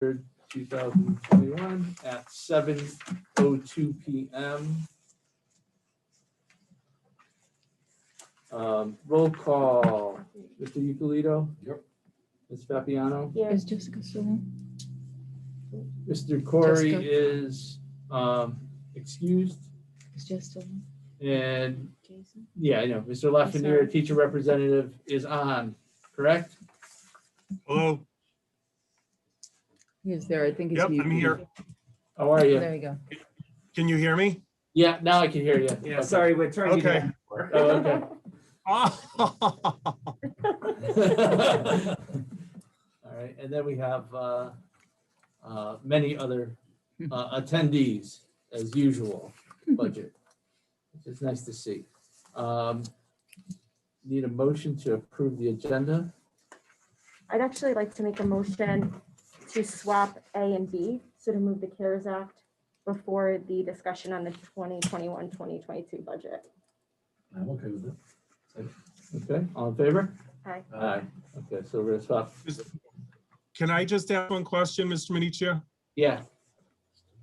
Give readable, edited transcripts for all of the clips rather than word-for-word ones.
3rd, 2021 at 7:02 p.m. Roll call. Mr. Ucolito? Yep. Ms. Fabiano? Here. Is Jessica still in? Mr. Corey Jessica? is excused. Is Jess still in? And Jason? yeah, I know. Mr. Lafreniere, sorry. teacher representative, is on, correct? Hello. He is there. I think he's Yep, muted. I'm here. How are you? There you go. Can you hear me? Yeah, now I can hear you. Yeah, Okay. sorry, we're trying to Okay. get more. Oh, okay. All right, and then we have many other attendees as usual, budget, which is nice to see. Need a motion to approve the agenda. I'd actually like to make a motion to swap A and B, so to move the CARES Act before the discussion on the 2021-2022 budget. I'm okay with it. Okay, all in favor? Aye. Aye. Okay, so we're gonna swap. Can I just ask one question, Mr. Minichia? Yeah,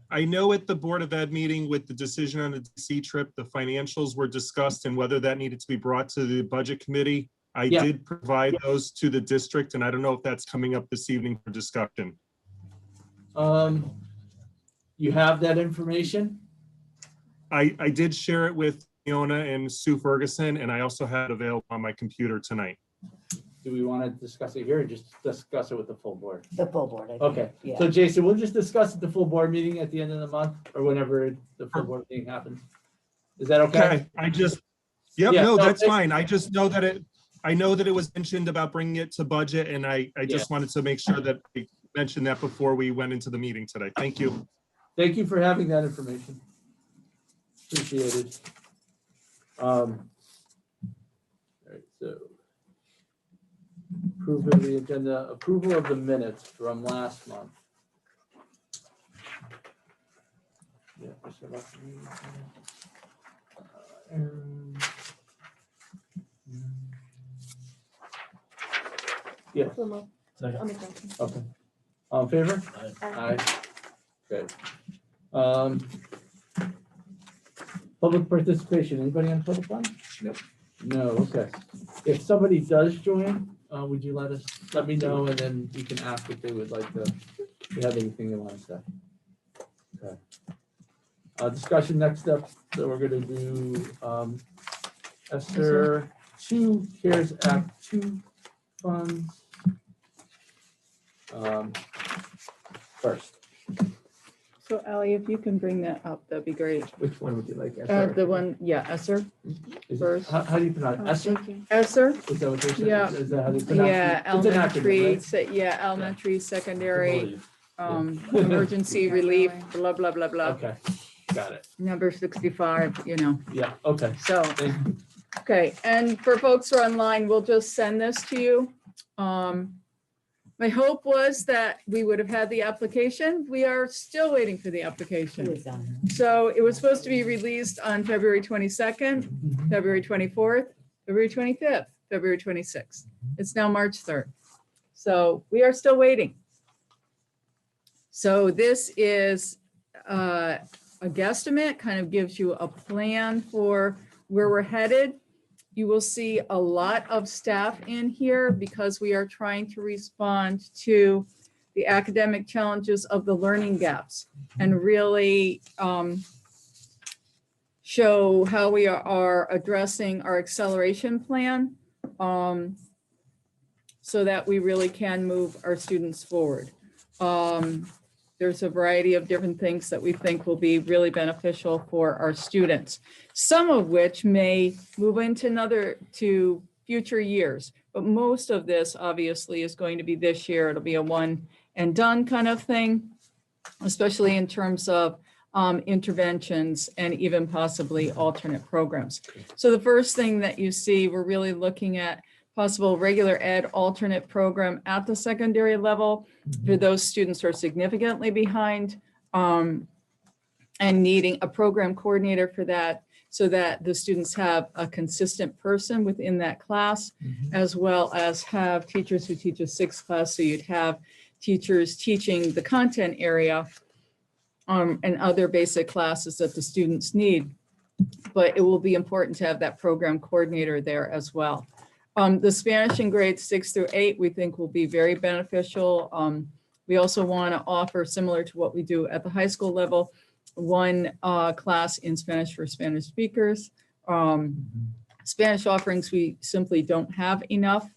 I know at the Board of Ed meeting with the decision on the DC trip, the financials were discussed and whether that needed to be brought to the Budget Committee. I Yeah. did provide those to the district, and I don't know if that's coming up this evening for discussion. you have that information? I did share it with Fiona and Sue Ferguson, and I also had it available on my computer tonight. Do we want to discuss it here or just discuss it with the full board? The full board, I think. Okay, Yeah. so Jason, we'll just discuss at the full board meeting at the end of the month or whenever the full board meeting happens. Is that okay? Okay, yep, Yeah, no, no, that's it's- fine. I just know that I know that it was mentioned about bringing it to budget, and I just wanted to make sure that I mentioned that before we went into the meeting today. Thank you. Thank you for having that information. Appreciate it. All right, so approval of the agenda, approval of the minutes from last month. Yeah, just about to read, yeah, So moved. I'll make that motion. okay. All in favor? Aye. Aye. Good. Public participation, anybody on public one? Nope. No, okay. If somebody does join, would you let me know, and then we can ask if they would like to, if they have anything they want to say. Okay. Discussion next step, so we're gonna do, Esther 2 CARES Act 2 funds. First, So Ally, if you can bring that up, that'd be great. which one would you like? Esther? The one, yeah, Esser. Is it- first. How do you pronounce it? Esther? Esser? Is that what they said? Yeah. Is that how they pronounce it? Yeah, It's an acronym, elementary, right? yeah, elementary, secondary, emergency relief, blah, blah, blah, blah. Okay, got it. Number 65, you know, Yeah, okay. so. Thank you. Okay, and for folks who are online, we'll just send this to you. My hope was that we would have had the application. We are still waiting for the Who application. is on? So it was supposed to be released on February 22nd, February 24th, February 25th, February 26th. It's now March 3rd. So we are still waiting. So this is a guesstimate, kind of gives you a plan for where we're headed. You will see a lot of staff in here because we are trying to respond to the academic challenges of the learning gaps and really show how we are addressing our acceleration plan so that we really can move our students forward. There's a variety of different things that we think will be really beneficial for our students, some of which may move into future years. But most of this obviously is going to be this year. It'll be a one and done kind of thing, especially in terms of interventions and even possibly alternate programs. So the first thing that you see, we're really looking at possible regular ed alternate program at the secondary level for those students who are significantly behind and needing a program coordinator for that so that the students have a consistent person within that class, as well as have teachers who teach a 6th class. So you'd have teachers teaching the content area and other basic classes that the students need. But it will be important to have that program coordinator there as well. The Spanish in grades 6 through 8, we think will be very beneficial. We also want to offer, similar to what we do at the high school level, one class in Spanish for Spanish speakers. Spanish offerings, we simply don't have enough.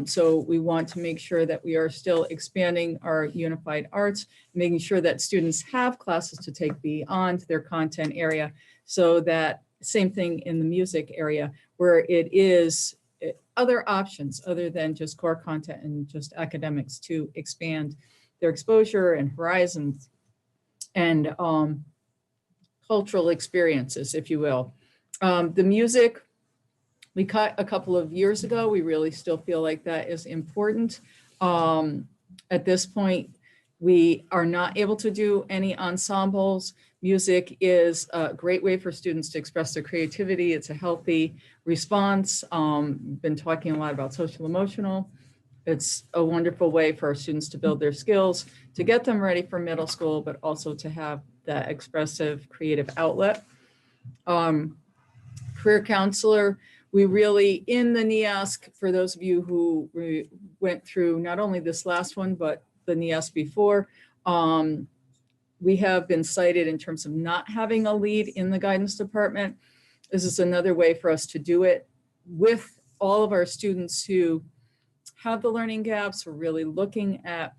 So we want to make sure that we are still expanding our unified arts, making sure that students have classes to take beyond their content area. So that same thing in the music area, where it is other options other than just core content and just academics to expand their exposure and horizons and cultural experiences, if you will. The music, we cut a couple of years ago. We really still feel like that is important. At this point, we are not able to do any ensembles. Music is a great way for students to express their creativity. It's a healthy response. We've been talking a lot about social emotional. It's a wonderful way for our students to build their skills, to get them ready for middle school, but also to have that expressive creative outlet. Career counselor, we really, in the NEASC, for those of you who went through not only this last one, but the NEASC before, we have been cited in terms of not having a lead in the guidance department. This is another way for us to do it with all of our students who have the learning gaps. We're really looking at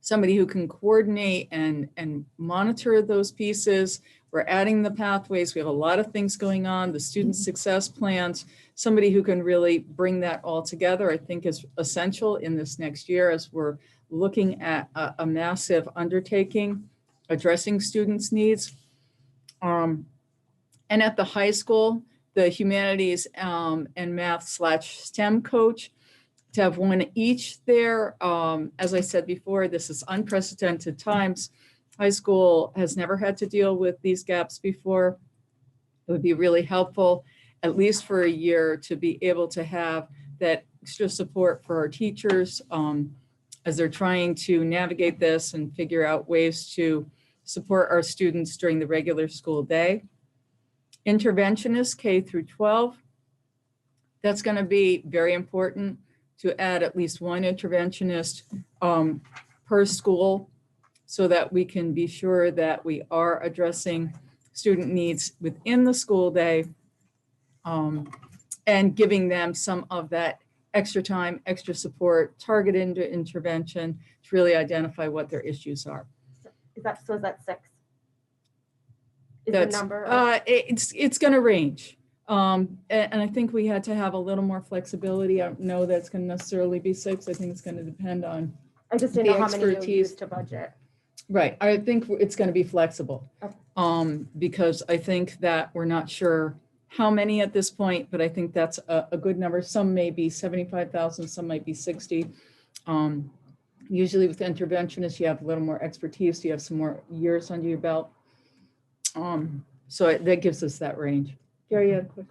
somebody who can coordinate and monitor those pieces. We're adding the pathways. We have a lot of things going on, the student success plans. Somebody who can really bring that all together, I think, is essential in this next year as we're looking at a massive undertaking addressing students' needs. And at the high school, the humanities and math/STEM coach, to have one each there. As I said before, this is unprecedented times. High school has never had to deal with these gaps before. It would be really helpful, at least for a year, to be able to have that extra support for our teachers as they're trying to navigate this and figure out ways to support our students during the regular school day. Interventionists, K through 12. That's going to be very important to add at least one interventionist per school so that we can be sure that we are addressing student needs within the school day and giving them some of that extra time, extra support, targeted intervention to really identify what their issues are. Is that 6? Is That's, the number? it's going to range. And I think we had to have a little more flexibility. I don't know that's going to necessarily be 6. I think it's going to depend on. I just didn't the know how many you expertise. used to budget. Right. I think it's going to be flexible. Okay. Because I think that we're not sure how many at this point, but I think that's a good number. Some may be 75,000, some might be 60. Usually with interventionists, you have a little more expertise. You have some more years under your belt. So that gives us that range. Gary, you had a quick.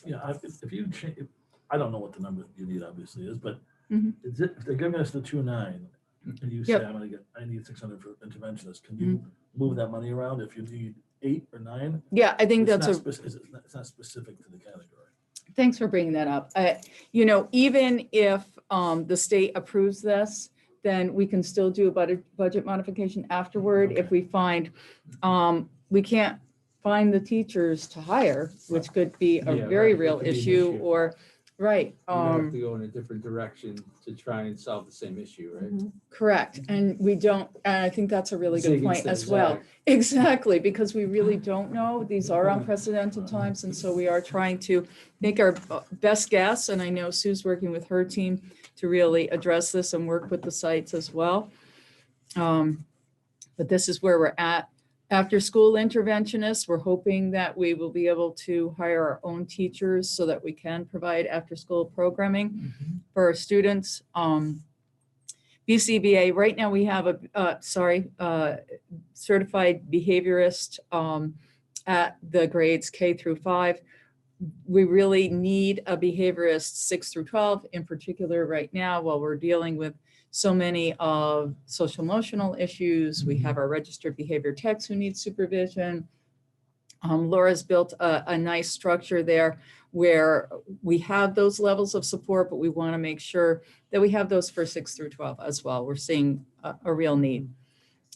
Yeah, if you change, I don't know what the number you need obviously is, but Mhm. is it, if they're giving us the 2.9 and you say, Yep. I need 600 for interventionists, can you move that money around if you need 8 or 9? Yeah, I think that's It's not specific to the category. thanks for bringing that up. Even if the state approves this, then we can still do a budget modification afterward if we find we can't find the teachers to hire, which could be a Yeah, very right, real that could be an issue, issue. or right. You have to go in a different direction to try and solve the same issue, right? Mhm. Correct. And we don't, and I think that's a really good Zig point instead as of well. zag. Exactly, because we really don't know. These are unprecedented times. And so we are trying to make our best guess. And I know Sue's working with her team to really address this and work with the sites as well. But this is where we're at. After school interventionists, we're hoping that we will be able to hire our own teachers so that we can provide after school programming for our students. BCBA, right now we have a certified behaviorist at the grades K through 5. We really need a behaviorist 6 through 12 in particular right now while we're dealing with so many of social emotional issues. We have our registered behavior techs who need supervision. Laura's built a nice structure there where we have those levels of support, but we want to make sure that we have those for 6 through 12 as well. We're seeing a real need.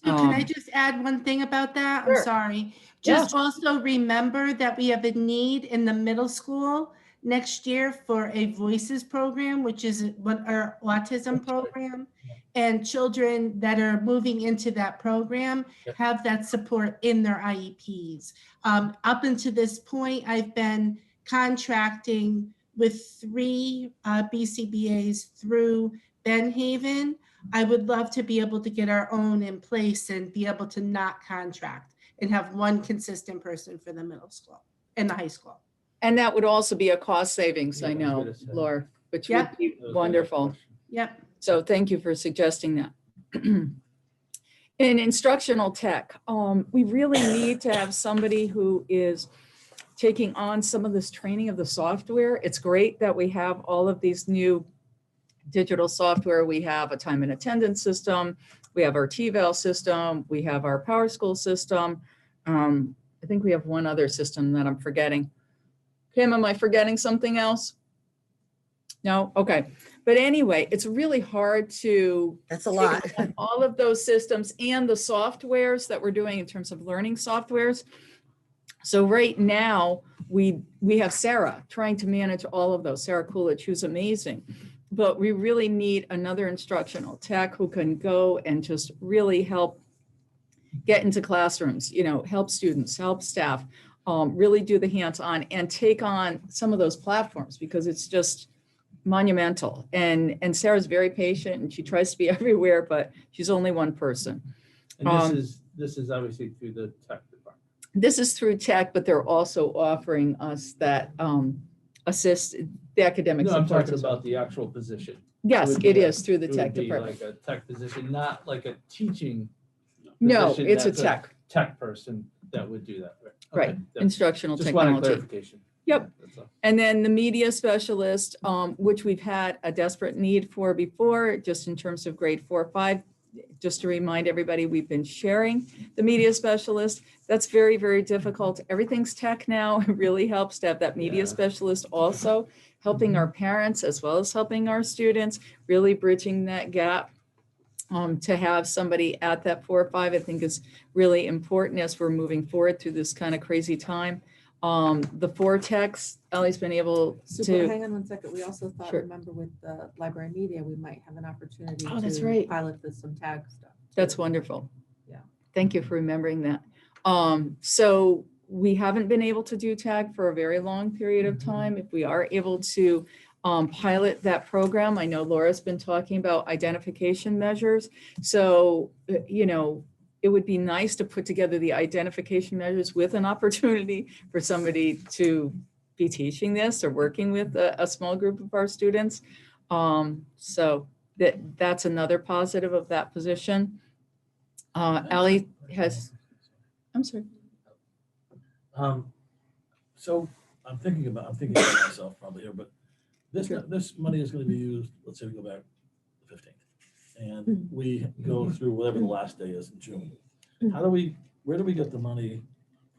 So can I just add one thing about that? I'm Sure. sorry. Yeah. Just also remember that we have a need in the middle school next year for a voices program, which is what our autism program. And children that are moving into that program have that support in their IEPs. Up until this point, I've been contracting with 3 BCBAs through Benhaven. I would love to be able to get our own in place and be able to not contract and have one consistent person for the middle school and the high school. And that would also be a cost savings, Yeah, I I was know, gonna say. Laura, which Yep. would be That was my next wonderful. question. Yep. So thank you for suggesting that. In instructional tech, we really need to have somebody who is taking on some of this training of the software. It's great that we have all of these new digital software. We have a time and attendance system. We have our TVAL system. We have our Power School system. I think we have one other system that I'm forgetting. Kim, am I forgetting something else? No? Okay. But anyway, it's really hard to That's a lot. all of those systems and the softwares that we're doing in terms of learning softwares. So right now we have Sarah trying to manage all of those, Sarah Coolidge, who's amazing. But we really need another instructional tech who can go and just really help get into classrooms, you know, help students, help staff, really do the hands-on and take on some of those platforms because it's just monumental. And Sarah's very patient and she tries to be everywhere, but she's only one person. And this is obviously through the tech department. This is through tech, but they're also offering us that assist the academic No, I'm support talking as well. about the actual position. Yes, would be it a- is through the It tech would be department. like a tech position, not like a teaching. No, position it's a that's tech, tech person that would do that. right, Okay, that- instructional Just wanted technology. clarification. Yep. That's all. And then the media specialist, which we've had a desperate need for before, just in terms of grade 4, 5. Just to remind everybody, we've been sharing the media specialist. That's very, very difficult. Everything's tech now. It really helps to have that media Yeah. specialist also helping our parents as well as helping our students, really bridging that gap. To have somebody at that 4 or 5, I think is really important as we're moving forward through this kind of crazy time. The 4 techs, Ellie's been able Super, to, hang on one second. We also thought, Sure. remember with the library media, we might have an opportunity Oh, that's to right. pilot this some tag stuff. that's too. wonderful. Yeah. Thank you for remembering that. So we haven't been able to do tag for a very long period of time. If we are able to pilot that program, I know Laura's been talking about identification measures. So, you know, it would be nice to put together the identification measures with an opportunity for somebody to be teaching this or working with a small group of our students. So that's another positive of that position. Ally has, I'm sorry. So I'm thinking about myself probably here, but Sure. this money is gonna be used, let's say we go back the 15th. And we go through whatever the last day is in June. Where do we get the money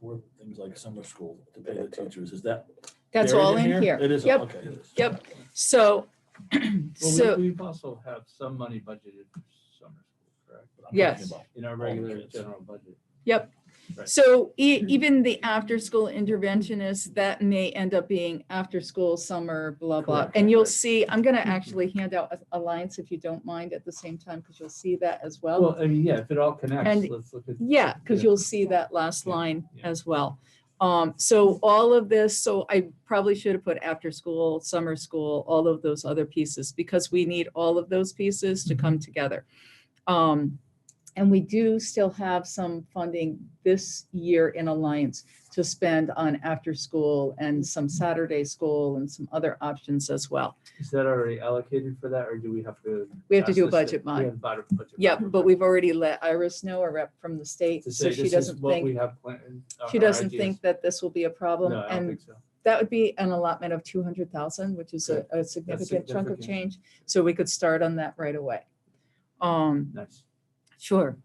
for things like summer school to pay the teachers? Is that? That's buried all in here. It is, Yep, okay, it is. yep. So, Well, we also have some money budgeted for summer school, correct? But I'm talking Yes. about In our all the regular kids. general budget. yep. Right. So even the after-school interventionist, that may end up being after-school, summer, blah, blah. Correct, And you'll right. see, I'm gonna actually hand out Alliance if you don't mind at the same time, because you'll see that as well. Well, I mean, yeah, if it all connects, And- let's look at. Yeah, because Yeah. you'll see that last Yeah, line yeah. as well. So all of this, so I probably should have put after school, summer school, all of those other pieces, because we need all of those pieces to come together. And we do still have some funding this year in Alliance to spend on after school and some Saturday school and some other options as well. Is that already allocated for that, or do we have to? We have to ask do a the state? budget We mod. have budget mod. Yep, but we've already let Iris know, a rep from the state, To so say she this is doesn't what we think, have planned. she our doesn't ideas. think that this will be a problem. No, I don't And think so. that would be an allotment of 200,000, which is a significant chunk of significant. change. So we could start on that right away. Nice. Sure.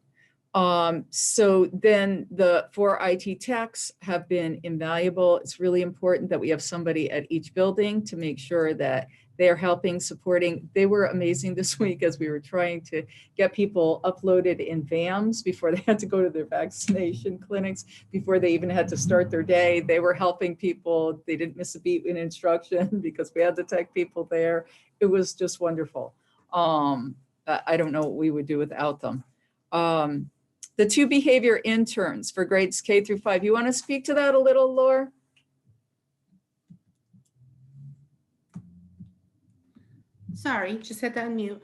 So then the 4 IT techs have been invaluable. It's really important that we have somebody at each building to make sure that they're helping, supporting. They were amazing this week as we were trying to get people uploaded in VAMs before they had to go to their vaccination clinics, before they even had to start their day. They were helping people. They didn't miss a beat in instruction because we had the tech people there. It was just wonderful. I don't know what we would do without them. The 2 behavior interns for grades K through 5. You want to speak to that a little, Laura? Sorry, just had that on mute.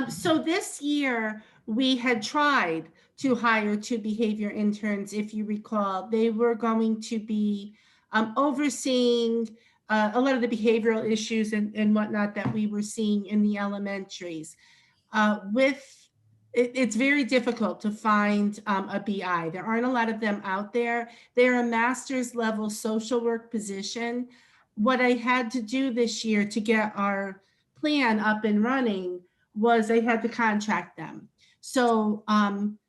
So this year, we had tried to hire 2 behavior interns, if you recall. They were going to be overseeing a lot of the behavioral issues and whatnot that we were seeing in the elementaries. It's very difficult to find a BI. There aren't a lot of them out there. They're a master's level social work position. What I had to do this year to get our plan up and running was I had to contract them. So I'm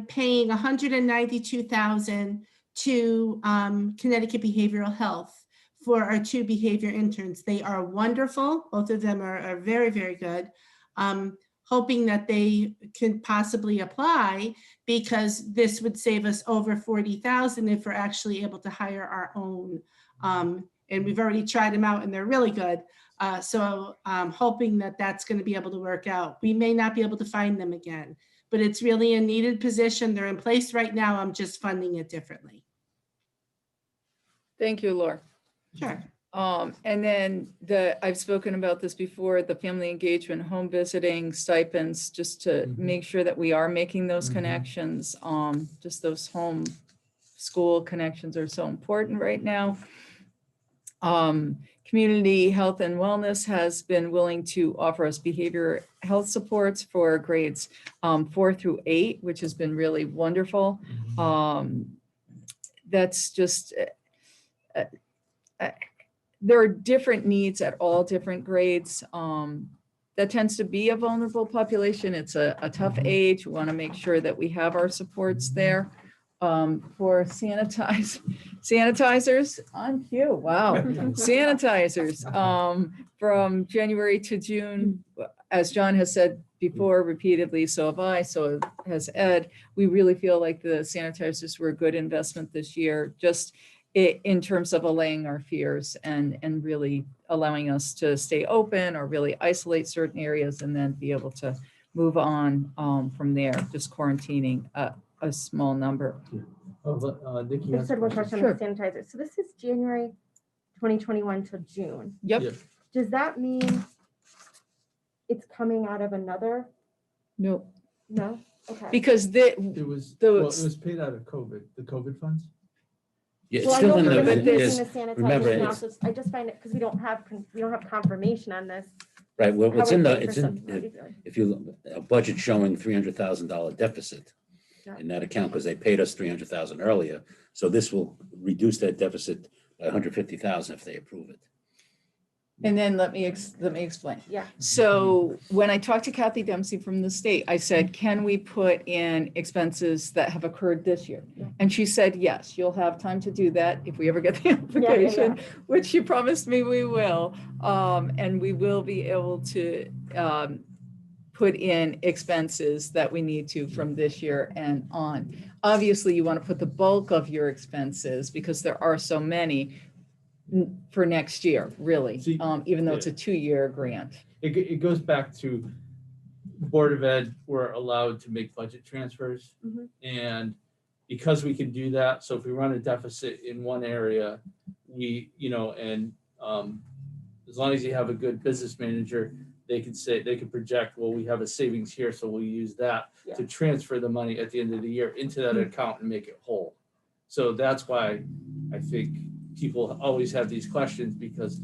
paying $192,000 to Connecticut Behavioral Health for our 2 behavior interns. They are wonderful. Both of them are very, very good. Hoping that they could possibly apply, because this would save us over $40,000 if we're actually able to hire our own. And we've already tried them out and they're really good. So I'm hoping that that's going to be able to work out. We may not be able to find them again, but it's really a needed position. They're in place right now. I'm just funding it differently. Thank you, Laura. Sure. And then I've spoken about this before, the family engagement, home visiting stipends, just to make sure that we are making those connections. Just those home school connections are so important right now. Community Health and Wellness has been willing to offer us behavior health supports for grades 4 through 8, which has been really wonderful. That's just, there are different needs at all different grades. That tends to be a vulnerable population. It's a tough age. We want to make sure that we have our supports there. For sanitizers on cue. Wow. Sanitizers from January to June, as John has said before repeatedly, so have I, so has Ed. We really feel like the sanitizers were a good investment this year, just in terms of allaying our fears and really allowing us to stay open or really isolate certain areas and then be able to move on from there, just quarantining a small number. Oh, Nikki I has just had a one question. question on the sanitizer. So this is January 2021 to June. Yep. Yeah. Does that mean it's coming out of another? No, No? Okay. because It was paid out of the COVID funds. Yeah, it's Well, I still know in we're the, using there's, the sanitizers remember, now, it's- so I just find it, because we don't have confirmation on this. right, well, how it's we're in the, paying for it's in, something that we do. if you, look, a budget showing $300,000 deficit Yeah. in that account, because they paid us 300,000 earlier. So this will reduce that deficit by 150,000 if they approve it. and then let me explain. Yeah. So when I talked to Kathy Dempsey from the state, I said, can we put in expenses that have occurred this year? Yeah. And she said, yes, you'll have time to do that if we ever get the application, which she promised me we will. And we will be able to put in expenses that we need to from this year and on. Obviously, you want to put the bulk of your expenses, because there are so many, for next year, really, See, even though it's a 2-year grant. It goes back to Board of Ed, we're allowed to make budget transfers. Mhm. And because we can do that, so if we run a deficit in one area, we, as long as you have a good business manager, they can project, well, we have a savings here, so we'll use that to transfer the money at the end of the year into that account and make it whole. So that's why I think people always have these questions, because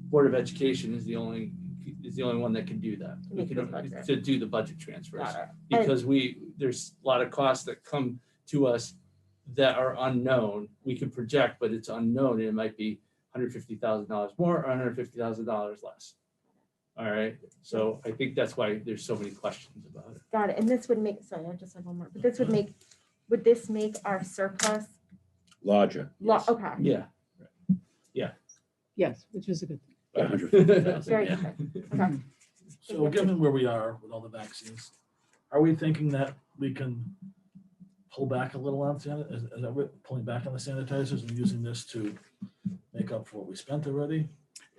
Board of Education is the only one that can do that. We Make the budget. can to do the budget transfers, Got it. because there's a lot of costs that come to us that are unknown. We can project, but it's unknown, and it might be $150,000 more or $150,000 less. All right, so I think that's why there's so many questions about it. Got it. And this would make, sorry, I just have one more, but this would make, would this make our surplus? Larger. yes, Okay, Yeah. Yes, which is a good thing. By 150,000, very yeah. good. Okay. So given where we are with all the vaccines, are we thinking that we can pull back a little on is that we're pulling back on the sanitizers and using this to make up for what we spent already?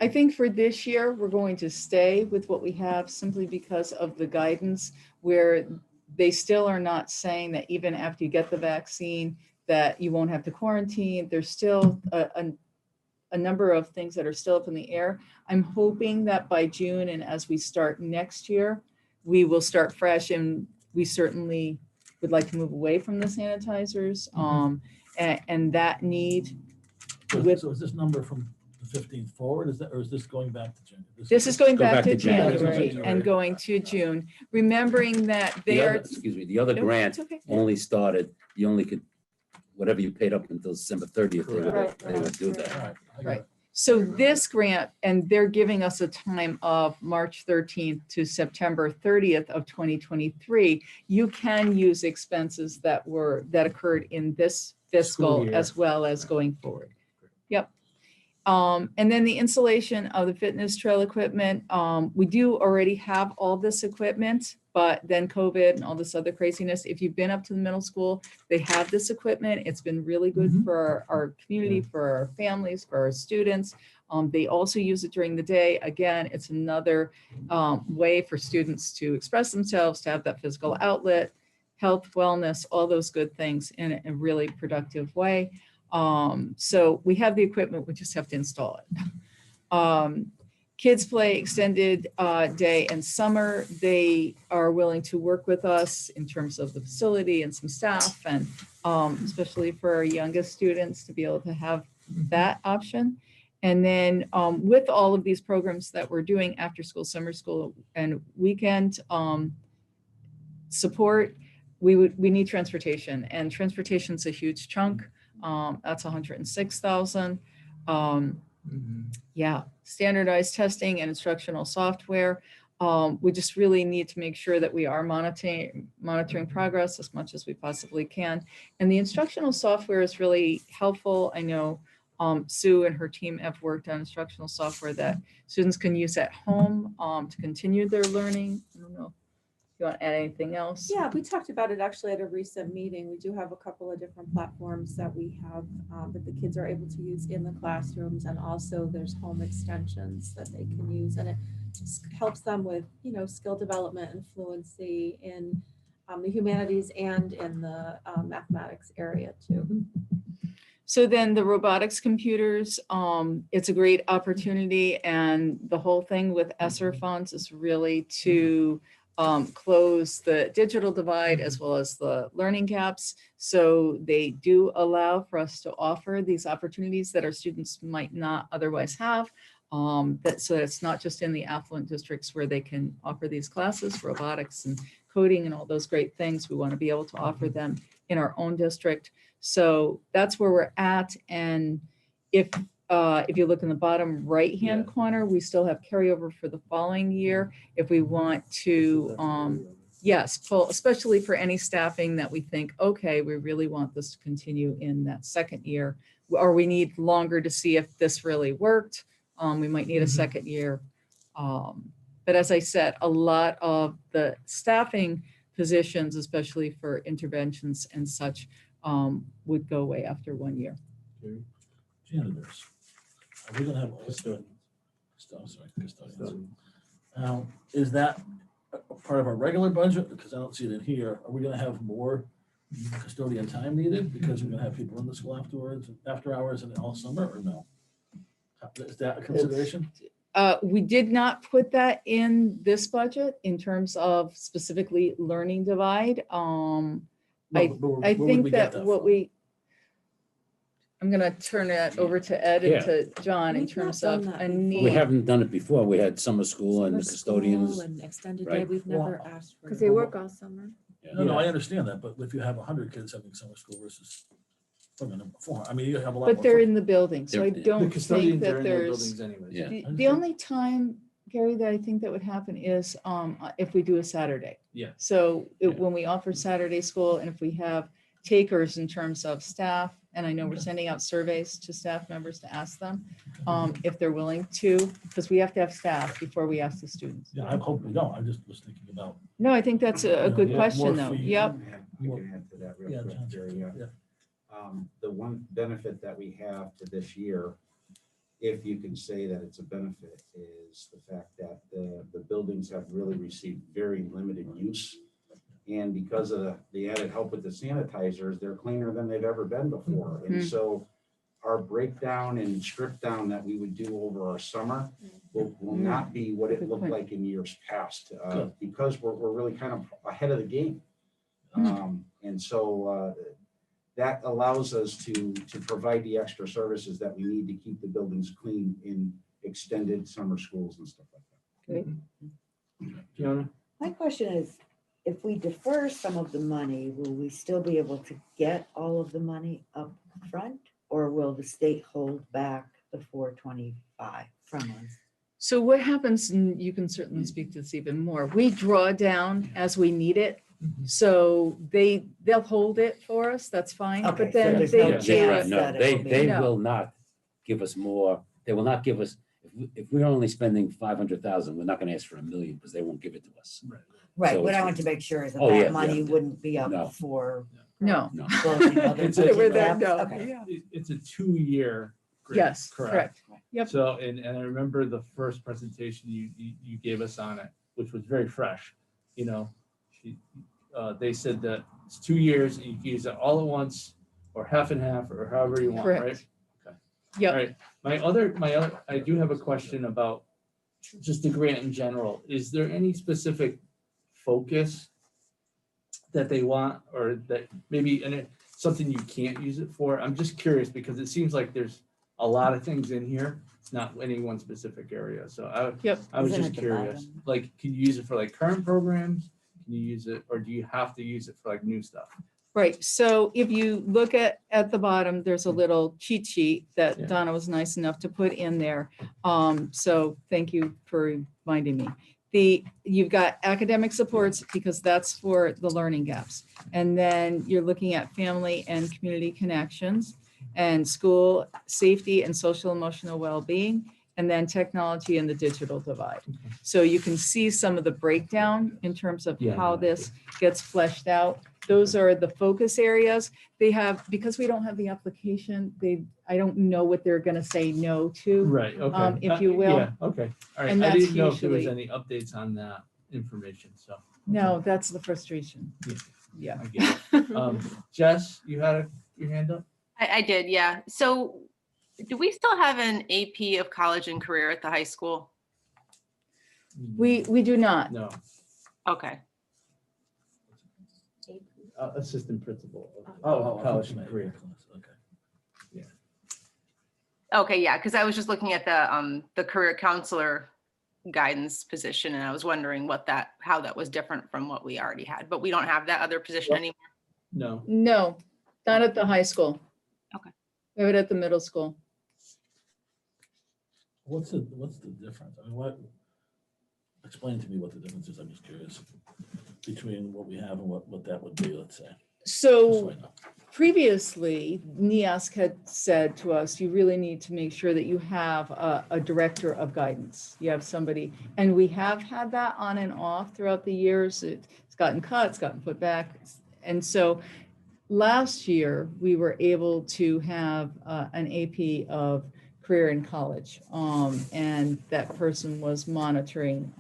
I think for this year, we're going to stay with what we have simply because of the guidance where they still are not saying that even after you get the vaccine, that you won't have to quarantine. There's still a number of things that are still up in the air. I'm hoping that by June and as we start next year, we will start fresh, and we certainly would like to move away from the sanitizers and that need. So is this number from the 15th forward? Is that, or is this going back to January? This is going Go back back to to January. January and going to June, remembering that The they other, are. excuse me, the other No, grant it's okay. only started, you only could, whatever you paid up until December 30th, Correct. they would do All that. right, I got Right. it. So this grant, and they're giving us a time of March 13th to September 30th of 2023. You can use expenses that occurred in this fiscal School year. as well as going forward. Yep. And then the installation of the fitness trail equipment. We do already have all this equipment, but then COVID and all this other craziness. If you've been up to the middle school, they have this equipment. It's been really good for our community, for our families, for our students. They also use it during the day. Again, it's another way for students to express themselves, to have that physical outlet, health, wellness, all those good things in a really productive way. So we have the equipment, we just have to install it. Kids Play extended day and summer. They are willing to work with us in terms of the facility and some staff, and especially for our youngest students to be able to have that option. And then with all of these programs that we're doing, after school, summer school, and weekend support, we need transportation, and transportation's a huge chunk. That's 106,000. Yeah, standardized testing and instructional software. We just really need to make sure that we are monitoring progress as much as we possibly can. And the instructional software is really helpful. I know Sue and her team have worked on instructional software that students can use at home to continue their learning. I don't know. You want to add anything else? Yeah, we talked about it actually at a recent meeting. We do have a couple of different platforms that we have that the kids are able to use in the classrooms, and also there's home extensions that they can use, and it just helps them with, you know, skill development and fluency in the humanities and in the mathematics area too. So then the robotics computers, it's a great opportunity, and the whole thing with ESSER funds is really to close the digital divide as well as the learning gaps. So they do allow for us to offer these opportunities that our students might not otherwise have. So that it's not just in the affluent districts where they can offer these classes, robotics and coding and all those great things. We want to be able to offer them in our own district. So that's where we're at. And if you look in the bottom right-hand corner, we still have carryover for the following year. If we want to, yes, pull, especially for any staffing that we think, okay, we really want this to continue in that second year, or we need longer to see if this really worked. We might need a second year. But as I said, a lot of the staffing positions, especially for interventions and such, would go away after 1 year. Janitors. Are we gonna have custodians? Now, is that a part of our regular budget? Because I don't see it in here. Are we gonna have more custodian time needed because we're gonna have people in the school afterwards, after hours and all summer, or no? Is that a consideration? We did not put that in this budget in terms of specifically learning divide. No, I but where would think we get that what from? I'm gonna turn it over to Ed and Yeah. to John in We've not terms done of that a before. need. We haven't done it before. We had summer school and the Summer school custodians. and extended day, right. we've never asked for. Because they work all summer. No, I Yeah. understand that, but if you have 100 kids having summer school versus 400, I mean, you have a lot more. But they're in the building, so I They're- don't The think custodians are that in their there's, buildings anyways. Yeah. the only time Gary, that I think that would happen is if we do a Saturday. Yeah. So Yeah. when we offer Saturday school and if we have takers in terms of staff, and I know we're sending out surveys to staff members to ask them if they're willing to, because we have to have staff before we ask the students. Yeah, I hope we don't. I just was thinking about. No, I think that's a good Yeah, question more though. fees. Yep. We can add to that Yeah, real quick, John, Jerry. yeah. The one benefit that we have to this year, if you can say that it's a benefit, is the fact that the buildings have really received very limited use. And because of the added help with the sanitizers, they're cleaner than they've ever been before. And so our breakdown and strip down that we would do over our summer will not be what it looked like in years past, because we're really kind of ahead of the game. And so that allows us to provide the extra services that we need to keep the buildings clean in extended summer schools and stuff like that. Fiona? My question is, if we defer some of the money, will we still be able to get all of the money up front? Or will the state hold back the 425 from us? So what happens, and you can certainly speak to this even more, we draw down as we need it. So they'll hold it for us, that's fine, Okay, but so then there's they no do chance it. No, that it they, will be- they No. will not give us more. They will not give us, if we're only spending 500,000, we're not gonna ask for $1 million because they won't give it to us. Right, So what I it's- want to make sure is that Oh, yeah, that money yeah. wouldn't be No. up for No. No. closing other It's a- budget With that, gaps. no. Okay. It's a 2-year. grant, Yes, correct. Yep. So, and I remember the first presentation you gave us on it, which was very fresh. You know, they said that it's 2 years, and you can use it all at once, or half and half, or however you want, right? Correct. Okay. Yep. All right. My other, I do have a question about just the grant in general. Is there any specific focus that they want, or that maybe, and it's something you can't use it for? I'm just curious because it seems like there's a lot of things in here. It's not any one specific area. So I was Isn't just it the curious, bottom? like, can you use it for like current programs? Can you use it, or do you have to use it for like new stuff? Right, so if you look at the bottom, there's a little cheat sheet Yeah. that Donna was nice enough to put in there. So thank you for reminding me. You've got academic supports because that's for the learning gaps. And then you're looking at family and community connections and school safety and social emotional well-being, and then technology and the digital divide. So you can see some of the breakdown in terms of Yeah, how I this gets fleshed out. Those are the focus areas. They have, because we don't have the application, I don't know what they're gonna say no to. Right, okay. if you will. Yeah, okay, all right. And I that's didn't know if there was usually- any updates on that information, so. No, that's the frustration. Yeah. Yeah. I get it. Jess, you had your hand up? I did, yeah. So do we still have an AP of college and career at the high school? We do not. No, Okay. assistant principal. College and career. Okay. Okay, yeah, because I was just looking at the career counselor guidance position, and I was wondering how that was different from what we already had, but we don't have that other position Yep. anymore. No, No, not at the high school. Okay. We have it at the middle school. What's the difference? I mean, explain to me what the difference is. I'm just curious between what we have and what that would be, let's say. Just So I know. previously, NEASC had said to us, you really need to make sure that you have a director of guidance. You have somebody, and we have had that on and off throughout the years. It's gotten cut, it's gotten put back. And so last year, we were able to have an AP of career in college. And that person was monitoring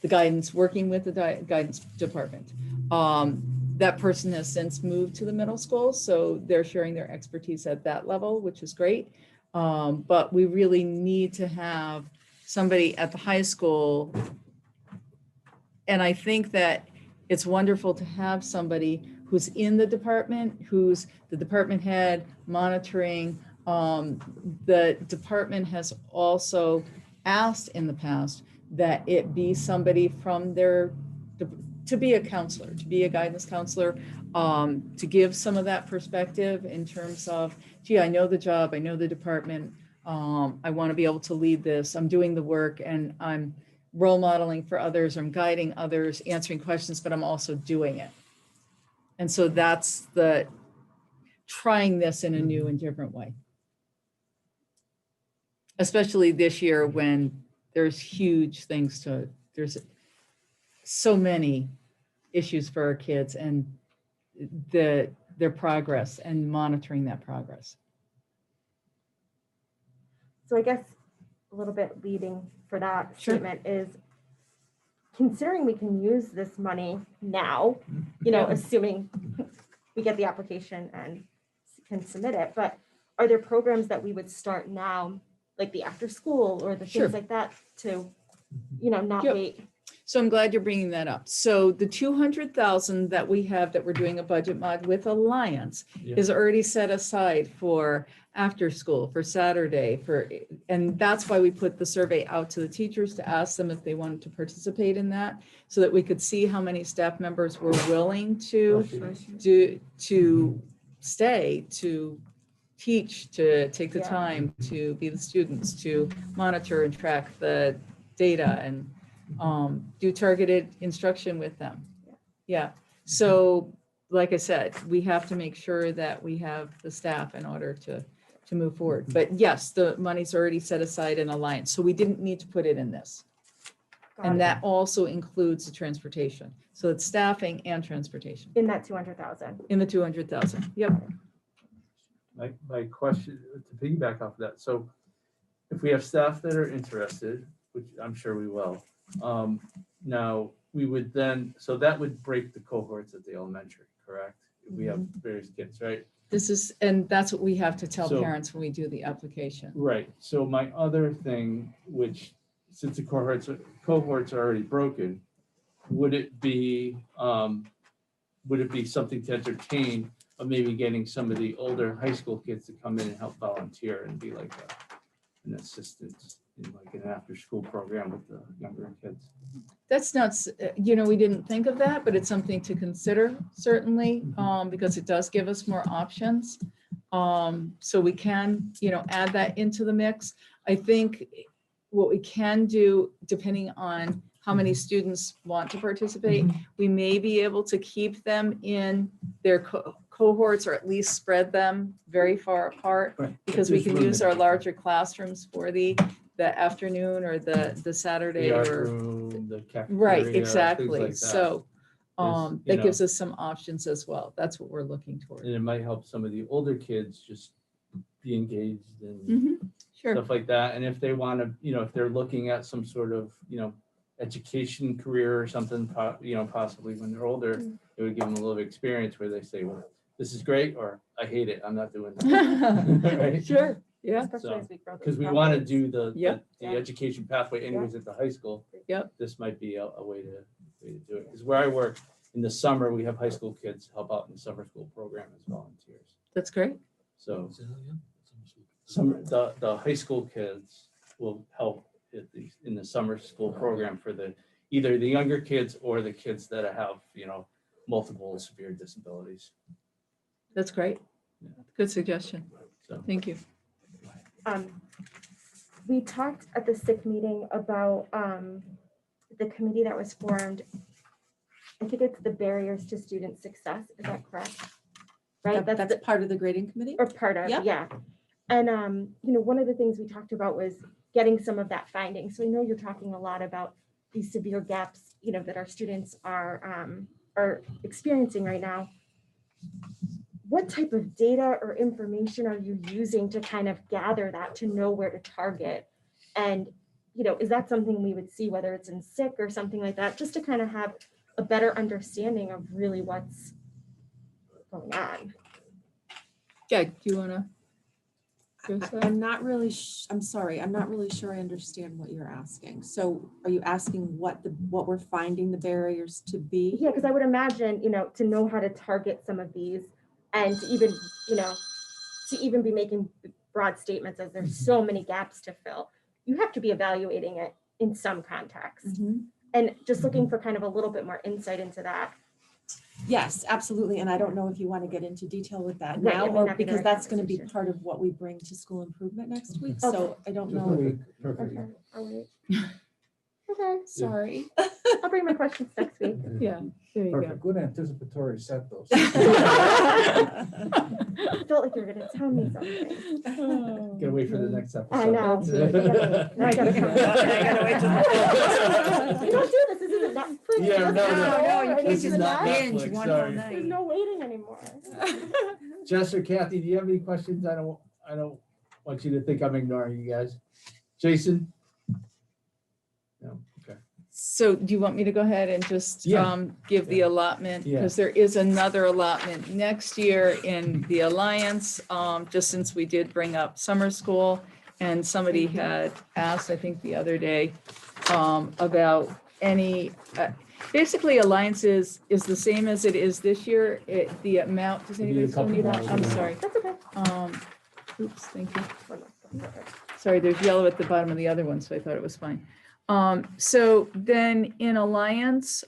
the guidance, working with the guidance department. That person has since moved to the middle school, so they're sharing their expertise at that level, which is great. But we really need to have somebody at the high school. And I think that it's wonderful to have somebody who's in the department, who's the department head monitoring. The department has also asked in the past that it be somebody from to be a counselor, to be a guidance counselor, to give some of that perspective in terms of, gee, I know the job, I know the department, I want to be able to lead this. I'm doing the work and I'm role modeling for others. I'm guiding others, answering questions, but I'm also doing it. And so that's the trying this in a new and different way. Especially this year when there's huge things there's so many issues for our kids and their progress and monitoring that progress. So I guess a little bit leading for that Sure. statement is considering we can use this money now, you know, assuming we get the application and can submit it, but are there programs that we would start now, like the after school or the Sure. things like that to, you know, not Yep. wait? So I'm glad you're bringing that up. So the 200,000 that we have that we're doing a budget mod with Alliance Yeah. is already set aside for after school, for Saturday, and that's why we put the survey out to the teachers to ask them if they wanted to participate in that, so that we could see how many staff members were willing to stay, to teach, to take the Yeah. time to be the students, to monitor and track the data and do targeted instruction with them. Yeah. So like I said, we have to make sure that we have the staff in order to move forward. But yes, the money's already set aside in Alliance, so we didn't need to put it in this. Got And it. that also includes the transportation. So it's staffing and transportation In that 200,000. in the 200,000. Yep. My question, to piggyback off of that, so if we have staff that are interested, which I'm sure we will, now we would then, so that would break the cohorts at the elementary, correct? We have various kids, right? And that's what we have to tell So- parents when we do the application. Right, so my other thing, which, since the cohorts are already broken, would it be something to entertain of maybe getting some of the older high school kids to come in and help volunteer and be like an assistant in like an after-school program with the younger kids? That's not, we didn't think of that, but it's something to consider certainly, because it does give us more options. So we can, add that into the mix. I think what we can do, depending on how many students want to participate, we may be able to keep them in their cohorts or at least spread them very far apart, Right. because we There's can room use there. our larger classrooms for the afternoon or the Saturday The art or. room, the cafeteria, Right, things exactly. like that. So There's, that gives us some options as well. That's what we're looking toward. And it might help some of the older kids just be engaged and Mhm, Sure. stuff like that. And if they want to, if they're looking at some sort of, education career or something, possibly when they're older, it would give them a little experience where they say, well, this is great, or I hate it, I'm not doing that. Right? Sure, yeah. Especially as we grow. Because we want to do the Yep. education pathway anyways at the high school. Yep. This might be a way to do it. Because where I work, in the summer, we have high school kids help out in the summer school program as volunteers. That's great. So Say that again? the high school kids will help in the summer school program for either the younger kids or the kids that have, multiple severe disabilities. That's great. Yeah. Good suggestion. So, Thank you. We talked at the SIC meeting about the committee that was formed. I think it's the Barriers to Student Success. Is that correct? Right? That's part of the grading committee? Or part of, Yep. yeah. And, one of the things we talked about was getting some of that finding. So I know you're talking a lot about these severe gaps, that our students are experiencing right now. What type of data or information are you using to kind of gather that, to know where to target? And, is that something we would see, whether it's in SIC or something like that, just to kind of have a better understanding of really what's going on? Yeah, do you want to? I'm not really, I'm sorry, I'm not really sure I understand what you're asking. So are you asking what we're finding the barriers to be? Yeah, because I would imagine, to know how to target some of these and to even be making broad statements as there's so many gaps to fill, you have to be evaluating it in some context. Mhm. And just looking for kind of a little bit more insight into that. Yes, absolutely. And I don't know if you want to get into detail with that Right, now, it may or not be the because right that's going to be conversation. part of what we bring to school improvement next week. Okay. So I don't Just a know. week, perfect. Okay, I'll wait. Okay, Sorry. I'll bring my questions next week. Yeah, there you go. Perfect. Good anticipatory set those. I felt like you were gonna tell me something. Gotta wait for the next episode. I know. Now I gotta come. I gotta wait till We don't do this. This isn't Netflix. Yeah, no, Or This anything is like not that. Netflix, sorry. There's no waiting anymore. Jess or Kathy, do you have any questions? I don't want you to think I'm ignoring you guys. Jason? No, okay. So do you want me to go ahead and just Yeah. give the allotment? Yeah. Because there is another allotment next year in the Alliance, just since we did bring up summer school. And somebody had asked, I think the other day, about any, basically Alliance is the same as it is this year. The amount, does We need a anybody still need couple that? more. I'm sorry. That's okay. Oops, thank you. Sorry, there's yellow at the bottom of the other one, so I thought it was fine. So then in Alliance,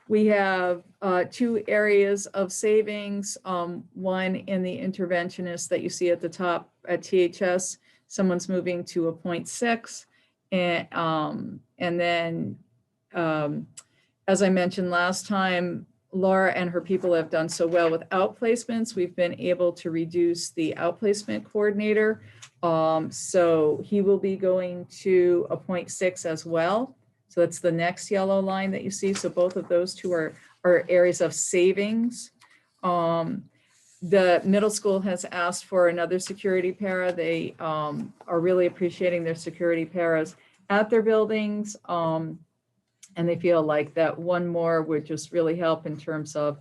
we have two areas of savings. One in the interventionist that you see at the top at THS, someone's moving to a 0.6. And then, as I mentioned last time, Laura and her people have done so well with outplacements. We've been able to reduce the outplacement coordinator. So he will be going to a 0.6 as well. So that's the next yellow line that you see. So both of those two are areas of savings. The middle school has asked for another security para. They are really appreciating their security paras at their buildings. And they feel like that one more would just really help in terms of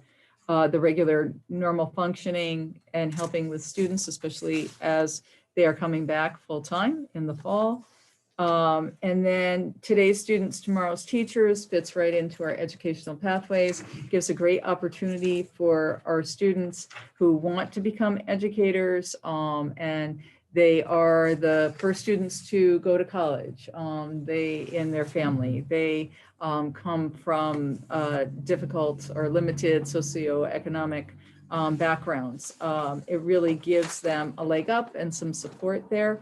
the regular normal functioning and helping with students, especially as they are coming back full time in the fall. And then today's students, tomorrow's teachers fits right into our educational pathways, gives a great opportunity for our students who want to become educators, and they are the first students to go to college. They, in their family, they come from difficult or limited socioeconomic backgrounds. It really gives them a leg up and some support there.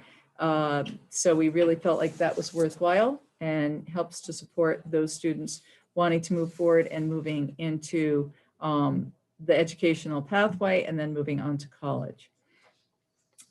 So we really felt like that was worthwhile and helps to support those students wanting to move forward and moving into the educational pathway and then moving on to college.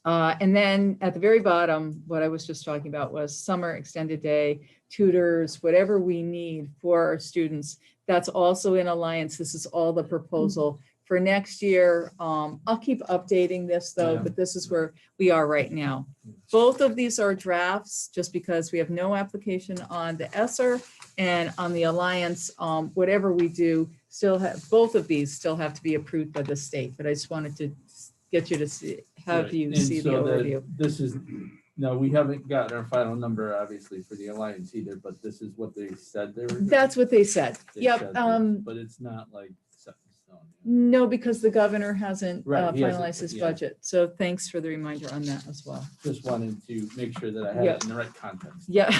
And then at the very bottom, what I was just talking about was summer extended day, tutors, whatever we need for our students. That's also in Alliance. This is all the proposal for next year. I'll keep updating this though, but this is where we are right now. Both of these are drafts just because we have no application on the ESSER and on the Alliance. Whatever we do, still have, both of these still have to be approved by the state, but I just wanted to get you to see, have Right. you And see the so overview. This is, no, we haven't gotten our final number, obviously, for the Alliance either, but this is what they said they were. doing. That's what they said. They Yep. said that, But it's not like set in stone. No, because the governor hasn't Right, he hasn't, finalized his yeah. budget. So thanks for the reminder on that as well. Just wanted to make sure that I had Yeah. it in the right context. Yeah,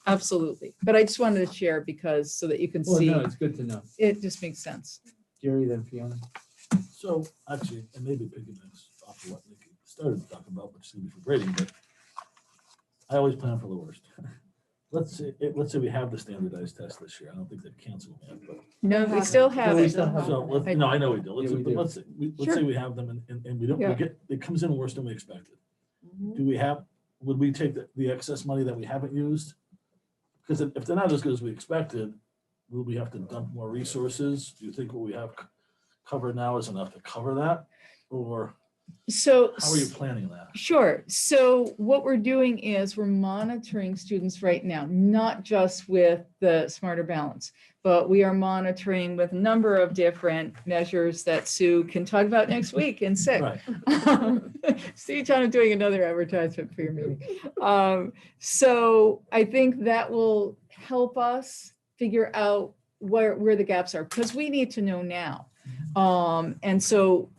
absolutely. But I just wanted to share because so that you can Well, see, no, it's good to know. it just makes sense. Gary, then Fiona. So actually, and maybe piggybacks off of what Nikki started to talk about, which is gonna be for grading, but I always plan for the worst. Let's say we have the standardized test this year. I don't think they've canceled them yet, but No, we still have we it. still have so, no, I know we do. Let's, Yeah, we but do. let's Sure. say we have them and we don't, we Yeah. get, it comes in worse than we expected. Mm-hmm. Do we have, would we take the excess money that we haven't used? Because if they're not as good as we expected, will we have to dump more resources? Do you think what we have covered now is enough to cover that? Or So how are you planning that? sure. So what we're doing is we're monitoring students right now, not just with the Smarter Balance, but we are monitoring with a number of different measures that Sue can talk about next week in SIC. Right. See, John, I'm doing another advertisement for your meeting. So I think that will help us figure out where the gaps are, because we need to know now. And so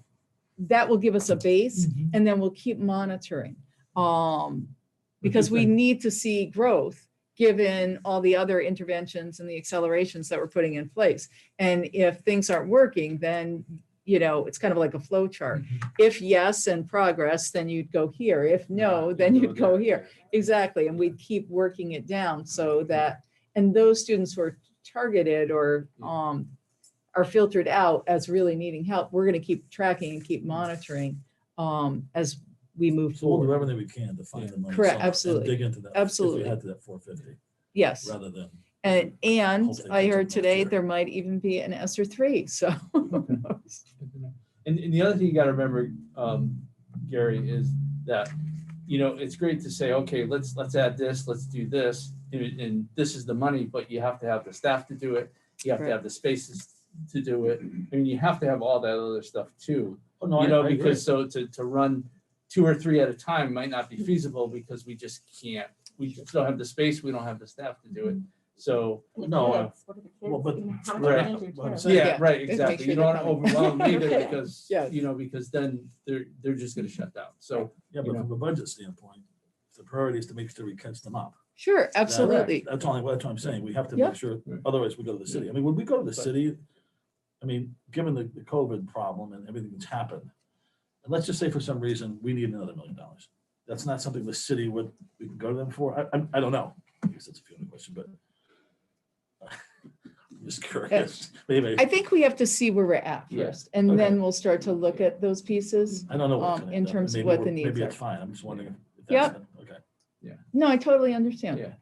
that will give us a base, and then we'll keep monitoring. Because we Interesting. need to see growth given all the other interventions and the accelerations that we're putting in place. And if things aren't working, then, you know, it's kind of like a flow chart. If yes and progress, then you'd go here. If no, then you'd go here. Exactly. And we'd keep working it down so that, and those students who are targeted or are filtered out as really needing help, we're going to keep tracking and keep monitoring as we move So we'll do forward. everything we can to find the money. Correct, somewhere and absolutely. Dig into that. Absolutely. If we had to that 450, Yes. rather than. And Hopefully I catch up heard next today year. there might even be an ESSER 3, so. And the other thing you gotta remember, Gary, is that, you know, it's great to say, okay, let's add this, let's do this, and this is the money, but you have to have the staff to do it. You have to have the spaces to do it. I mean, you have to have all that other stuff too. Oh, no, You know, I agree. because so to run 2 or 3 at a time might not be feasible because we just can't. We just don't have the space, we don't have the staff to do it. So, No, well, but Right. what I'm saying, yeah, right, make exactly. sure You don't want they're to coming. overwhelm either Okay. because, Yeah. you know, because then they're just gonna shut down. So, yeah, you but know. from a budget standpoint, the priority is to make sure we catch them up. Sure, absolutely. That's what I'm saying. We have to Yeah. make sure, Right. otherwise we go to the city. I mean, when we go to the But- city, I mean, given the COVID problem and everything that's happened, and let's just say for some reason, we need another $1 million. That's not something the city we can go to them for. I don't know. I guess that's a feeling question, but I'm just curious. Maybe, I think we have to see where we're at Yeah. first, and Okay. then we'll start to look at those pieces. I don't know what's in gonna end up. terms of Maybe what the we're- needs Maybe are. it's fine. I'm just wondering if Yep. that's, okay. No, I totally understand. yeah.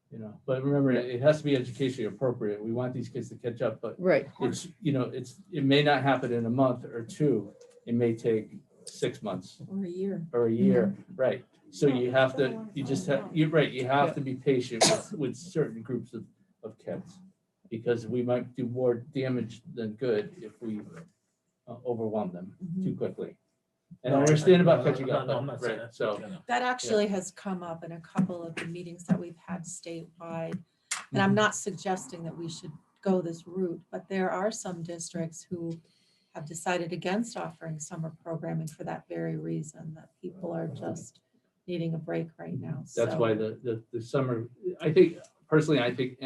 You know, but remember, it has to be educationally appropriate. We want these kids to catch up, but Right, it's, you know, it may not happen in a month or 2. It may take 6 months Or a year. or a year, right? So you have to, you're right, you have to be patient with certain groups of kids. Because we might do more damage than good if we overwhelm them too quickly. And I understand about catching up, No, I'm not saying right, that. so, Yeah, no. That actually has come up in a couple of the meetings that we've had statewide. And I'm not suggesting that we should go this route, but there are some districts who have decided against offering summer programming for that very reason, that people are just needing a break right now. that's So- why the summer, I think, personally, I think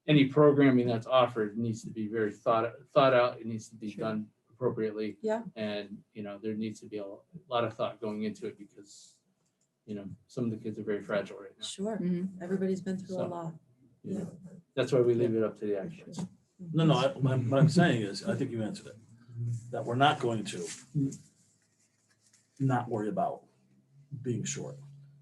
any programming that's offered needs to be very thought out, it needs to be Sure. done appropriately. Yeah. And, you know, there needs to be a lot of thought going into it because, you know, some of the kids are very fragile right now. Sure, Mhm. everybody's been through a So- lot. Yeah. That's why we leave it up to the experts. No, what I'm saying is, I think you answered it, that we're not going to not worry about being short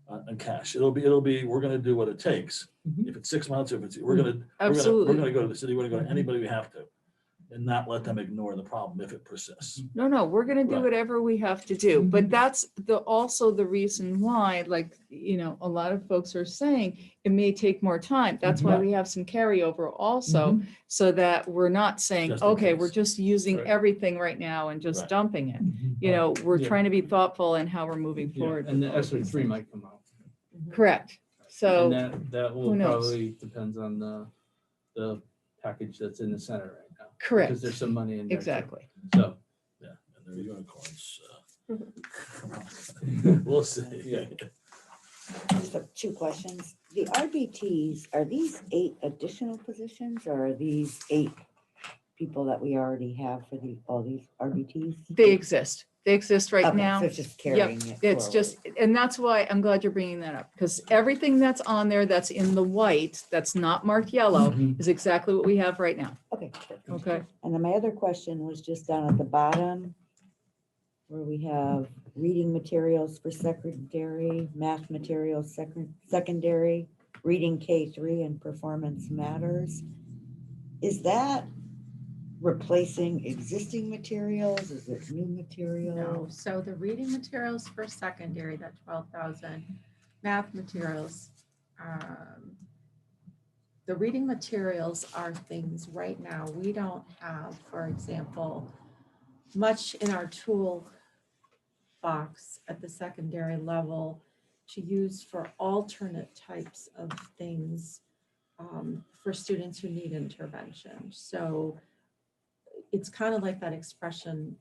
on cash. It'll be, we're gonna do what it takes. Mhm. If it's 6 months, if it's, we're gonna absolutely. go to the city, we're gonna go to anybody we have to. And not let them ignore the problem if it persists. No, we're gonna do Right. whatever we have to do, but that's also the reason why, like, you know, a lot of folks are saying it may take more time. That's why Right. we have some carryover also, so that we're not saying, Just in okay, we're case. just using Right. everything right now and just Right. dumping it. You know, we're Yeah. trying to be thoughtful in how we're moving Yeah, forward. and with the all of ESER these 3 things. might come out. Correct. And So, that will who knows? probably depends on the package that's in the center right now. correct, Because there's some money in there. too. exactly. So, Yeah, and they're unicorns. We'll see. Yeah. Just have 2 questions. The RBTs, are these 8 additional positions or are these 8 people that we already have for all these RBTs? They exist. They exist right Okay, now. So it's just carrying it It's forward. just, and that's why I'm glad you're bringing that up, because everything that's on there that's in the white, that's not marked yellow, Mhm. is exactly what we have right now. Okay. perfect. Okay. And then my other question was just down at the bottom, where we have reading materials for secondary, math materials secondary, reading K3 and performance matters. Is that replacing existing materials? Is it new No, materials? so the reading materials for secondary, that 12,000, math materials. The reading materials are things right now, we don't have, for example, much in our tool box at the secondary level to use for alternate types of things for students who need intervention. So it's kind of like that expression,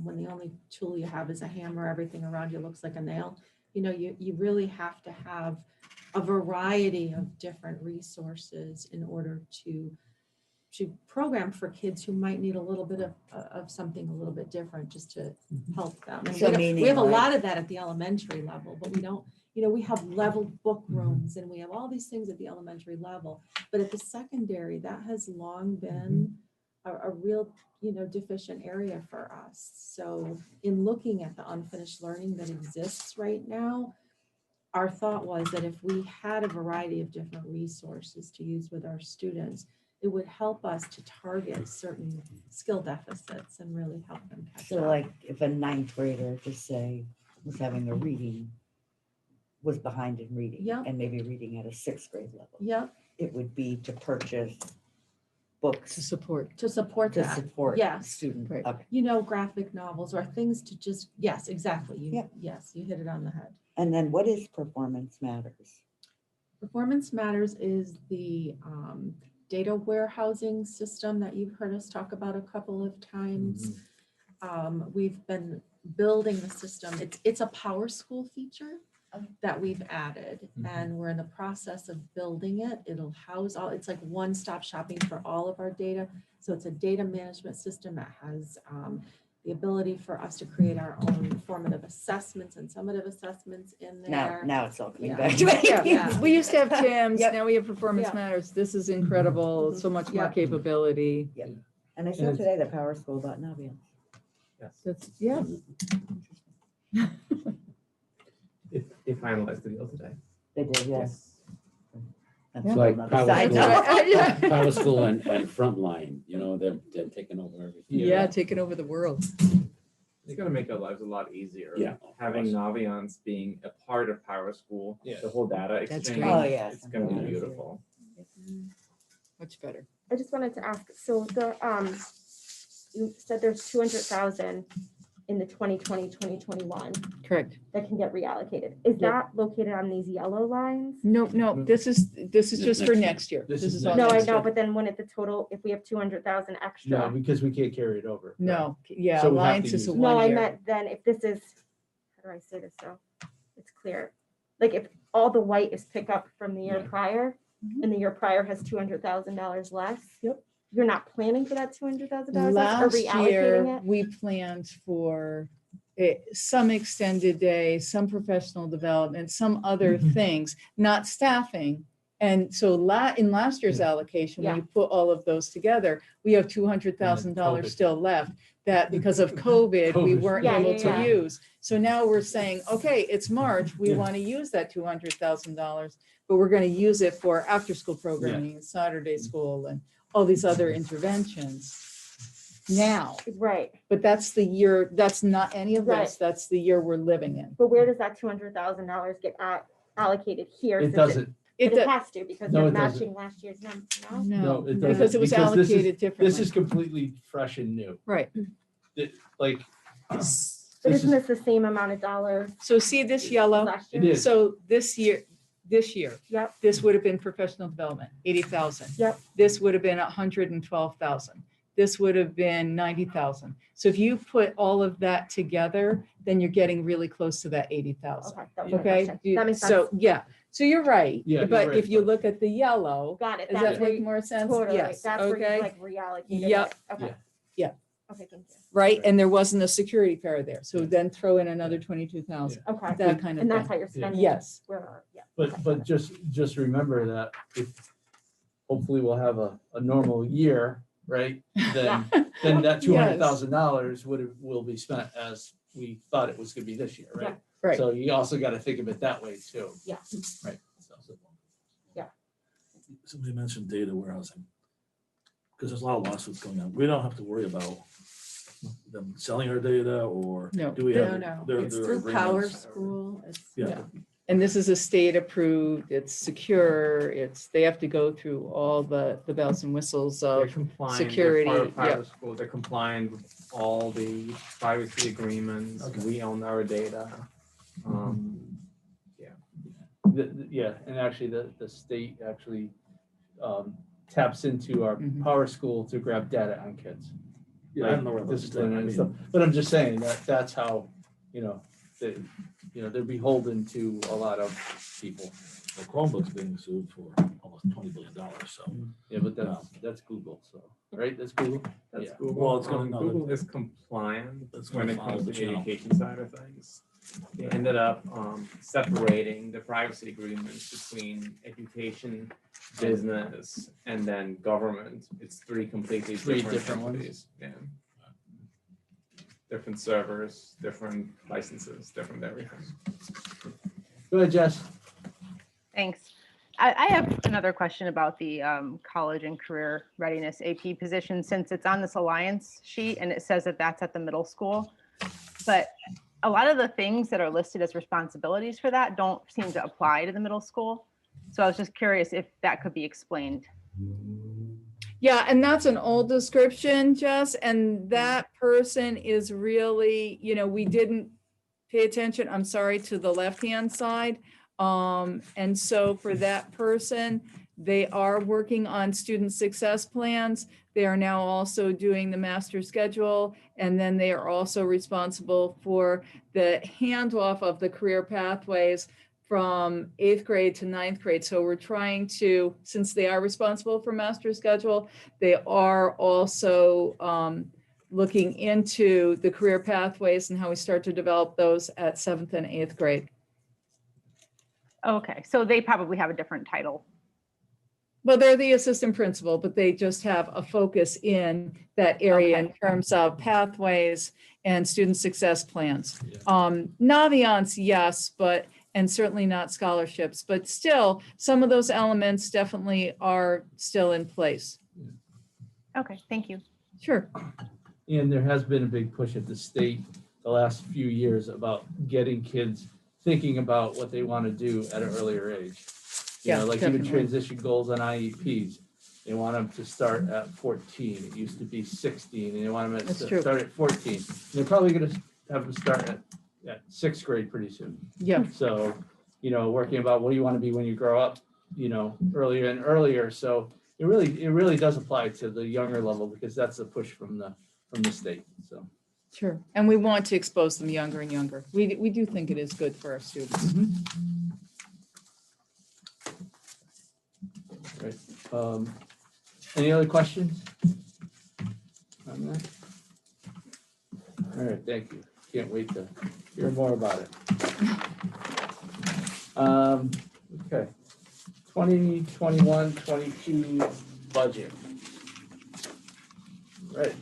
when the only tool you have is a hammer, everything around you looks like a nail. You know, you really have to have a variety of different resources in order to program for kids who might need a little bit of something a little bit different just to help them. And So we meaning have a like- lot of that at the elementary level, but we don't, we have leveled book rooms and we have all these things at the elementary level. But at the secondary, that has long been a real, deficient area for us. So in looking at the unfinished learning that exists right now, our thought was that if we had a variety of different resources to use with our students, it would help us to target certain skill deficits and really help them catch So up. like if a ninth grader, just say, was having a reading, was behind in reading. Yep. And maybe reading at a sixth grade level. Yep, It would be to purchase To books support. to support to that. support Yes. student. Right. Okay. Graphic novels or things to just, yes, exactly. Yep. Yes, you hit it on the head. And then what is Performance Matters? Performance Matters is the data warehousing system that you've heard us talk about a couple of times. We've been building the system. It's a Power School feature that we've added, and we're in the process of building it. It'll house all, it's like one-stop shopping for all of our data. So it's a data management system that has the ability for us to create our own formative assessments and summative assessments in there. Now it's all coming Yeah. back to me. Yeah. We used to have TIMS, Yep. now we have Performance Yeah. Matters. This is incredible, so much more Yeah. capability. And I saw today that Power School bought Naviance. That's, yeah. They finalized the deal today. They did, yes. That's Yeah. a Like another Power side School. note. Yeah. Power School and Frontline, they're taking over everything. Yeah, taking over the world. It's gonna make our lives a lot easier. Yeah, of Having course. Naviance being a part of Power School, Yeah. the whole data That's exchange. great. Oh, yes. It's gonna be Yeah. beautiful. Much better. I just wanted to ask, so you said there's 200,000 in the 2020-2021 Correct. that can get reallocated. Is Yep. that located on these yellow lines? No, this is just for next year. This This is is all next No, I next know, year. but then when the total, if we have 200,000 No, extra. because we can't carry it over. No, yeah, So we have to Alliance is use a it. No, I 1 year. meant then if this is, how do I say this so it's clear? Like if all the white is pick up from the year Yeah. prior Mhm. and the year prior has $200,000 less. Yep. You're not planning for that $200,000 less or Last year, reallocating it? we planned for some extended day, some professional development, some other Mhm. things, not staffing. And so in last year's allocation, when Yeah. you put all of those together, we have $200,000 COVID. still left. That because of COVID, we COVID. weren't Yeah, able yeah, to yeah. use. So now we're saying, okay, it's March, we Yeah. want to use that $200,000, but we're going to use it for after-school programming, and Saturday school, and all these other interventions now. Right, But that's the year, that's not any of this, Right. that's the year we're living in. but where does that $200,000 get allocated here? It since doesn't. It, But it has to because No, we're it doesn't. matching last year's number, no? no, No, it because doesn't, it was because this is- allocated differently. This is completely fresh and new. Right. Like. But this isn't is- this the same amount of dollars So see this yellow? last It year? is. So this year, Yep, this would have been professional development, 80,000. Yep. This would have been 112,000. This would have been 90,000. So if you put all of that together, then you're getting really close to that 80,000. okay, that was my Okay? question. That makes So, sense. yeah, so you're right. Yeah, you're But right, if you but- look at the yellow, Got it. does That's that where make you- more sense? Totally, Yes, that's where okay. you like reallocated Yep. it. Okay. Yeah. Yeah. Okay, thank you. Right? And there wasn't a security pair there. So then throw in another 22,000, Okay, that kind of and that's thing. how you're spending. Yes. Yeah. But just remember that if, hopefully we'll have a normal year, right? Then that $200,000 will be spent as we thought it was gonna be this year, right? Right. So you also gotta think of it that way too. Yeah. Right. So- Somebody mentioned data warehousing. Because there's a lot of lawsuits going on. We don't have to worry about them selling our data or No. do we No, have? no, their it's through Power agreements? School. It's, Yeah. And this is a state approved, it's secure, they have to go through all the bells and whistles They're of, compliant. security, They're part of yeah. Power School. They're compliant with all the privacy agreements. Okay. We own our data. Yeah, and actually the state actually taps into our Mhm. Power School to grab data on kids. Yeah, I don't know where that's Discipline going. I and mean, stuff. But I'm just saying that's how, they're beholden to a lot of people. Well, Chromebook's being sued for almost $20 billion, so. Yeah, but that's Google, so, right? That's Google? That's Yeah. Google. Well, it's gonna- no, Google is compliant It's when gonna it follow comes the to the channel. education side of things. They ended up separating the privacy agreements between education, business, and then government. It's three completely Three different different ones. entities. Yeah. Different servers, different licenses, different everything. Go ahead, Jess. Thanks. I have another question about the college and career readiness AP position, since it's on this alliance sheet and it says that that's at the middle school. But a lot of the things that are listed as responsibilities for that don't seem to apply to the middle school. So I was just curious if that could be explained. Yeah, and that's an old description, Jess, and that person is really, we didn't pay attention, I'm sorry, to the left-hand side. And so for that person, they are working on student success plans. They are now also doing the master schedule, and then they are also responsible for the handoff of the career pathways from 8th grade to 9th grade. So we're trying to, since they are responsible for master schedule, they are also looking into the career pathways and how we start to develop those at 7th and 8th grade. Okay, so they probably have a different title. Well, they're the assistant principal, but they just have a focus in that area in terms of pathways and student success plans. Naviance, yes, and certainly not scholarships, but still, some of those elements definitely are still in place. Okay, thank you. Sure. And there has been a big push at the state the last few years about getting kids thinking about what they want to do at an earlier age. Yeah, Like even definitely. transition goals on IEPs. They want them to start at 14. It used to be 16, and they want them That's to true. start at 14. And they're probably going to have them start at 6th grade pretty soon. Yeah. So, working about what do you want to be when you grow up, earlier and earlier. So it really does apply to the younger level, because that's a push from the state. So. Sure. And we want to expose them younger and younger. We do think it is good for our students. Right. Any other questions on that? All right, thank you. Can't wait to hear more about it. Okay. 2021-22 budget. Right.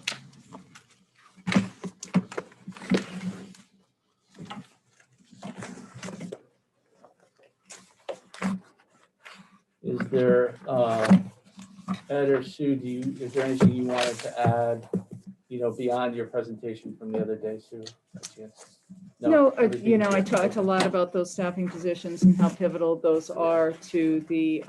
Is there, Ed or Sue, is there anything you wanted to add, beyond your presentation from the other day, Sue? by chance? No, everything- I talked a lot about those staffing positions and how pivotal those are to the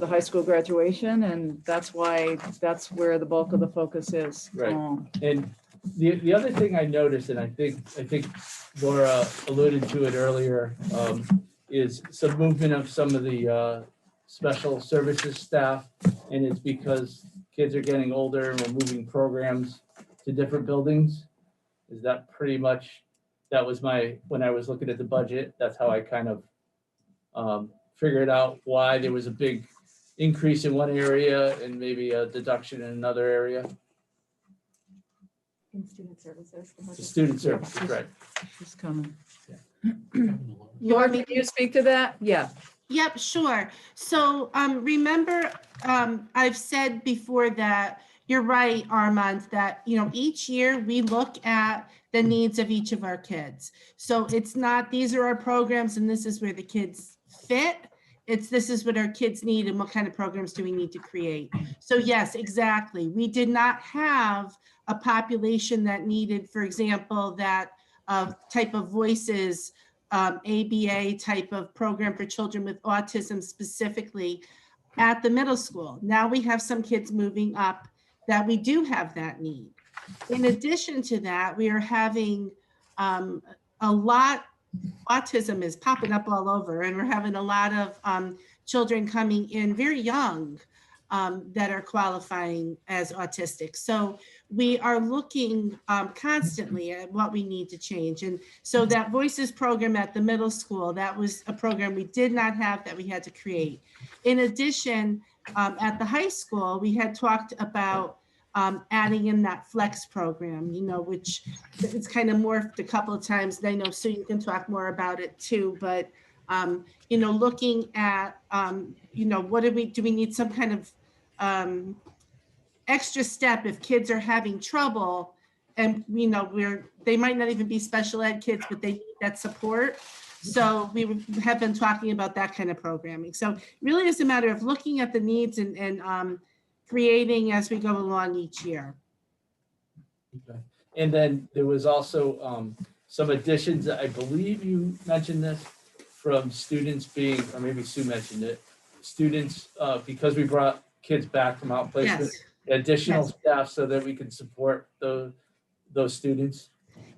high school graduation, and that's where the bulk of the focus is. Right. And the other thing I noticed, and I think Laura alluded to it earlier, is some movement of some of the special services staff, and it's because kids are getting older and we're moving programs to different buildings. Is that pretty much, that was when I was looking at the budget, that's how I kind of figured out why there was a big increase in one area and maybe a deduction in another area. In student services. The student services, right? She's coming. You Laura, want me can you speak to that? Yeah. Yep, sure. So remember, I've said before that you're right, Armand, that each year we look at the needs of each of our kids. So it's not, these are our programs and this is where the kids fit. This is what our kids need and what kind of programs do we need to create. So yes, exactly. We did not have a population that needed, for example, that type of voices, ABA type of program for children with autism specifically at the middle school. Now we have some kids moving up that we do have that need. In addition to that, we are having a lot, autism is popping up all over, and we're having a lot of children coming in very young that are qualifying as autistic. So we are looking constantly at what we need to change. And so that Voices program at the middle school, that was a program we did not have that we had to create. In addition, at the high school, we had talked about adding in that flex program, you know, which it's kind of morphed a couple of times. And I know Sue, you can talk more about it too, but you know, looking at, you know, what do we need some kind of extra step if kids are having trouble and, you know, they might not even be special ed kids, but they need that support. So we have been talking about that kind of programming. So really it's a matter of looking at the needs and creating as we go along each year. Okay. And then there was also some additions, I believe you mentioned this, from students being, or maybe Sue mentioned it, students, because we brought kids back from outplacement, Yes. additional Yes. staff so that we can support those students.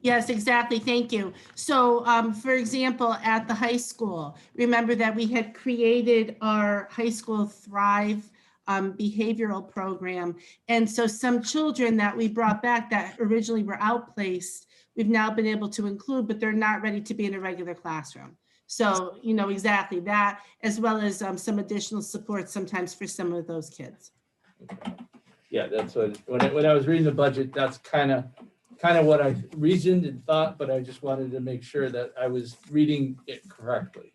Yes, exactly. Thank you. So, for example, at the high school, remember that we had created our high school Thrive behavioral program. And so some children that we brought back that originally were outplaced, we've now been able to include, but they're not ready to be in a regular classroom. So, you know, exactly that, as well as some additional support sometimes for some of those kids. Yeah, that's what, when I was reading the budget, that's kind of what I reasoned and thought, but I just wanted to make sure that I was reading it correctly.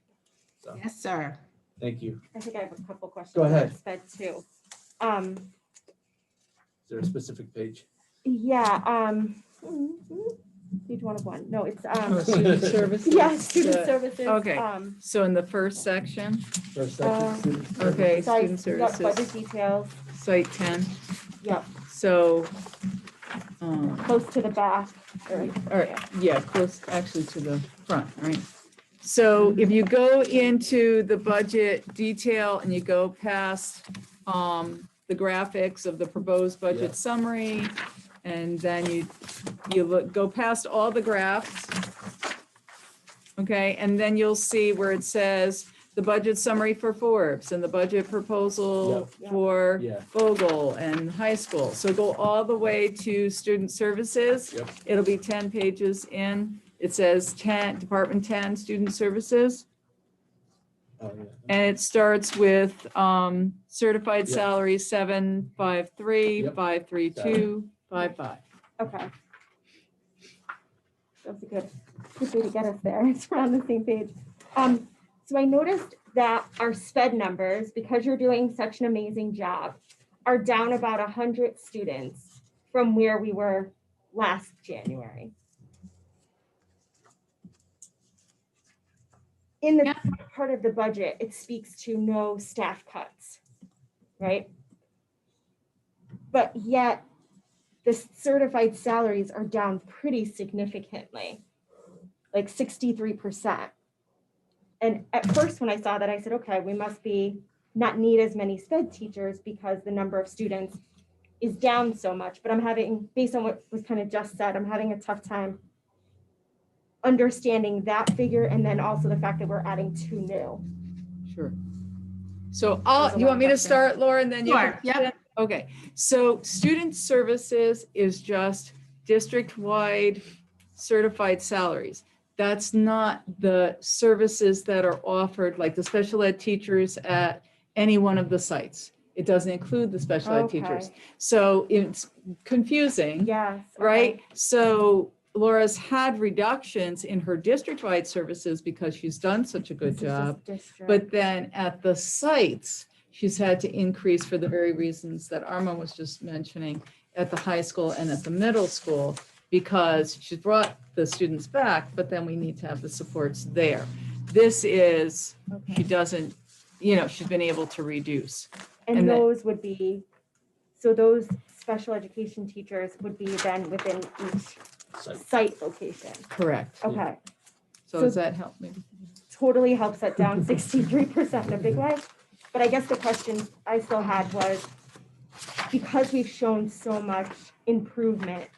So, Yes, sir. thank you. I think I have a couple questions. Go ahead. on SPED too. Is there a specific page? Yeah, page 1 of 1. No, it's Student services. yeah, student the- services. Okay. So in the first section, First section, student service. okay, Site, student yep, budget services, details. site 10. Yep, So, close to the back. all right, yeah, close actually to the front, right? So if you go into the budget detail and you go past the graphics of the proposed Yeah. budget summary, and then you go past all the graphs. Okay, and then you'll see where it says the budget summary for Forbes and the budget proposal Yeah. for Yeah. Vogel and high school. So go all the way to student services. Yep. It'll be 10 pages in. It says 10, Department 10, student services. Oh, yeah. And it starts with certified Yeah. salary 753, Yep. 532, 55. Okay. That's a good way to get us there. It's around the same page. So I noticed that our SPED numbers, because you're doing such an amazing job, are down about 100 students from where we were last January. In the top part of the budget, it speaks to no staff cuts, right? But yet the certified salaries are down pretty significantly, like 63%. And at first when I saw that, I said, okay, we must be not need as many SPED teachers because the number of students is down so much. But I'm having, based on what was kind of just said, I'm having a tough time understanding that figure, and then also the fact that we're adding 2 new. Sure. So There's a you lot want me of to questions. start, Laura, and then you? Sure, yep. Okay, so student services is just district-wide certified salaries. That's not the services that are offered, like the special ed teachers at any one of the sites. It doesn't include the special ed teachers. Okay. So it's confusing. Yes. okay. Right? So Laura's had reductions in her district-wide services because she's done such a good This is just job. district. But then at the sites, she's had to increase for the very reasons that Arma was just mentioning at the high school and at the middle school, because she's brought the students back, but then we need to have the supports there. This is, she doesn't, she's been able to reduce. And and then- those would be, so those special education teachers would be then within each site location. Correct. Okay, So So- does that help maybe? totally helps that down 63% in a big way. But I guess the question I still had was, because we've shown so much improvement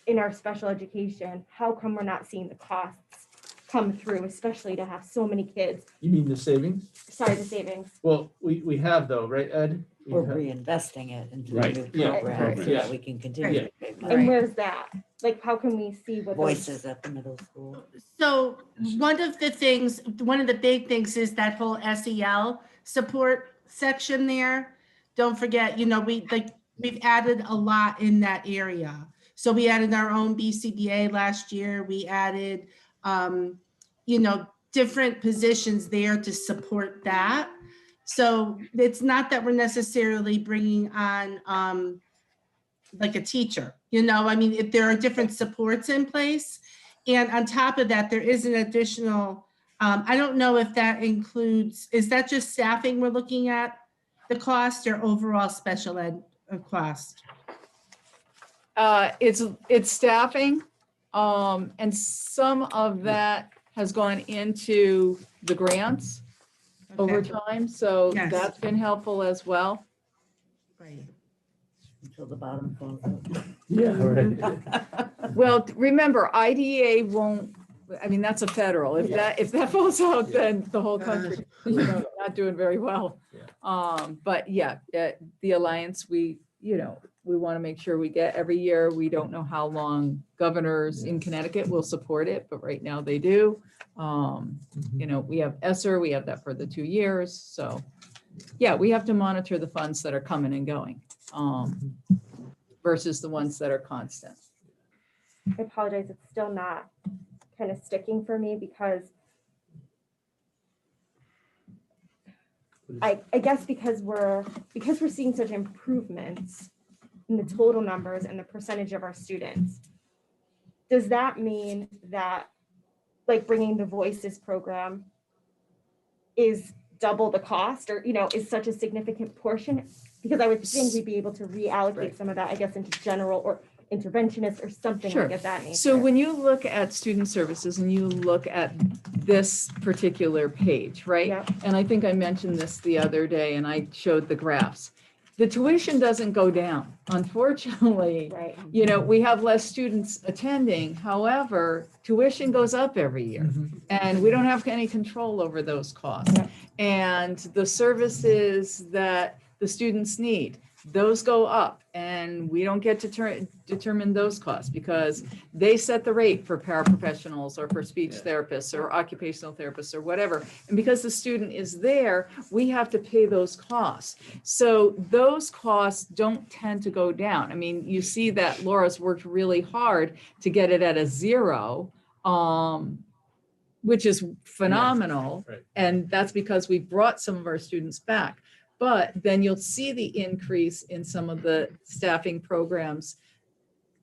in our special education, how come we're not seeing the costs come through, especially to have so many kids. You mean the savings? Sorry, the savings. Well, we have though, right, Ed? We We're have- reinvesting it into the Right. new Yeah, program so yeah. that we can continue to pay And money. where's that? Like, how can we see what those- Voices at the middle school. So one of the big things is that whole SEL support section there. Don't forget, we've added a lot in that area. So we added our own BCBA last year. We added, different positions there to support that. So it's not that we're necessarily bringing on, like a teacher, if there are different supports in place. And on top of that, there is an additional, I don't know if that includes, is that just staffing we're looking at the cost or overall special ed cost? It's staffing, and some of that has gone into the grants over Okay, time, so Yes. that's been helpful as well. great. Until the bottom falls out. Yeah, right. Well, remember, IDEA won't, I mean, that's a federal. If that falls out, then the whole country, not doing very well. But yeah, the Alliance, we want to make sure we get every year. We don't know how long governors in Connecticut will support it, but right now they do. We have ESSER, we have that for the 2 years. So yeah, we have to monitor the funds that are coming and going versus the ones that are constant. I apologize, it's still not kind of sticking for me because I guess because we're seeing such improvements in the total numbers and the percentage of our students, does that mean that like bringing the Voices program is double the cost or, is such a significant portion? Because I would think we'd be able to reallocate Right. some of that, I guess, into general or interventionist or something Sure. like of that nature. So when you look at student services and you look at this particular page, right? Yep. And I think I mentioned this the other day and I showed the graphs. The tuition doesn't go down. Unfortunately, Right. we have less students attending. However, tuition goes up every year and we don't have any control over those costs. Yep. And the services that the students need, those go up and we don't get to determine those costs because they set the rate for paraprofessionals or for speech therapists or occupational therapists or whatever. And because the student is there, we have to pay those costs. So those costs don't tend to go down. I mean, you see that Laura's worked really hard to get it at a 0, which is phenomenal. Right. And that's because we brought some of our students back. But then you'll see the increase in some of the staffing programs,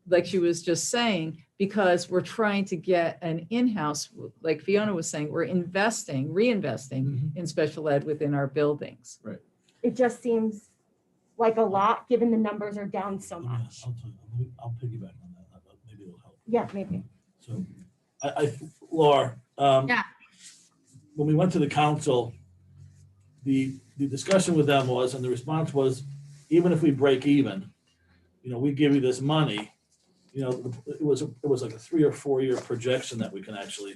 like she was just saying, because we're trying to get an in-house, like Fiona was saying, we're reinvesting in special ed within our buildings. It just seems like a lot, given the numbers are down so Yeah, much. I'll piggyback on that. Maybe it'll help. Yeah, maybe. So, Laura, Yeah. when we went to the council, the discussion with them was, and the response was, even if we break even, we give you this money, it was like a 3 or 4 year projection that we can actually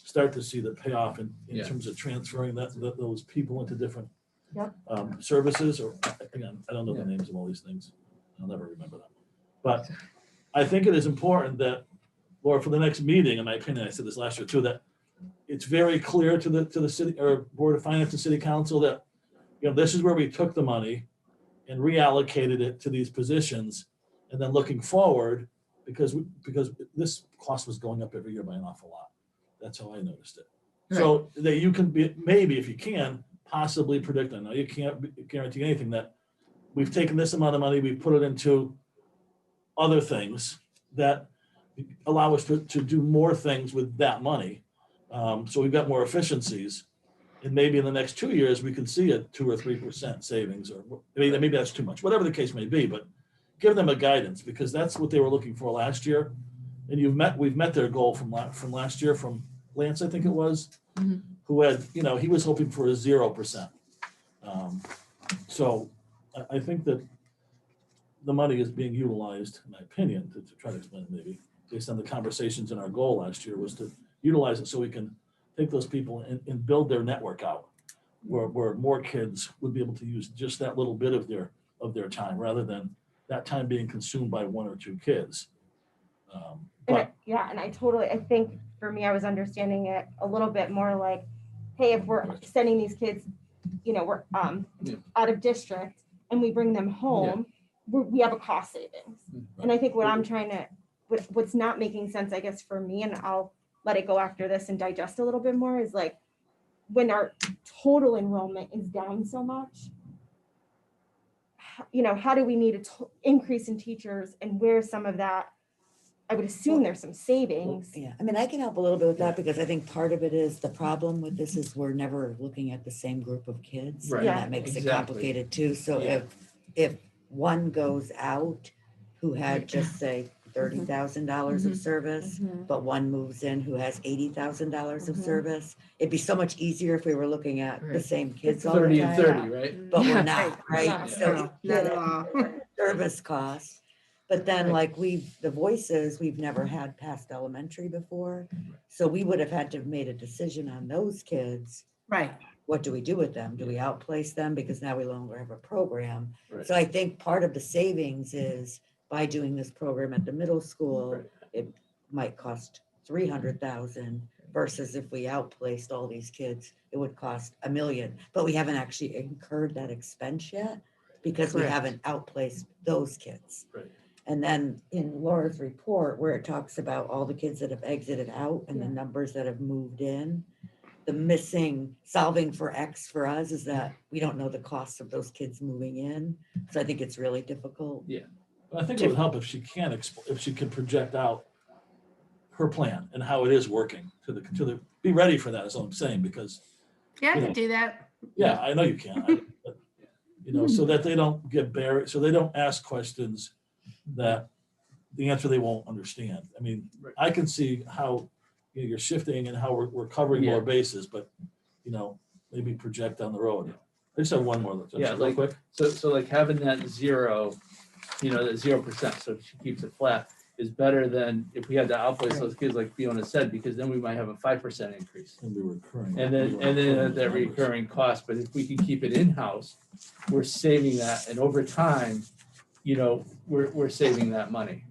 start to see the payoff in Yeah. terms of transferring those people into different Yep. services, or again, I don't know the names of all these things. I'll never remember them. But I think it is important that, Laura, for the next meeting, in my opinion, I said this last year too, that it's very clear to the city or Board of Finance and City Council that, this is where we took the money and reallocated it to these positions. And then looking forward, because this cost was going up every year by an awful lot. That's how I noticed it. So that you can be, maybe if you can, possibly predict, I know you can't guarantee anything, that we've taken this amount of money, we've put it into other things that allow us to do more things with that money. So we've got more efficiencies. And maybe in the next 2 years, we can see a 2 or 3% savings, or maybe that's too much, whatever the case may be, but give them a guidance, because that's what they were looking for last year. And we've met their goal from last year, from Lance, I think it was, who had, he was hoping for a 0%. So I think that the money is being utilized, in my opinion, to try to explain it maybe, based on the conversations, and our goal last year was to utilize it so we can take those people and build their network out, where more kids would be able to use just that little bit of their time, rather than that time being consumed by one or two kids. But And I think for me, I was understanding it a little bit more like, hey, if we're sending these kids, we're out of district and we bring them home, we have a cost savings. And I think what's not making sense, I guess, for me, and I'll let it go after this and digest a little bit more, is like, when our total enrollment is down so much, how do we need an increase in teachers, and where's some of that? I would assume there's some savings. Yeah, I mean, I can help a little bit with that, because I think part of it is the problem with this is we're never looking at the same group of kids. Right. And Yeah. that makes it Exactly. complicated too. So Yeah. if one goes out who had just say $30,000 of service, but one moves in who has $80,000 of service, it'd be so much easier if we were looking at the Right. same kids all the 30 and time. 30, right? But we're Yeah. not, right? Yeah. So No, you not get at all. service costs. But then Right. like the voices, we've never had past elementary before. So we would have had to have made a decision on those kids. Right. What do we do with them? Do we outplace them? Because now we no longer have a program. Right. So I think part of the savings is by doing this program at the middle school, Right. it might cost 300,000 versus if we outplaced all these kids, it would cost $1 million. But we haven't actually incurred that expense yet because we Correct. haven't outplaced those kids. Right. And then in Laura's report, where it talks about all the kids that have exited out and the Yeah. numbers that have moved in, the missing solving for X for us is that we don't know the cost of those kids moving in. So I think it's really difficult. But I think it would help if she if she could project out her plan and how it is working be ready for that, is all I'm saying, because, Yeah, I can do that. yeah, I know you can. But, so that they don't get buried, so they don't ask questions that the answer they won't understand. I mean, Right. I can see how you're shifting and how we're covering more Yeah. bases, but, maybe project down the road. I just have one more. Yeah, real like- quick. So like having that 0, that 0%, so she keeps it flat, is better than if we had to outplace those kids, like Fiona said, because then we might have a 5% increase. And be recurring. And then that recurring cost, but if we can keep it in-house, we're saving that, and over time, we're saving that money.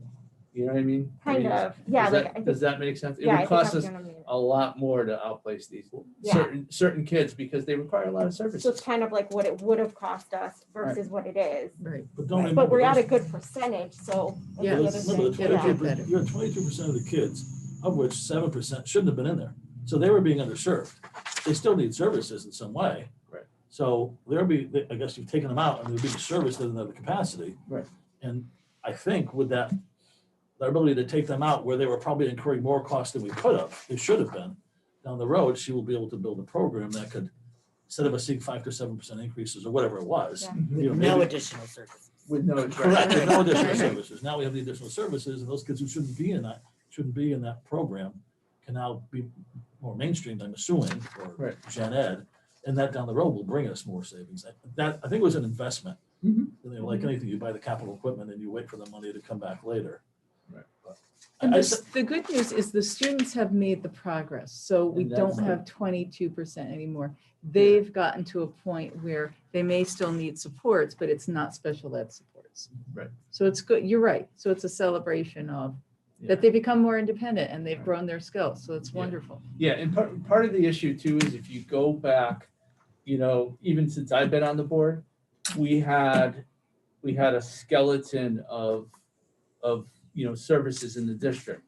You know what I mean? Kind of, yeah. Does that make sense? It Yeah, I would think cost that's us what I mean. a lot more to outplace these Yeah. certain kids because they require a lot of So it's services. kind of like what it would have cost us versus what it is. Right. But don't But remember we're at a those- good percentage, so. that's Yeah. the other Remember, the thing. Yeah. 22%, you're at 22% of the kids, of which 7% shouldn't have been in there. So they were being underserved. They still need services in some way. Right. So I guess you've taken them out and they're being serviced in another capacity. Right. And I think with that, the ability to take them out where they were probably incurring more costs than we could have, they should have been, down the road, she will be able to build a program that could, instead of us seeing 5 to 7% increases or whatever it was. Yeah. With maybe- no additional services. With no. Correct, with no additional Right. services. Now we have the additional services, and those kids who shouldn't be in that program can now be more mainstreamed, I'm assuming, or Right. gen ed, and that down the road will bring us more savings. I think it was an investment. Mhm. Like anything, you buy the capital equipment and you wait for the money to come back later. Right. But And I the good news is the students have made the progress, so we And that's don't good. have 22% anymore. They've gotten to a point where they may still need supports, but it's not special ed supports. Right. So it's good, you're right. So it's a celebration of that they become more independent and they've grown their skills, so it's Yeah. wonderful. Yeah, and part of the issue too is if you go back, even since I've been on the board, we had a skeleton of services in the district.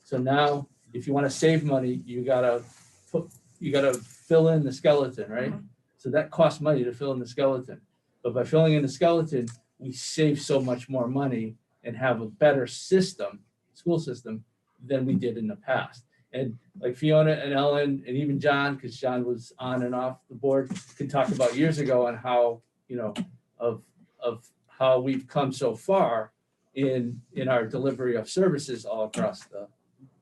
So now, if you want to save money, you gotta fill in the skeleton, right? So that costs money to fill in the skeleton. But by filling in the skeleton, we save so much more money and have a better school system than we did in the past. And like Fiona and Ellen and even John, because John was on and off the board, could talk about years ago on how, of how we've come so far in our delivery of services all across the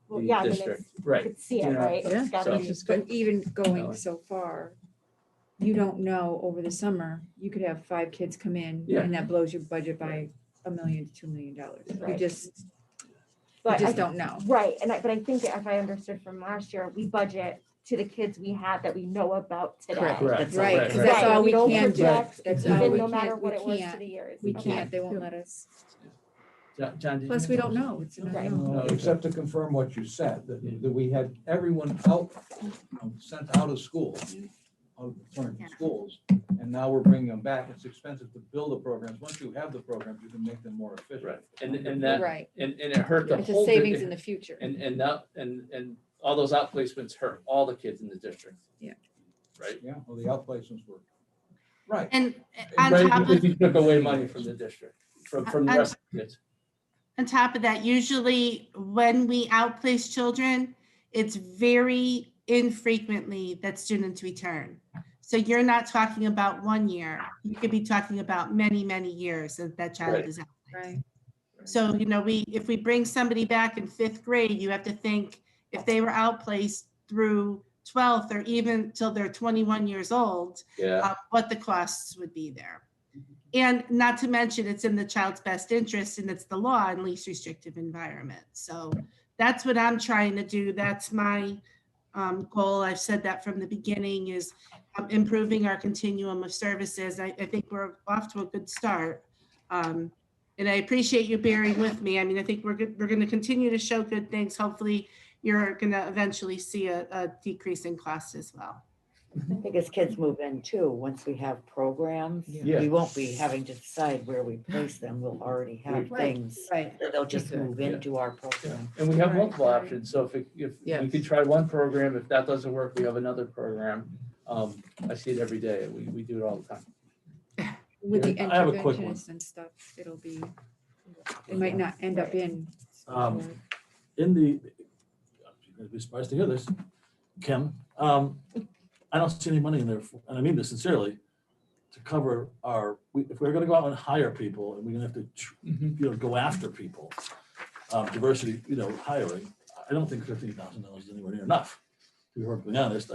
Well, yeah, I mean, district. you Right. could see it, You know, right? Yeah, It's gotta so- be- Just But even going Ellen. so far, you don't know over the summer, you could have 5 kids come in Yeah. and that blows your budget by $1 million to $2 million. You Right. just, But just I- don't know. Right, but I think if I understood from last year, we budget to the kids we have that we know about today. Correct. Correct. Right, Correct. because that's Right, all we don't can do. project, That's all even we no matter can't, what we it was to can't, the years. we Okay. can't, they won't let us. John, did you Plus, have we a don't question? know. It's an Right. unknown. No, okay. Except to confirm what you said, that we had everyone out, sent out of school, out of the Torrington schools, and now we're bringing them back. It's expensive to build the programs. Once you have the programs, you can make them more efficient. Right, and that, Right. and it hurt the It's a whole. savings in the future. And all those outplacements hurt all the kids in the district. Yeah. Right? Yeah, well, the outplacements were, right. And on Right, top because of, you took away money from the district, from the rest of the kids. on top of that, usually when we outplace children, it's very infrequently that students return. So you're not talking about 1 year. You could be talking about many, many years that that child Right. is out. Right. So, if we bring somebody back in 5th grade, you have to think if they were outplaced through 12th or even till they're 21 years old, Yeah. what the costs would be there. And not to mention, it's in the child's best interest and it's the law in least restrictive environment. So that's what I'm trying to do. That's my goal. I've said that from the beginning is improving our continuum of services. I think we're off to a good start. And I appreciate you bearing with me. I mean, I think we're going to continue to show good things. Hopefully you're going to eventually see a decrease in costs as well. I think as kids move in too, once we have programs, Yeah. we won't be having to decide where we place them. We'll already have Right. things. Right. that They'll just move Yeah. into our program. And we have Right. multiple options, so if we Yes. could try one program, if that doesn't work, we have another program. I see it every day, we do it all the time. With the I have a quick one. interventionists and stuff, it'll be, it might not end up in. In the, you're gonna be surprised to hear this, Kim, I don't see any money in there, and I mean this sincerely, to cover if we're gonna go out and hire people, and we're gonna have to, go after people, diversity, hiring, I don't think $15,000 is anywhere near enough, to be perfectly honest.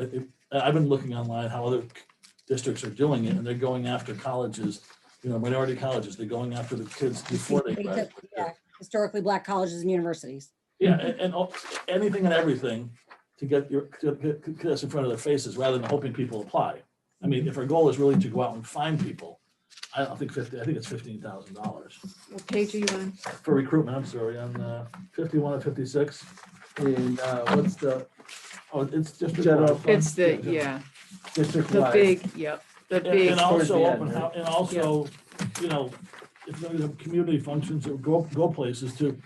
I've been looking online how other districts are doing it, and they're going after colleges, minority colleges, they're going after the kids before they graduate. Yeah, historically black colleges and universities. Yeah, and anything and everything to get us in front of their faces rather than hoping people apply. I mean, if our goal is really to go out and find people, I think it's $15,000 What page are you on? for recruitment. I'm sorry, on 51 and 56. And what's the It's just General It's the, yeah, district the wide? big, yep, the big. And towards also the end, open right? house, and also, if you're going to have community functions or go places to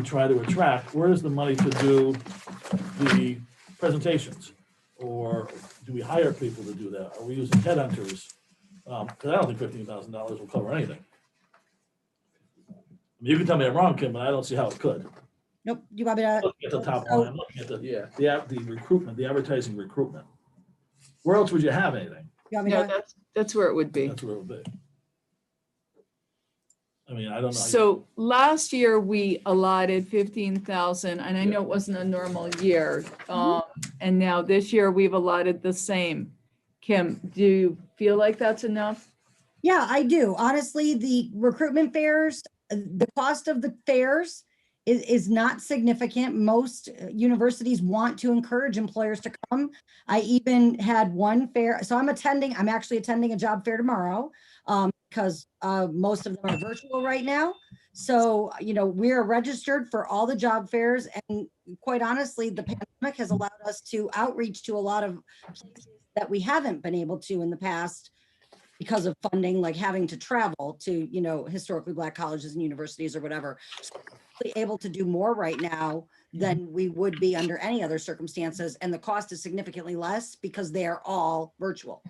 try to attract, where is the money to do the presentations? Or do we hire people to do that? Are we using headhunters? Because I don't think $15,000 will cover anything. I mean, you can tell me I'm wrong, Kim, but I don't see how it could. Nope, you want me to, Looking at the top line, I'm looking at the recruitment, the advertising recruitment. Where else would you have anything? you want me No, to, that's where it would be. That's where it would be. I mean, I don't know. So last year we allotted 15,000 and I know it wasn't a normal year. And now this year we've allotted the same. Kim, do you feel like that's enough? yeah, I do. Honestly, the recruitment fairs, the cost of the fairs is not significant. Most universities want to encourage employers to come. I even had one fair, so I'm actually attending a job fair tomorrow. Because most of them are virtual right now. So, we're registered for all the job fairs. And quite honestly, the pandemic has allowed us to outreach to a lot of places that we haven't been able to in the past because of funding, like having to travel to, historically black colleges and universities or whatever. So we're able to do more right now than we would be under any other circumstances. And the cost is significantly less because they are all virtual.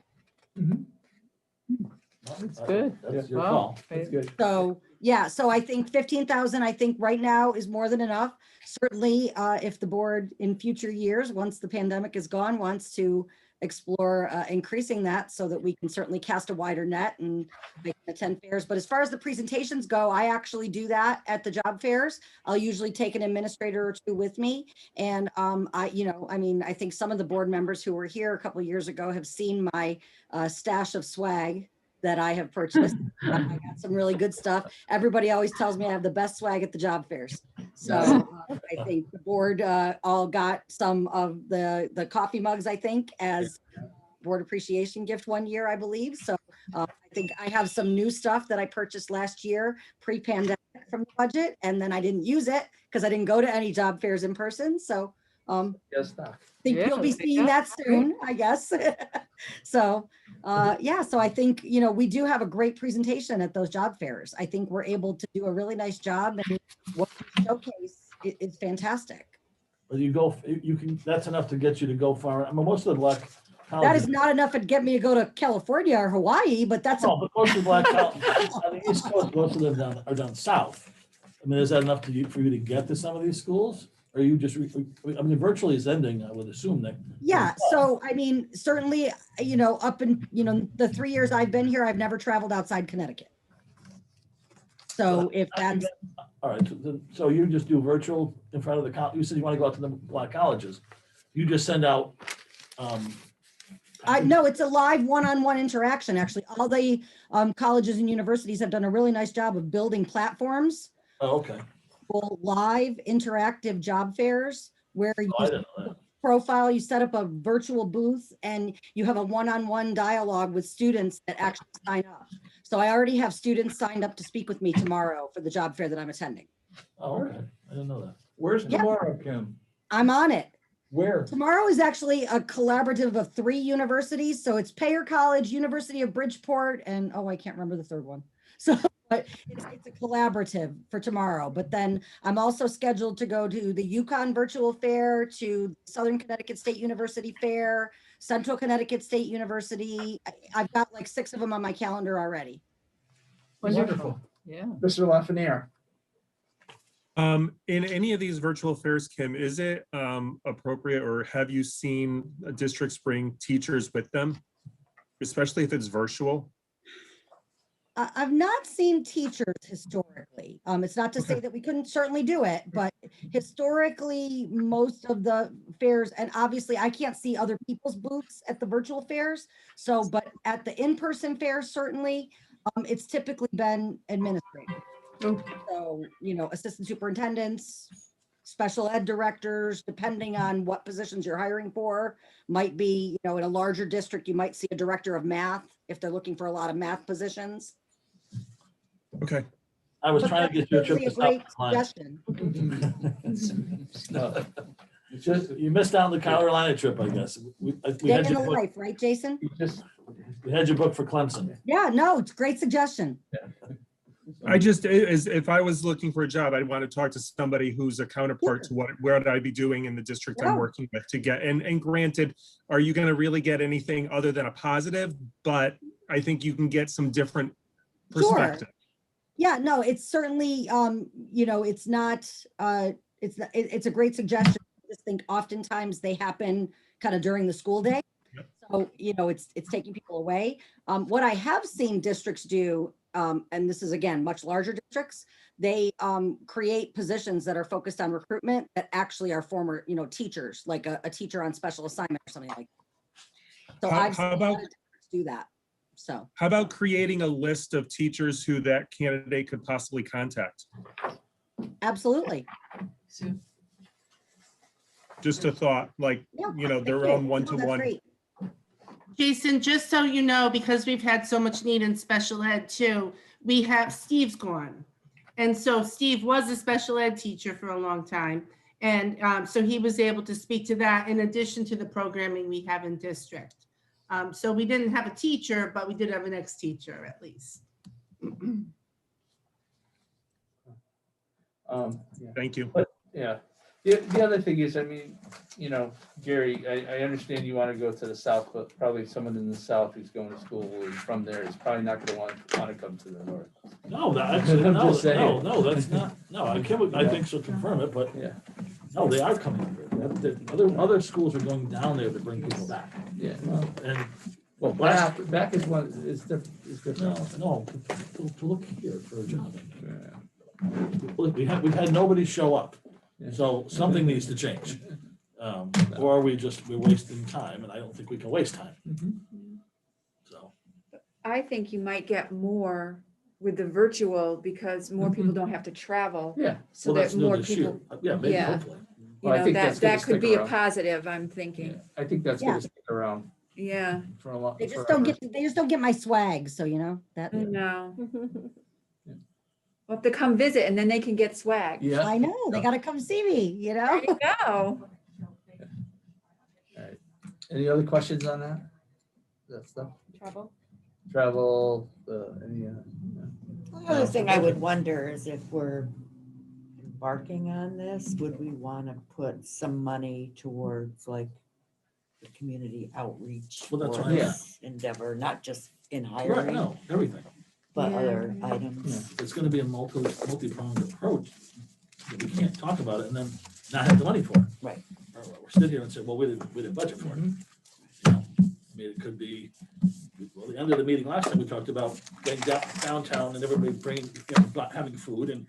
It's good. That's your Wow. call. That's good. So, yeah, so I think 15,000, I think right now is more than enough. Certainly, if the board in future years, once the pandemic is gone, wants to explore increasing that so that we can certainly cast a wider net and make attend fairs. But as far as the presentations go, I actually do that at the job fairs. I'll usually take an administrator or two with me. And I think some of the board members who were here a couple of years ago have seen my stash of swag. that I have purchased. I got some really good stuff. Everybody always tells me I have the best swag at the job fairs. So I think the board all got some of the coffee mugs, I think, as board appreciation gift one year, I believe. So I think I have some new stuff that I purchased last year pre-pandemic from the budget, and then I didn't use it because I didn't go to any job fairs in person. So Yes, Doc. think Yeah, you'll be there you seeing go. that soon, I guess. So, yeah, so I think, you know, we do have a great presentation at those job fairs. I think we're able to do a really nice job, and what we showcase is fantastic. But you can, that's enough to get you to go far. I mean, most of the black That colleges. is not enough to get me to go to California or Hawaii, but that's, No, but most of the black colleges on the East Coast, most of them are down south. I mean, is that enough for you to get to some of these schools? Or you just, I mean, virtually is ending, I would assume that. yeah. So, I mean, certainly, you know, up in, you know, the 3 years I've been here, I've never traveled outside Connecticut. So if that's, All right, so you just do virtual in front of the, you said you want to go out to the black colleges. You just send out, no, it's a live one-on-one interaction, actually. All the colleges and universities have done a really nice job of building platforms, oh, okay. live interactive job fairs where you Oh, I didn't know that. profile, you set up a virtual booth, and you have a one-on-one dialogue with students that actually sign up. So I already have students signed up to speak with me tomorrow for the job fair that I'm attending. Oh, okay, I didn't know that. Where's Yeah. tomorrow, Kim? I'm on it. Where? Tomorrow is actually a collaborative of 3 universities. So it's Payer College, University of Bridgeport, and oh, I can't remember the third one. So but it's a collaborative for tomorrow. But then I'm also scheduled to go to the UConn Virtual Fair, to Southern Connecticut State University Fair, Central Connecticut State University. I've got like 6 of them on my calendar already. Wonderful. Yeah. Mr. Lafreniere. In any of these virtual fairs, Kim, is it appropriate, or have you seen districts bring teachers with them, especially if it's virtual? I've not seen teachers historically. It's not to say that we couldn't certainly do it, but historically, most of the fairs, and obviously I can't see other people's booths at the virtual fairs. So, but at the in-person fairs, certainly, it's typically been administrative. So, you know, assistant superintendents, special ed directors, depending on what positions you're hiring for, might be, you know, in a larger district, you might see a director of math if they're looking for a lot of math positions. Okay. I was But trying to get you a trip that's to really a South great Carolina. suggestion. You missed out on the Carolina trip, I guess. We Day had in you the booked- life, right, Jason? we had you booked for Clemson. Yeah, no, it's a great suggestion. I just, if I was looking for a job, I'd want to talk to somebody who's a counterpart to what I'd be doing in the district I'm Yeah. working with to get, and granted, are you going to really get anything other than a positive? But I think you can get some different perspective. Yeah, no, it's certainly, you know, it's not, it's a great suggestion. I just think oftentimes they happen kind of during the school day. So, you know, it's taking people away. What I have seen districts do, and this is again, much larger districts, they create positions that are focused on recruitment that actually are former, you know, teachers, like a teacher on special assignment or something like that. So I've seen a lot of districts do that. So How about creating a list of teachers who that candidate could possibly contact? absolutely. Just a thought, like, Yeah, you know, their thank you. own No, that's one-to-one. great. Jason, just so you know, because we've had so much need in special ed too, we have Steve's gone. And so Steve was a special ed teacher for a long time. And so he was able to speak to that in addition to the programming we have in district. So we didn't have a teacher, but we did have an ex-teacher at least. Thank you. But yeah, the other thing is, I mean, you know, Gary, I understand you want to go to the south, but probably someone in the south who's going to school from there is probably not going to want to come to the north. No, I'm just saying. no, that's not, no, I think she'll confirm it, but Yeah, no, they are coming. Other schools are going down there to bring people back. yeah. Well, And, well, back is one, is different. no, to look here for a job. Yeah. Look, we've had nobody show up, Yeah. so something needs to change. Or we're wasting time, and I don't think we can waste time. Mhm. So, I think you might get more with the virtual because more people don't have to travel. Yeah. So Well, that that's new more this year. people, Yeah, maybe, yeah. hopefully. you Well, I know, think that's that, gonna that could stick be a around. positive, I'm Yeah, thinking. I think that's Yeah. gonna stick around Yeah, for a lot. They just forever. don't get my swag, so you know, that, I know. Yeah. We'll have to come visit and then they can get swag. Yeah. I know, they gotta come see me, you know? There you go. Any other questions on that? That stuff? Travel, any, The other thing I would wonder is if we're embarking on this, would we want to put some money towards like the community outreach Well, that's for what I- this endeavor, not just in Right, hiring, no, everything. but Yeah. other items? It's gonna be a multi-pronged approach. We can't talk about it and then not have the money for it. Right. Or sit here and say, well, we didn't budget for it. You know, I mean, it could be, well, the end of the meeting last time, we talked about getting downtown and everybody bringing, having food and,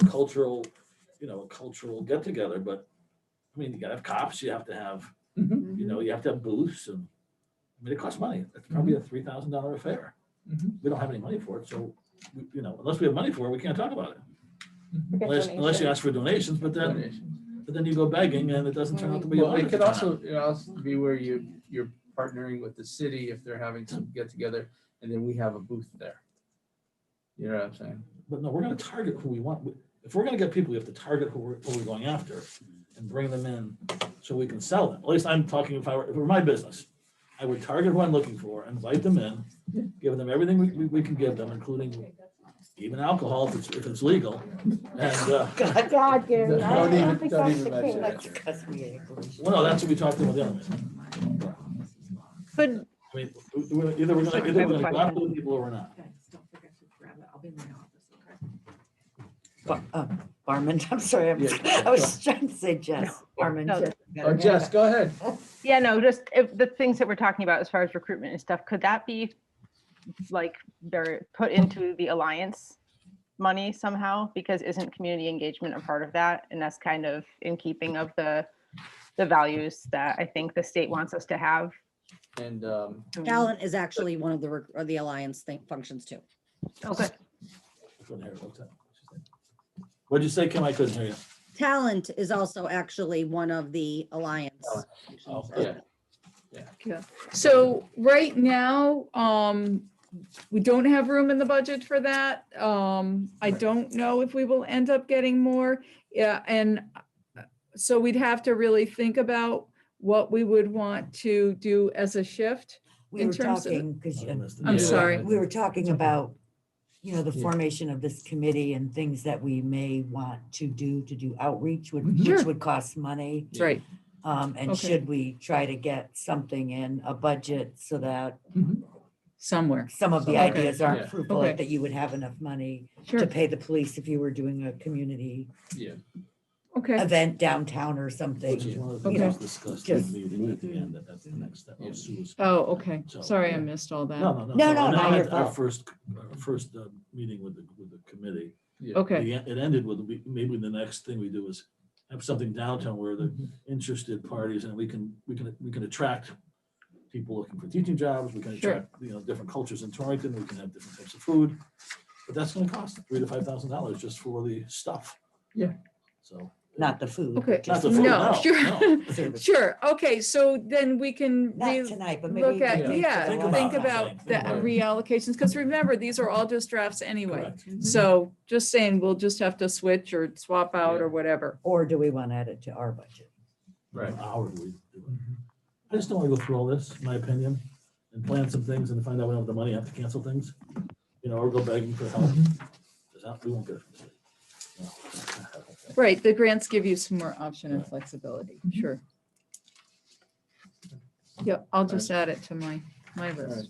cultural, a cultural get together, but I mean, you gotta have cops, you have to have, you have to have booths and, I mean, it costs money. It's probably a $3,000 affair. We don't have any money for it, so, unless we have money for it, we can't talk about it. Unless you ask for donations, but then you go begging and it doesn't turn out to be. Well, it could also be where you're partnering with the city if they're having some get together and then we have a booth there. You know what I'm saying? But no, we're gonna target who we want. If we're gonna get people, we have to target who we're going after and bring them in so we can sell them. At least I'm talking, if it were my business, I would target who I'm looking for, invite them in, give them everything we can give them, including even alcohol if it's legal. And, God, Gary, I Don't don't even- think don't that's even the mention case. it. That's me, English. well, no, that's what we talked about the other night. Could, I mean, either we're gonna go after the people or we're not. Okay, just don't forget to grab it. I'll be in my office, okay? Barman, I'm sorry, Yeah, I was trying to say Jess. Barman. No. Jess, Oh, Jess, go ahead. yeah, no, just if the things that we're talking about as far as recruitment and stuff, could that be like put into the alliance money somehow? Because isn't community engagement a part of that? And that's kind of in keeping of the values that I think the state wants us to have. And Talent is actually one of the alliance functions too. Oh, good. I couldn't hear it. What's that? What'd you say, Kim? I couldn't hear you. Talent is also actually one of the alliance. Oh, functions. yeah, So right now, we don't have room in the budget for that. I don't know if we will end up getting more. Yeah, and so we'd have to really think about what we would want to do as a shift. We In were terms of- talking, because I'm sorry. we were talking about, the Yeah. formation of this committee and things that we may want to do outreach, which Sure. would cost money. That's right. And Okay. should we try to get something in a budget so that Somewhere. some of the Somewhere. ideas Yeah. aren't fruitful, Okay. like that you would have enough money Sure. to pay the police if you were doing a community yeah. Okay. event downtown or Which is something. one of the Okay. things discussed Just- at the meeting at the end, that's the next step. Yeah. Sue's- Oh, okay. So, Sorry, I yeah. missed all that. No, No, not I your meant our fault. first meeting with the committee. Okay. It ended with, maybe the next thing we do is have something downtown where the interested parties and we can attract people looking for teaching jobs. We can Sure. attract, different cultures in Torrington. We can have different types of food. But that's gonna cost $3,000 to $5,000 just for the stuff. Yeah. So. Not the food. Okay. but Not just the food, No, no, sure. no. service. Sure. Okay, so then we can Not tonight, but maybe. look at, we yeah, can think about about it. the Think about it. reallocations, because remember, these are all just drafts anyway. Correct. So just saying, we'll just have to switch or swap out Yeah. or whatever. Or do we want to add it to our budget? Right. Hour do we do it? I just don't want to go through all this, in my opinion, and plan some things and find out we don't have the money, have to cancel things, or go begging for help. 'Cause we won't get it. from the city. No. Right, the grants give you some more option and flexibility, sure. Yeah, I'll just add it to my list.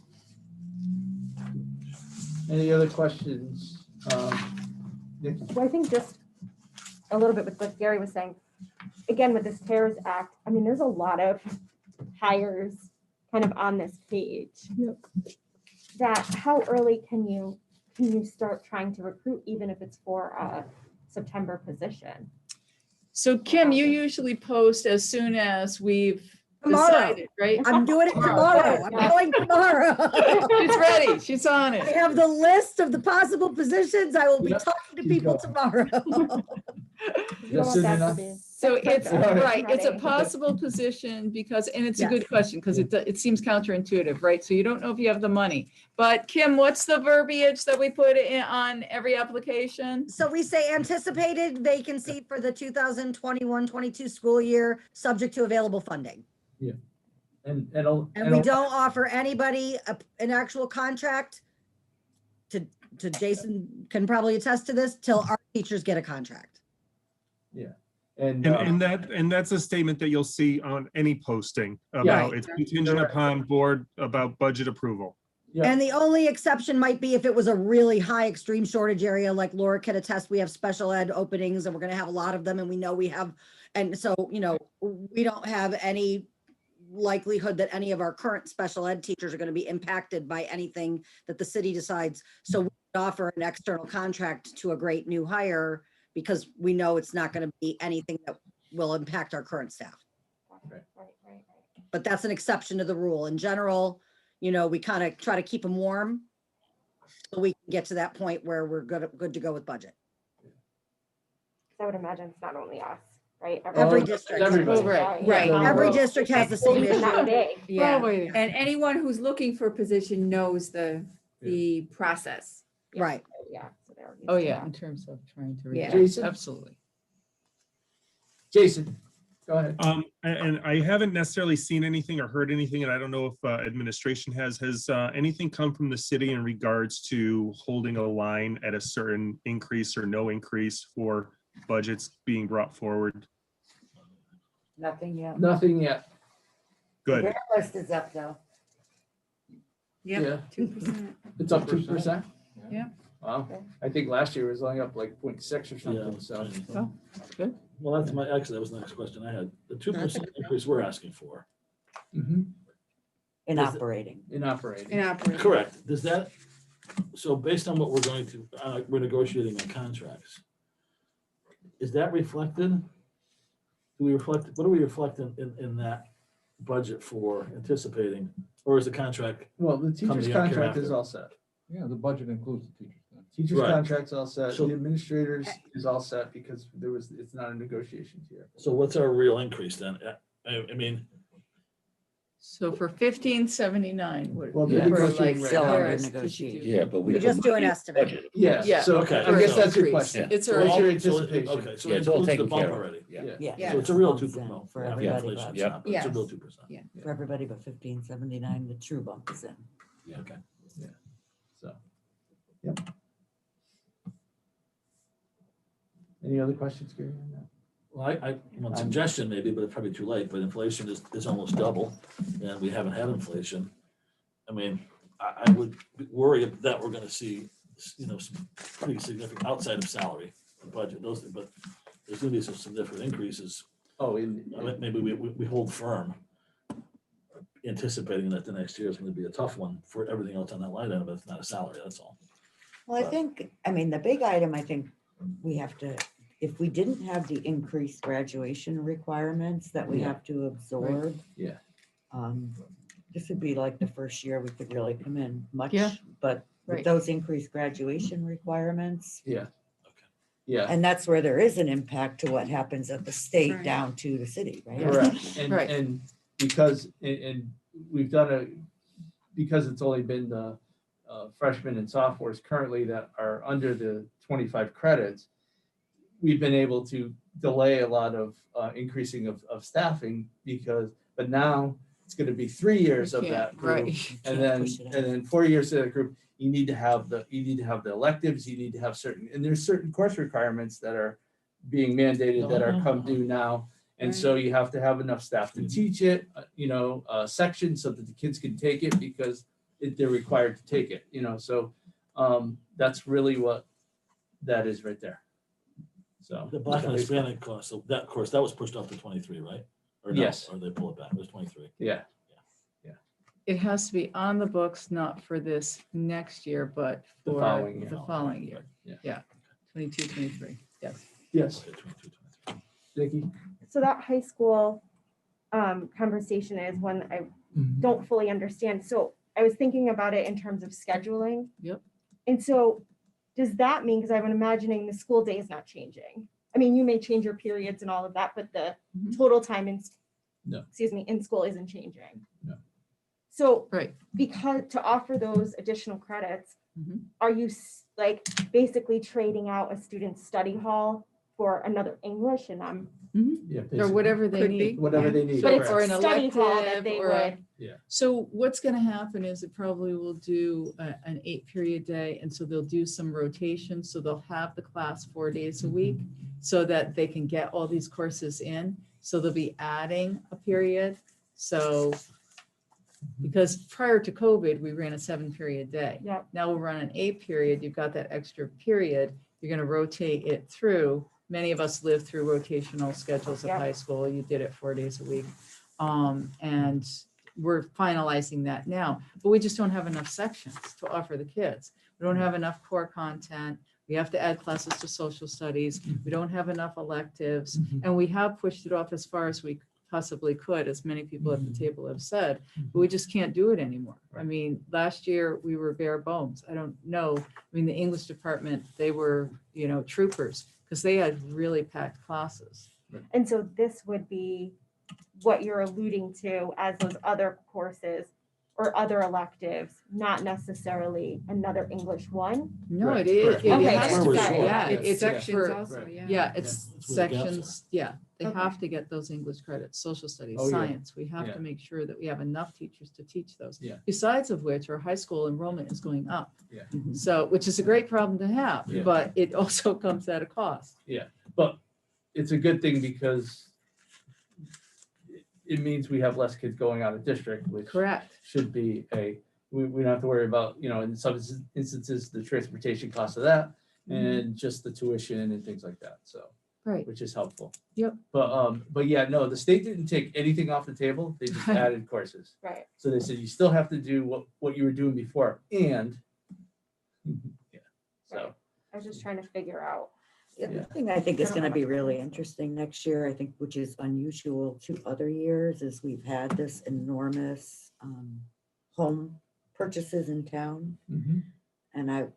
Any other questions? Nick? Well, I think just a little bit with what Gary was saying, again, with this CARES Act, I mean, there's a lot of hires kind of on this page. That how early can you start trying to recruit, even if it's for a September position? So Kim, you usually post as soon as we've Tomorrow. decided, right? I'm doing it tomorrow. I'm going tomorrow. She's ready. She's on I it. have the list of the possible positions. I will be Yep, talking to she's people going. tomorrow. You don't Just want that sitting to up. be- So it's, Right. right, it's a Ready. possible position because, and it's a Yes. good question because it seems counterintuitive, right? So you don't know if you have the money. But Kim, what's the verbiage that we put in on every application? So we say anticipated vacancy for the 2021-22 school year, subject to available funding. And And we don't offer anybody an actual contract. To Jason can probably attest to this, till our teachers get a contract. And that's a statement that you'll see on any posting about it's contingent upon board about budget approval. Yeah. And the only exception might be if it was a really high extreme shortage area, like Laura can attest, we have special ed openings and we're gonna have a lot of them and we know we have, and so, you know, we don't have any likelihood that any of our current special ed teachers are gonna be impacted by anything that the city decides. So we offer an external contract to a great new hire because we know it's not gonna be anything that will impact our current staff. Right. But that's an exception to the rule. In general, you know, we kind of try to keep them warm so we can get to that point where we're good to go with budget. I would imagine it's not only us, right? Every Oh, district. everybody. Right. Every district has the same It's not issue. big. Yeah, Probably. and anyone who's looking for a position knows the process. Right. Yeah. So they're used Oh, to yeah, that. in terms of trying to. Yeah. reach- Jason? Absolutely. Jason, go ahead. And I haven't necessarily seen anything or heard anything, and I don't know if administration has anything come from the city in regards to holding a line at a certain increase or no increase for budgets being brought forward? Nothing yet. Nothing yet. Good. Their list is up though. Yeah. 2%. It's up 2%. Yeah. Wow. I think last year it was only up like 0.6 or something, Yeah. so. Oh, good. Well, that's actually, that was the next question I had. The 2% increase we're asking for. Mhm. In Is it- operating. In operating. In operating. Correct. Does that, so based on what we're going to, we're negotiating on contracts, is that reflected? Do we reflect, what do we reflect in that budget for anticipating, or is the contract? Well, the teacher's Coming up contract is hereafter. all set. Yeah, the budget includes the teachers. Teacher's Right. contract's all set. So- The administrators is all set because it's not a negotiation here. So what's our real increase then? I mean, So for 1579. Well, they're for negotiating like right Still now. under Paris, negotiation. Yeah, but we. We just do an estimate. Yes, Yeah. so Okay. I guess that's your Increase. question. It's so already- What's your all- so it- anticipation? Okay, so Yeah, it it's all includes the taken bump care of. already. Yeah. Yeah. Yeah. So it's a real bumps 2%. in Well, for half the everybody, inflation, but- it's not, but it's a Yes. real 2%. Yeah, for everybody but 1579, the true bump is in. Okay. So, yep. Any other questions, Gary? on that? Well, one suggestion maybe, but it's probably too late, but inflation is almost double, and we haven't had inflation. I mean, I would worry that we're gonna see, some pretty significant outside of salary, budget, but there's gonna be some significant increases. Oh, Maybe we hold firm, anticipating that the next year is gonna be a tough one for everything else on that line item, but it's not a salary, that's all. Well, I mean, the big item, I think we have to, if we didn't have the increased graduation requirements that we Yeah. have to absorb. Yeah. This would be like the first year we could really come in much, Yeah. but Right. with those increased graduation requirements, Yeah. Okay. Yeah, and that's where there is an impact to what happens at the state Right. down to the city, right? correct. And, Right. and because, and we've done because it's only been the freshmen and sophomores currently that are under the 25 credits, we've been able to delay a lot of increasing of staffing but now it's going to be 3 years of that group. Right. And Can't then push it out. 4 years of that group, you need to have the electives, you need to have there's certain course requirements that are being mandated that are come due now. And so you have to have enough staff to teach it, sections so that the kids can take it because they're required to take it, so that's really what that is right there. So. The Black and Hispanic course, so that course, that was pushed off to 23, right? Or no? Yes. Or they pull it back, it was 23. Yeah. It has to be on the books, not for this next year, but The for following year. the following year. Yeah. Yeah, 22, 23, yes. Yes, Okay, 22, 23. Vicky? So that high school conversation is one I Mhm. don't fully understand. So I was thinking about it in terms of scheduling. Yep. And so does that mean, because I'm imagining the school day is not changing. I mean, you may change your periods and all of that, but the Mhm. total time in, No. excuse me, in school isn't changing. No. So Right. because to offer those additional credits, Mhm. are you like basically trading out a student's study hall for another English? And I'm, Yeah, Or basically, whatever they Could need. be. whatever they need. but it's Or a an study hall that elective they or a- would. So what's going to happen is it probably will do an 8-period day. And so they'll do some rotation. So they'll have the class 4 days a week so that they can get all these courses in. So they'll be adding a period. So because prior to COVID, we ran a 7-period day. Yep. Now we'll run an 8-period. You've got that extra period. You're going to rotate it through. Many of us lived through rotational schedules at Yep. high school. You did it 4 days a week. And we're finalizing that now, but we just don't have enough sections to offer the kids. We don't have enough core content. We have to add classes to social studies. We don't have enough electives. Mhm. And we have pushed it off as far as we possibly could, as many people at the table have said, but we just can't do it anymore. I mean, last year we were bare bones. I don't know. I mean, the English department, they were, troopers because they had really packed classes. And so this would be what you're alluding to as those other courses or other electives, not necessarily another English one. No, Right, it is. correct. It Okay, has that's to be. right. Yeah, It's it's sections for, also, right. yeah. yeah, it's That's where the gaps sections. Yeah, they Okay. have to get those English credits, social studies, Oh, yeah. science. We have Yeah. to make sure that we have enough teachers to teach those. Yeah. Besides of which, our high school enrollment is going up. Yeah. So, which is a great problem to have, Yeah. but it also comes at a cost. But it's a good thing because it means we have less kids going out of district, which Correct. should be we don't have to worry about, in some instances, the transportation cost of that and just the tuition and things like that. So, Right. which is helpful. Yep. But yeah, no, the state didn't take anything off the table. They just Right. added courses. Right. So they said you still have to do what you were doing before and yeah. So, I was just trying to figure out. The other Yeah. thing I think is I don't gonna know be much really about it. interesting next year, I think, which is unusual to other years, is we've had this enormous home purchases in town. mhm. And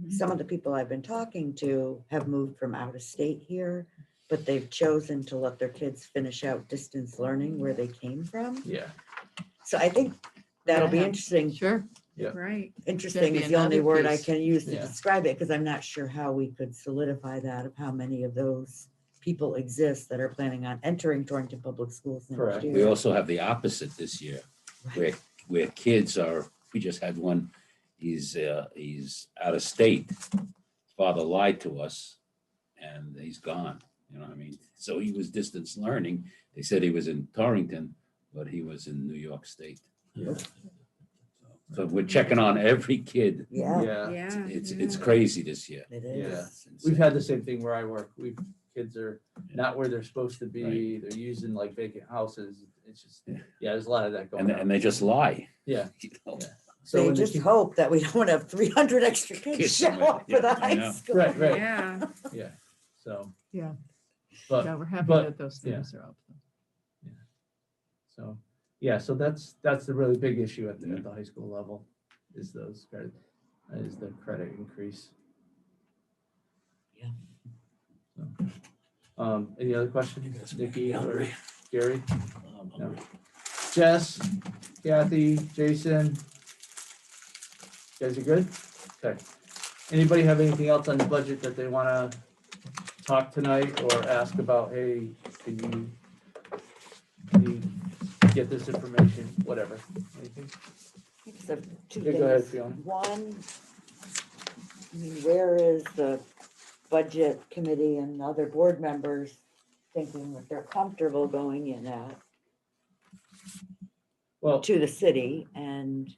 some of the people I've been talking to have moved from out of state here, but they've chosen to let their kids finish out distance learning where they came from. Yeah. So I think that'll be Yeah. interesting. Sure. Right. Interesting be is the only another word I piece. can use to Yeah. describe it, because I'm not sure how we could solidify that, of how many of those people exist that are planning on entering Torrington Public Schools Correct. next We year. also have the opposite this year, where kids are, we just had one, he's out of state. Father lied to us and he's gone, So he was distance learning. They said he was in Torrington, but he was in New York State. Yeah. So we're checking on every kid. Yeah, Yeah. Yeah. It's crazy this year. it Yeah. is. We've had the same thing where I work. Kids are not where they're supposed to be. They're using like vacant houses. It's just, there's a lot of that going on. And they just lie. Yeah. you know. Yeah. So They when the just kid- hope that we don't have 300 extra kids Kids show somewhere. up for the Yeah, I high know. school. Right, right. Yeah. Yeah. So, Yeah. but Yeah, we're happy but- that those yeah. things are up. so, yeah, so that's the really big issue at the high school level is the credit increase. Yeah. So, any other questions, Nikki or Hungry. Gary? No. Jess, Kathy, Jason? You guys are good? Okay. Anybody have anything else on the budget that they want to talk tonight or ask about, hey, can you get this information, whatever? Anything? So two Yeah, go ahead, things. Fiona. One, I mean, where is the budget committee and other board members thinking that they're comfortable going in at Well, to the city, and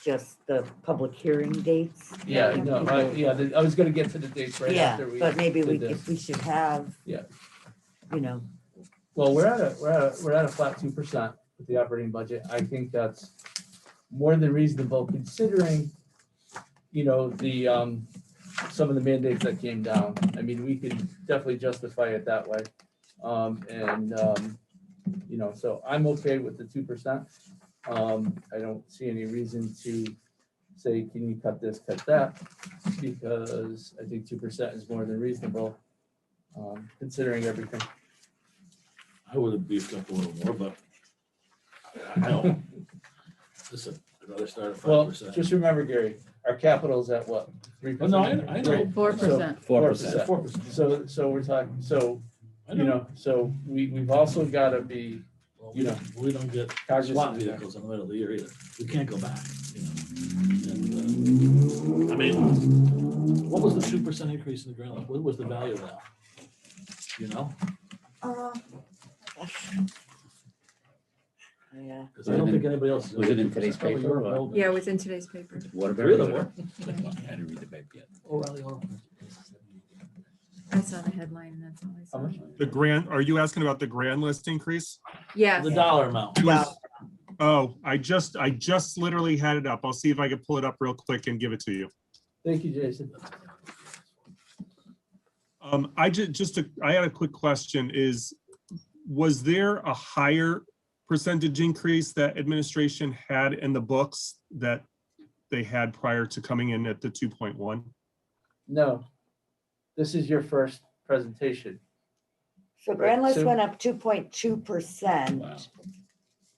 just the public hearing dates? yeah, no, I was gonna get to the dates right Yeah, after we. but maybe did this. if we should have. Yeah. Well, we're at a flat 2% with the operating budget. I think that's more than reasonable considering, the, some of the mandates that came down. I mean, we can definitely justify it that way. So I'm okay with the 2%. I don't see any reason to say, can you cut this, cut that? Because I think 2% is more than reasonable, considering everything. I would have beefed up a little more, but I don't. Listen, I'd rather start at Well, 5%. just remember, Gary, our capital's at what? 3%? Oh, no, I know. 4%. 4%. 4%. So we're talking, I know. so we've also got to be, Well, you know, we don't get cognizant SWAT of that. vehicles in the middle of the year either. We can't go back, And, I mean, what was the 2% increase in the ground? What was the value of that? You know? Yeah. Because I don't think anybody else. Was it in today's Probably paper, your or- building. Yeah, it was in today's paper. What Three of about? them were. I didn't read the paper yet. O'Reilly Auto. I saw the headline and that's all I How saw. much? The grand, are you asking about the grand list increase? Yeah, The dollar amount. It was- Oh, I just literally had it up. I'll see if I can pull it up real quick and give it to you. Thank you, Jason. I had a quick question was there a higher percentage increase that administration had in the books that they had prior to coming in at the 2.1? No, this is your first presentation. So grand list so- went up 2.2%. Wow.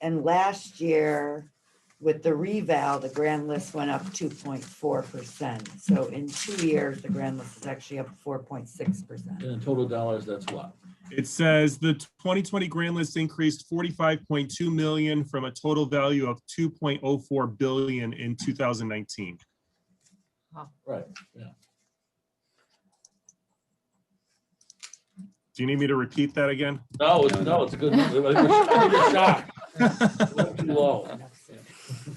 And last year, with the reval, the grand list went up 2.4%. So in 2 years, the grand list is actually up 4.6%. And in total dollars, that's what? It says the 2020 grand list increased 45.2 million from a total value of 2.04 billion in 2019. Right, yeah. Do you need me to repeat that again? No, it's a good number. I think it's shocked. Too low.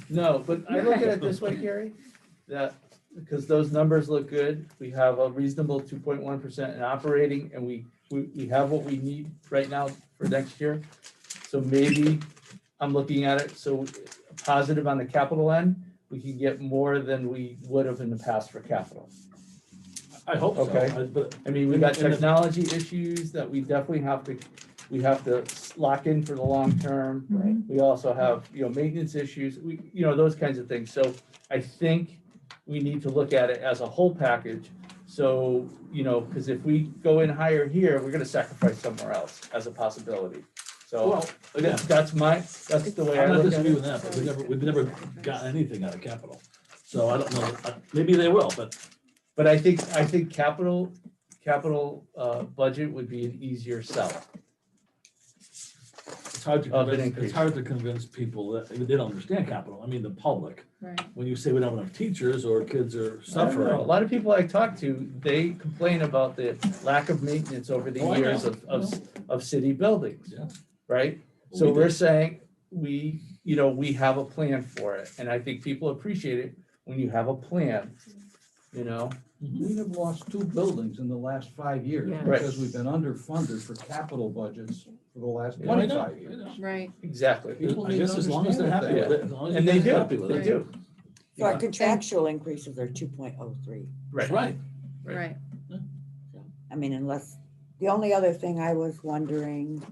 No, but I look at it this way, Gary, that because those numbers look good, we have a reasonable 2.1% in operating, and we have what we need right now for next year. So maybe I'm looking at it, so positive on the capital end, we can get more than we would have in the past for capital. I hope so. Okay. But I mean, we got technology issues that we definitely have to lock in for the long term. Right. We also have, maintenance issues, those kinds of things. So I think we need to look at it as a whole package. So, because if we go in higher here, we're gonna sacrifice somewhere else as a possibility. So Well, again, that's the way I I'm not look at disagreeing it. with that, but we've never gotten anything out of capital. So I don't know, maybe they will, But I think capital budget would be an easier sell. it's hard to Of an convince, increase. it's hard to convince people that they don't understand capital. I mean, the public, Right. when you say we don't have enough teachers or kids are I don't know. suffering. A lot of people I talk to, they complain about the lack of maintenance over the Oh, I years know. of city buildings, Yeah. right? Well, So we we're do. saying, we have a plan for it, and I think people appreciate it when you have a plan, We have lost 2 buildings in the last 5 years Yeah. Right. because we've been underfunded for capital budgets for the last Yeah, I know, 25 years. right. Exactly. People I need guess to as long as they're happy understand with it, as long as And you they guys are do, happy with they it. do. So our contractual increases are 2.03. That's right. Right. I mean, unless, the only other thing I was wondering,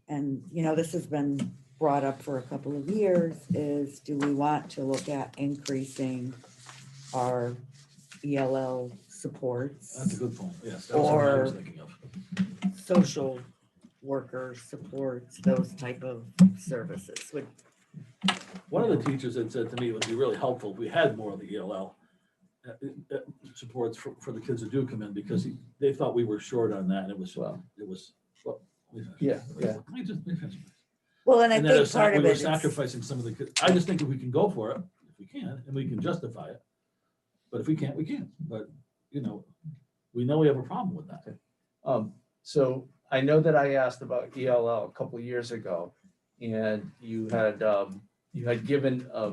and this has been brought up for a couple of years, is do we want to look at increasing our ELL supports? That's a good point, yes. That's what I was Or thinking of. social worker supports, those type of services. One of the teachers had said to me it would be really helpful if we had more of the ELL supports for the kids that do come in, because they thought we were short on that, and it was. Yeah. Well, and I And then think part of we were it is, sacrificing some of the kids. I just think if we can go for it, if we can, and we can justify it. But if we can't, we can't. But, we know we have a problem with that. So I know that I asked about ELL a couple of years ago, and you had given a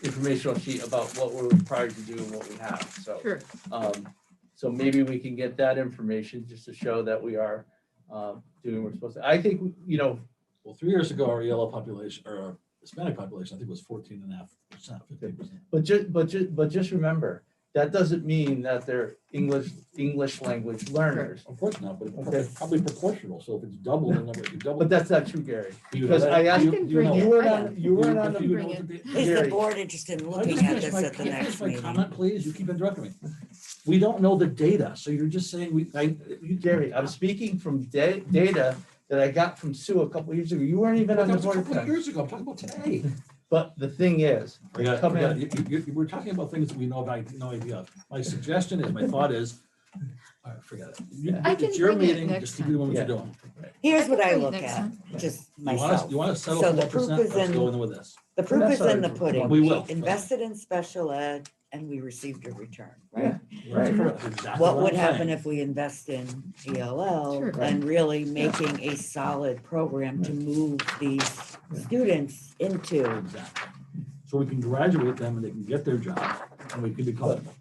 informational sheet about what we're required to do and what we have. So, Sure. so maybe we can get that information just to show that we are doing what we're supposed to. I think, Well, 3 years ago, our ELL population, or our Hispanic population, I think was 14.5%, 15%. but just remember, that doesn't mean that they're English language learners. Of course not, but Okay. it's probably proportional, so if it's double, then if you double. But that's not true, Gary. Do you know Because that? I asked, Do you know that? weren't on, you weren't on Do the. you know what the- Is the Gary. board interested in Can I looking just at finish this my- at the can I finish next my meeting? comment, please? You keep interrupting me. We don't know the data, so you're just saying Gary, I'm speaking from data that I got from Sue a couple years ago. You weren't even on That the was a board. couple of then. years ago, I'm talking about today. But the thing is, Forget it, come forget in, it. We're talking about things that we know about, no idea of. My suggestion is, my thought is, all right, forget it. I can It's your bring it meeting, next just keep doing what you're time. doing. Here's what I bring it look next at, time. just You want myself. us, you want to settle So for the 1%? proof is Let's go in- in with this. The proof That's is in the already- pudding. We will. Invested in special ed and we received a return, right? right. That's exactly What would I'm happen saying. if we invest in ELL Sure. and really making a solid program to move these students into? Exactly. So we can graduate them and they can get their job and we can be comfortable.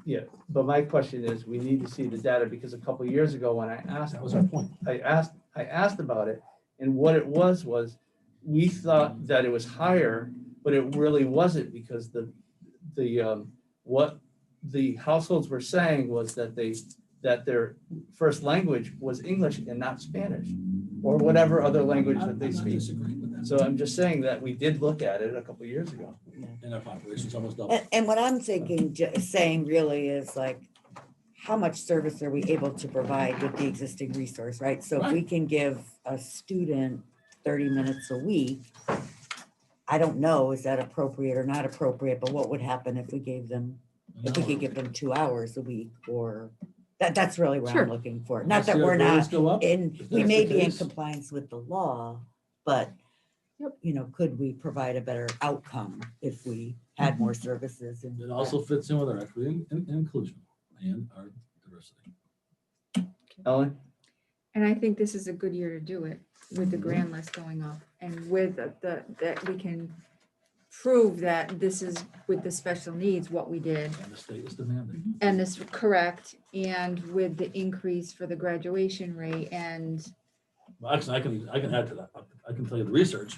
Yeah, but my question is, we need to see the data because a couple of years ago when I asked, That was our point. I asked about it, and what it was we thought that it was higher, but it really wasn't because what the households were saying was that their first language was English and not Spanish, or whatever other language that they I'm not speak. disagreeing with that. So I'm just saying that we did look at it a couple of years ago. And our population's almost double. And what I'm thinking, saying really is like, how much service are we able to provide with the existing resource, right? So if we can give a student 30 minutes a week, I don't know, is that appropriate or not appropriate, but what would happen if we gave them, if we could give them 2 hours a week, or that's really what Sure. I'm looking for. Let's Not see that our we're grades not go up. in, If we that's may the be in case, compliance with the law, but you know, could we provide a better outcome if we had more services? And It also fits in with our equity and inclusion and our diversity. Ellen? And I think this is a good year to do it with the grand list going up and with that we can prove that this is with the special needs, what we did. And the state is demanding. And this correct, and with the increase for the graduation rate and Well, actually, I can add to that. I can tell you the research.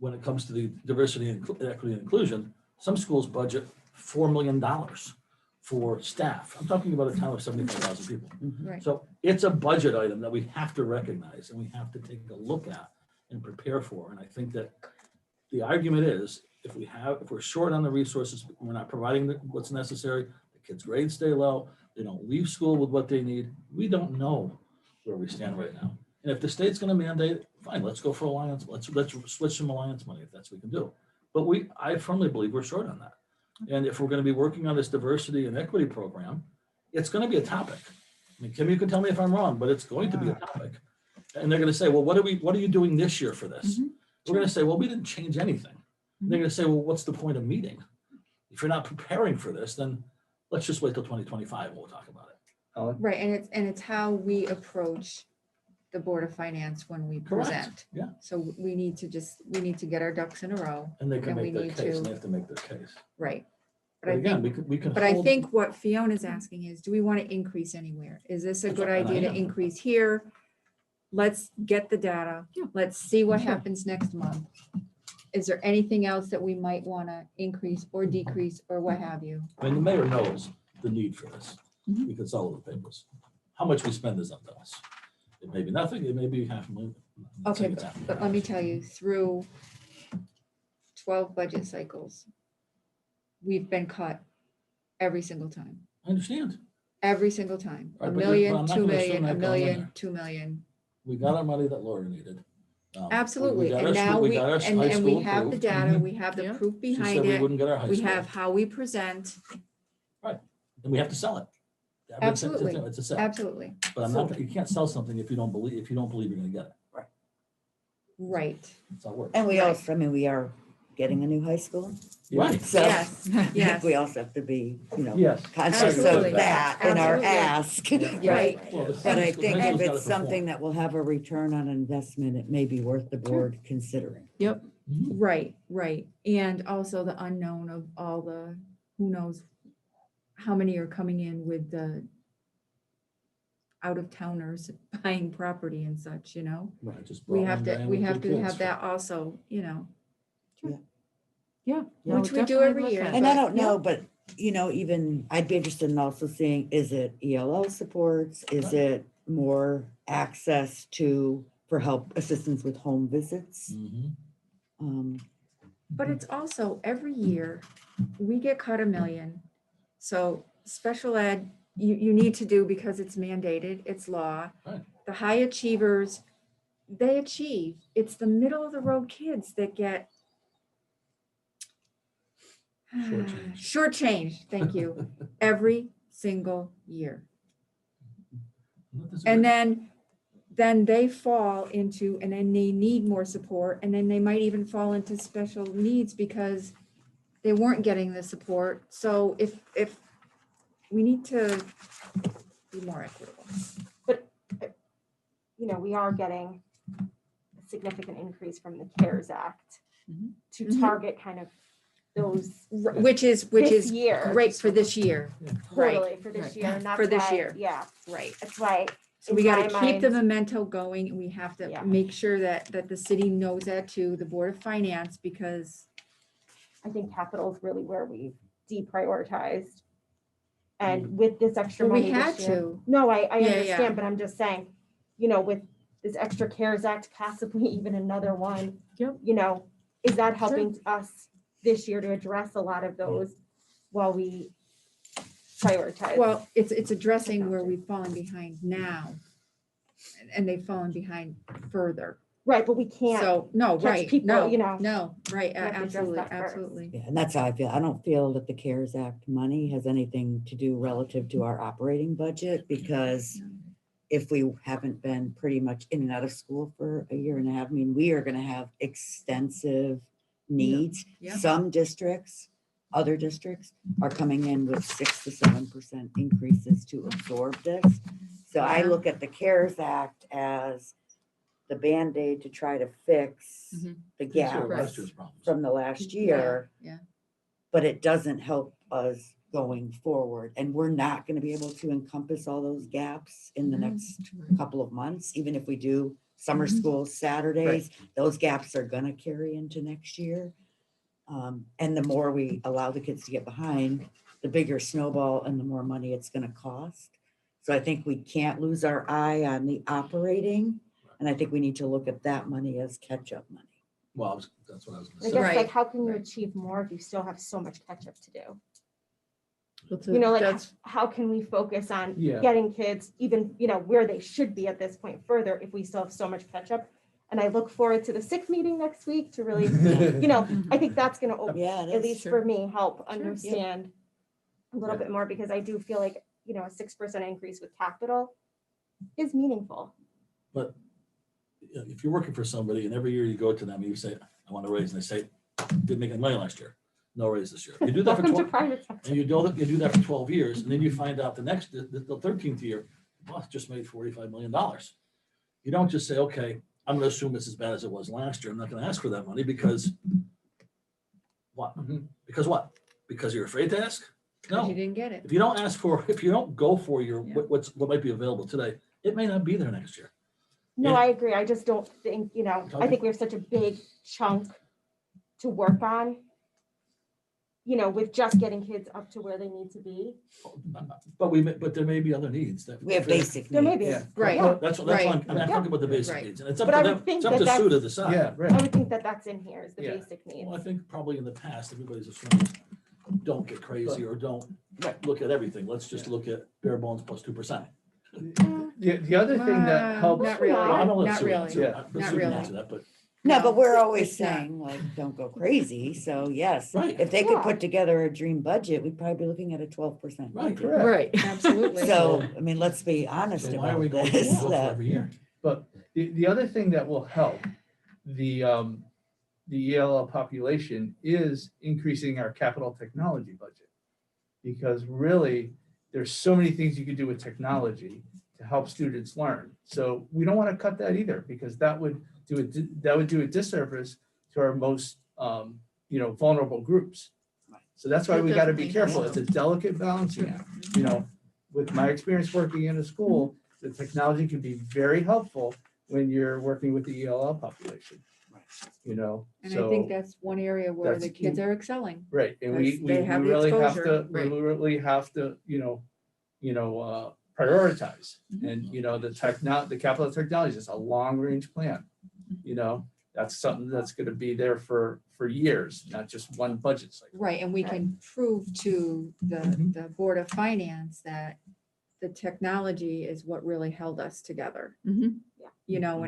When it comes to the diversity and equity and inclusion, some schools budget $4 million for staff. I'm talking about a town of 75,000 people. right. So it's a budget item that we have to recognize and we have to take a look at and prepare for. And I think that the argument is, if we're short on the resources, we're not providing what's necessary, the kids' grades stay low, they don't leave school with what they need. We don't know where we stand right now. And if the state's gonna mandate, fine, let's go for alliance, let's switch some alliance money if that's what we can do. But I firmly believe we're short on that. And if we're gonna be working on this diversity and equity program, it's gonna be a topic. I mean, Kim, you can tell me if I'm wrong, but it's going to be a topic. And they're gonna say, well, what are you doing this year for this? We're gonna say, well, we didn't change anything. And they're gonna say, well, what's the point of meeting? If you're not preparing for this, then let's just wait till 2025 and we'll talk about it. Ellen? Right, and it's how we approach the Board of Finance when we Correct, present. yeah. So we need to get our ducks in a row. And they can And we make their need case, and to- they have to make their case. Right. But But I again, think, we can. but I hold- think what Fiona's asking is, do we want to increase anywhere? Is this a That's good what- and I idea to am. increase here? Let's get the data. Let's see what Sure. happens next month. Is there anything else that we might want to increase or decrease or what have you? I mean, the mayor knows the need for this. Mhm. We can sell all the papers. How much we spend is up to us. It may be nothing, it may be $500,000. I'm not saying Okay, it's half a but let million. me tell you, through 12 budget cycles, we've been cut every single time, I understand. every single time. Right, A but you're- million, but I'm not 2 gonna assume million, that a going in million, there. 2 million. We got our money that Laura needed. Absolutely, got and our now school- we, got our and high and we school have the approved. data, we have the Yeah. proof She said behind we it. wouldn't get our high We school. have how we present, And we have to sell it. Absolutely. It's a sale. absolutely, But I'm not, you can't sell something if you don't believe you're gonna get it. right. That's how it works. And we Right. also, I mean, we are getting a new high school. Right. So Yes, yes. we also have to be, you know, Yes. conscious Absolutely. of that in our Absolutely. ask. Right. Well, the But I high think school's if gotta it's something perform. that will have a return on investment, it may be worth the board considering. Right, right. And also the unknown of all the, who knows how many are coming in with the out-of-towners buying property and such, you know? Right, just We brought have one to, guy in we with have two to kids. have that also, you know, Yeah. which we do every year. And I don't know, but you know, even, I'd be interested in also seeing, is it ELL supports? Is it more access to, for help, assistance with home visits? Mhm. But it's also every year, we get cut $1 million. So special ed, you need to do because it's mandated, it's law. Right. The high achievers, they achieve. It's the middle of the road kids that get Shortchanged. shortchanged, thank you, every single year. I'm not disagreeing. And then they fall into, and then they need more support, and then they might even fall into special needs because they weren't getting the support. So if we need to be more equitable. But, you know, we are getting a significant increase from the CARES Act to Mhm. target kind of those Which is this year. great for this year. Totally for this right. year. And that's For this why, year. yeah, Right. that's why. So in we got my to keep the mind- memento going, and we have to Yeah. make sure that the city knows that too, the Board of Finance, because I think capital is really where we've deprioritized. And with this extra Well, we money had this year. to. No, I Yeah, understand, yeah. but I'm just saying, you know, with this extra CARES Act, possibly even another one. Yep. You know, is that helping us this year to address a lot of those while we prioritize? well, it's addressing where we've fallen behind now. And they've fallen behind further. Right, but we can't. So, no, catch right, people, no, you know. no, right, we have to address absolutely, that first. absolutely. Yeah, and that's how I feel. I don't feel that the CARES Act money has anything to do relative to our operating budget, because if we haven't been pretty much in and out of school for a year and a half, I mean, we are gonna have extensive needs. Yeah. Some districts, other districts are coming in with 6 to 7% increases to absorb this. So I Yeah. look at the CARES Act as the Band-Aid to try to fix Mhm. the Takes care gap of last year's problems. from the last year, Yeah, but it doesn't help us going forward. And we're not gonna be able to encompass all those gaps in the Mhm. next couple of months, even if we do summer Mhm. school Saturdays, those gaps are gonna carry into next year. And the more we allow the kids to get behind, the bigger snowball and the more money it's gonna cost. So I think we can't lose our eye on the operating, and I think we need to look at that money as catch-up money. Well, that's what I was I gonna guess say. Right, like, how can you right. achieve more if you still have so much catch up to do? That's You know, like, that's- how can we focus on Yeah. getting kids even, you know, where they should be at this point further if we still have so much catch up? And I look forward to the SIC meeting next week to really, you know, I think that's gonna open, Yeah, it at is. least Sure. for me, help Sure. understand a little Yeah. bit more, because I do feel like, you know, a 6% increase with capital is meaningful. But if you're working for somebody and every year you go to them, you say, I want a raise, and they say, didn't make any money last year, no raise this year. You do that for Welcome to 12, private sector. and you do that for 12 years, and then you find out the 13th year, boss just made $45 million. You don't just say, okay, I'm gonna assume it's as bad as it was last year. I'm not gonna ask for that money because what? Mhm. Because what? Because you're afraid to ask? Because No. you didn't get it. If you don't ask for, if you don't go for your, Yeah. what might be available today, it may not be there next year. No, Yeah. I agree. I just don't think, you know, I think we have such a big chunk to work on, you know, with just getting kids up to where they need to be. But there may be other needs that. We have basic There may needs. be, Yeah. Right. yeah. That's why Right. I'm talking about the basic Right. needs, and it's up But I to would them, think it's up that to Sue to that's- decide. Yeah, I right. would think that that's in here, is the Yeah. basic needs. Well, I think probably in the past, everybody's assumed, don't get crazy or don't look at everything. Let's just look at bare bones plus 2%. The other thing that helps. Not really, Well, I don't let not Sue really, answer Yeah. that, but not Sue can really. answer that, but No, No, but we're always it's not. saying, like, don't go crazy. So yes, Right. if they could Yeah. put together a dream budget, we'd probably be looking at a 12% Right. budget. Correct. Right, absolutely. So, I mean, let's be honest so why are we about going this. to that- every year? But the other thing that will help the ELL population is increasing our capital technology budget. Because really, there's so many things you could do with technology to help students learn. So we don't want to cut that either, because that would do a disservice to our most, you know, vulnerable groups. So that's why It we got to be definitely careful. has It's a delicate balancing act. You know, with my experience working in a school, the technology can be very helpful when you're working with the ELL population. you know, And I think so, that's one area where the that's- kids are excelling. right, and we, because we they we have the really have exposure, to, we right. really have to, prioritize. Mm-hmm. And, the capital technology is a long-range plan, that's something that's gonna be there for years, not just one budget cycle. Right, and we can prove to the Board of Finance that the technology is what really held us together, Mhm.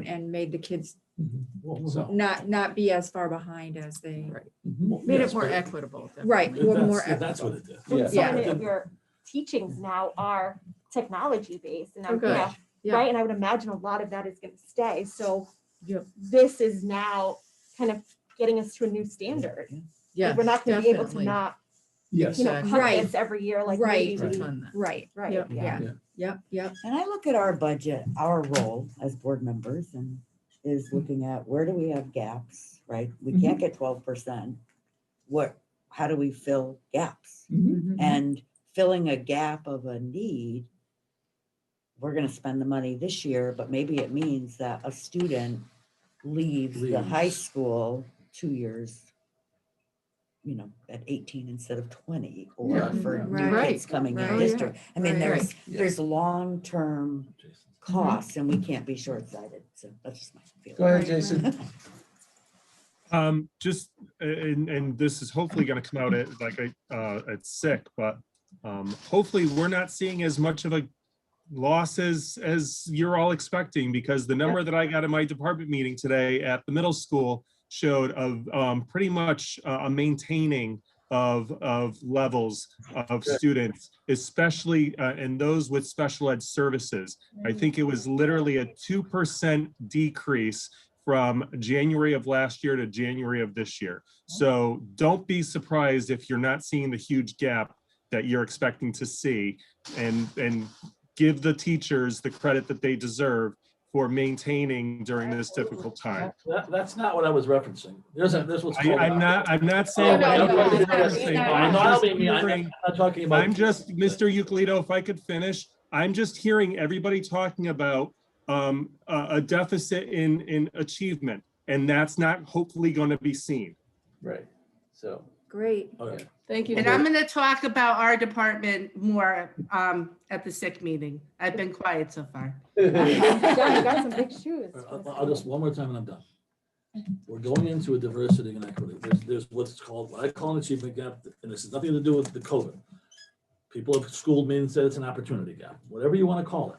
and made the kids Well, So- not be as far behind as they. Right. well, Made yes, it more but equitable. Right, if more that's- if That's what equitable. it did. Yeah. So Yeah. many of your teachings now are technology based and Oh, I'm, good. Yeah. right, and I would imagine a lot of that is gonna stay, so Yep. this is now kind of getting us to a new standard. Yeah, Like, we're not gonna be able to definitely. not, Yes. Exactly. cut Right. this every year, like Right. maybe we- On that. Right, right, Yep. yeah. yep. And I look at our budget, our role as board members and is looking at where do we have gaps, right? We can't get 12%. How do we fill gaps? Mhm. And filling a gap of a need, we're gonna spend the money this year, but maybe it means that a student leaves the high Leaves. school 2 years, at 18 instead of 20, or Yeah. for new Right. kids coming in Right. district. I mean, Right. there's long-term Jason. costs and we can't be short-sighted. So that's just my feeling. Go ahead, Jason. Just, and this is hopefully gonna come out at sick, but hopefully we're not seeing as much of a loss as you're all expecting, because the number that I got in my department meeting today at the middle school showed of pretty much a maintaining of levels of students, especially and those with special ed services. I think it was literally a 2% decrease from January of last year to January of this year. So don't be surprised if you're not seeing the huge gap that you're expecting to see, and give the teachers the credit that they deserve for maintaining during this difficult time. That's not what I was referencing. There's what's called. I'm not saying. No, what no, everybody's no, no, referencing. no, I I'm know, I just don't mean, I'm hearing- not talking about. I'm just, Mr. Euclido, if I could finish, I'm just hearing everybody talking about a deficit in achievement, and that's not hopefully going to be seen. Right, so. Great. Okay. Thank you. And I'm gonna talk about our department more at the SIC meeting. I've been quiet so far. Yeah, you got some big shoes. I'll just, one more time and I'm done. We're going into a diversity and equity. There's what's called, what I call an achievement gap, and this has nothing to do with the COVID. People have schooled me and said it's an opportunity gap, whatever you want to call it.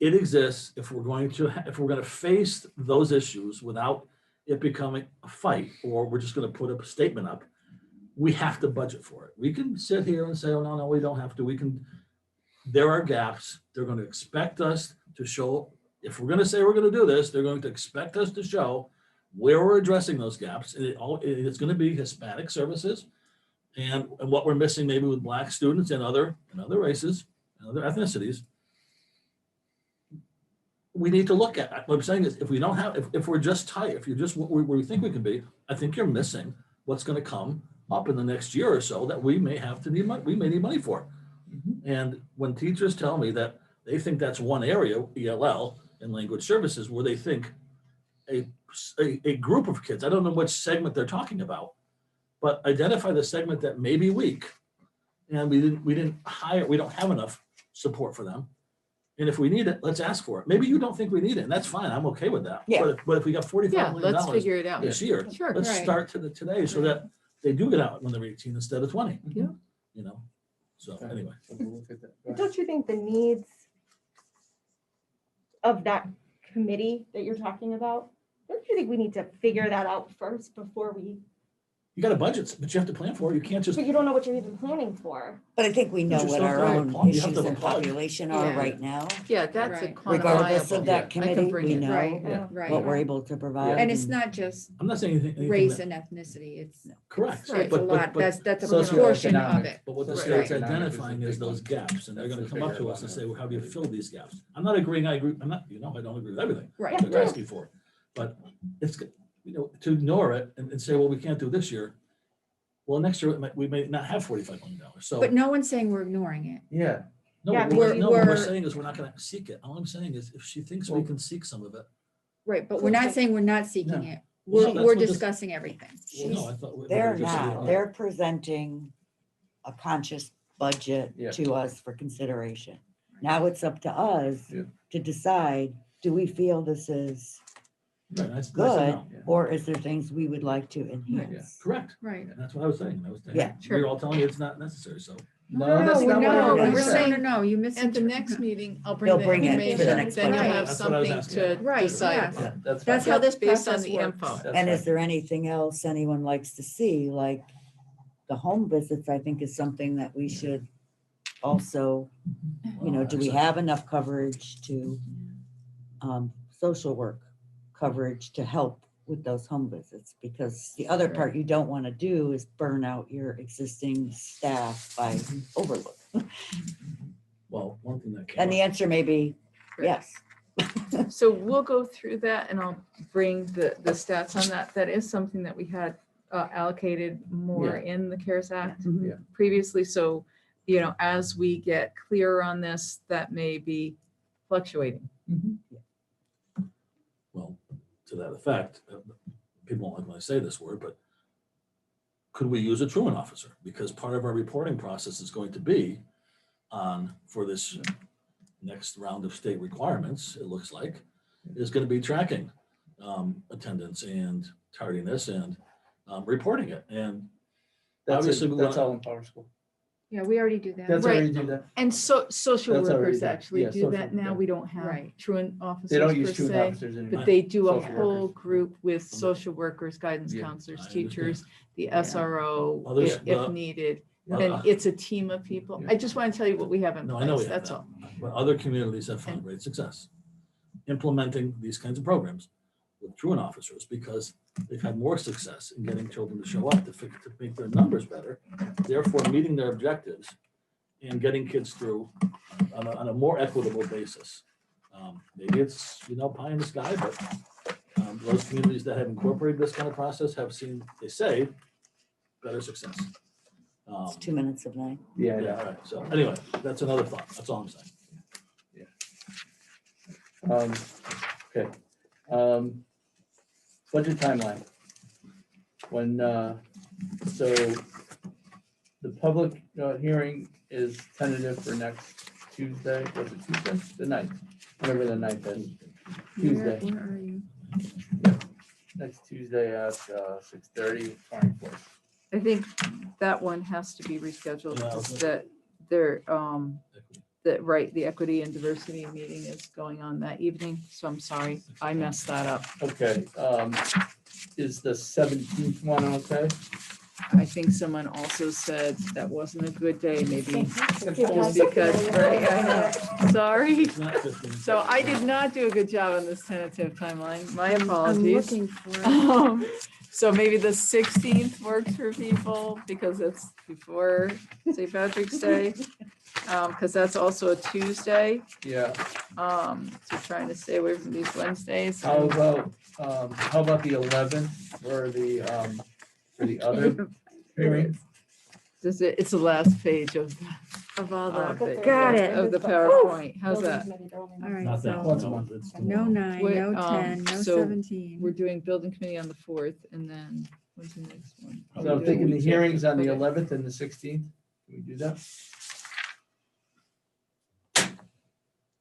It exists if we're going to face those issues without it becoming a fight, or we're just going to put a statement up. We have to budget for it. We can sit here and say, oh, no, we don't have to. There are gaps. They're going to expect us to show, if we're going to say we're going to do this, they're going to expect us to show where we're addressing those gaps. And it's going to be Hispanic services and what we're missing maybe with Black students and other races and other ethnicities. We need to look at, what I'm saying is, if we don't have, if we're just tight, if you're just where we think we can be, I think you're missing what's going to come up in the next year or so that we may need money for. And when teachers tell me that they think that's one area, ELL and language services, where they think a group of kids, I don't know which segment they're talking about, but identify the segment that may be weak, and we don't have enough support for them. And if we need it, let's ask for it. Maybe you don't think we need it, and that's fine. I'm okay with that. Yeah. But if we got $45 Yeah, million let's figure it out. this year, Sure. let's Right. start today so that they do get out when they're 18 instead of 20. Yeah. So anyway. Don't you think the needs of that committee that you're talking about, don't you think we need to figure that out first before we, You got a budget, but you have to plan for it. You can't just, but you don't know what you're even planning for. But I think we know just what don't our have a own plan. You have issues to have and a plan. population are Yeah. right now. Yeah, that's a Right. Regardless quantifiable. of that I can committee, bring we it. know Right, Yeah. right. what we're able to provide. And it's not just I'm not saying anything. race that- and ethnicity, it's Correct. it's a But- lot, but- that's a socioeconomic. portion of it. But what the Right. state's Right. identifying is those gaps, and they're gonna come up to us and say, well, how do you fill these gaps? I'm not agreeing, I agree, I'm not, I don't agree with everything Right. they're asking for. But it's, to ignore it and say, well, we can't do this year. Well, next year, we may not have $45 million, so. But no one's saying we're ignoring it. Yeah, No, Yeah, what we're- we're we're- saying is we're not gonna seek it. All I'm saying is if she thinks we can seek some of it, Right, but we're not saying we're not seeking No. it. Well, We're, that's we're what this- discussing everything. Well, no, I thought we were They're just saying, not, they're presenting a conscious budget Yeah. to us for consideration. Now it's up to us Yeah. to decide, do we feel this is Right, I said good, no. or is there things we would like to enhance? Correct. Right. And that's what I was saying. I was saying, Yeah. you're all telling me it's not necessary, so. No, No, that's not what no, I we're really said. saying- No, you At the misinterpreted. next meeting, I'll bring They'll the bring it for the information, next then you'll meeting. have That's what I was something asking. to Right, decide yes. upon. Yeah, that's That's fine. how this Based on process the works. info. That's And is fine. there anything else anyone likes to see, like the home visits, I think is something that we should also, you know, do we have enough coverage to, social work coverage to help with those home visits? Because the other part you don't want to do is burn out your existing staff by overload. Well, one thing that came And the up, answer may be yes. So we'll go through that and I'll bring the stats on that. That is something that we had allocated more in the CARES Act Yeah. previously. So, you know, as we get clearer on this, that may be fluctuating. well, to that effect, people don't like when I say this word, but could we use a truant officer? Because part of our reporting process is going to be on, for this next round of state requirements, it looks like, is going to be tracking attendance and tardiness and reporting it. And That's, obviously, it. we That's wanna- all in Power School. Yeah, we already do that. That's Right. already do that. And so social That's already workers done. actually Yeah, do social- that now. yeah. We don't have Right. truant officers They don't per use truant se. officers anymore. But they do a Social whole workers. group with social workers, guidance Yeah. counselors, I understand. teachers, the SRO, Others, if needed. Uh, And it's a team of people. Yeah. I just want to tell you what we have in No, I know we place, have that's that. all. But other communities have found great success implementing these kinds of programs with truant officers because they've had more success in getting children to show up to make their numbers better, therefore meeting their objectives and getting kids through on a more equitable basis. Maybe it's, you know, pie in the sky, but those communities that have incorporated this kind of process have seen, they say, better success. It's 2 minutes of 9. Yeah, Yeah, all right. So anyway, that's another thought. That's all I'm saying. Okay. Budget timeline. When, so the public hearing is tentative for next Tuesday, was it Tuesday? The 9th, whatever the 9th is. Tuesday, Where are you? next Tuesday at 6:30, 24th. I think that one has to be rescheduled, Yeah, because okay. that there, that, right, the equity and diversity meeting is going on that evening, so I'm sorry, I messed that up. Okay, is the 17th one okay? I think someone also said that wasn't a good day, maybe just Because- because, right, I know, sorry. It's not 15. So I did not do a good job on this tentative timeline, my I'm apologies. looking for it. So maybe the 16th works for people because it's before St. Patrick's Day. Because that's also a Tuesday. Yeah, So trying to stay away from these Wednesdays. how about the 11th for the other hearing? It's the last page of Of all of the, the got it. of the PowerPoint. How's that? All right, Not that Once a so month. It's no 9, Wait, no 10, no so 17. We're doing building committee on the 4th, and then when's the next one? Are So we I'm thinking doing the weeks hearings on the Okay. 11th and the 16th. Can we do that?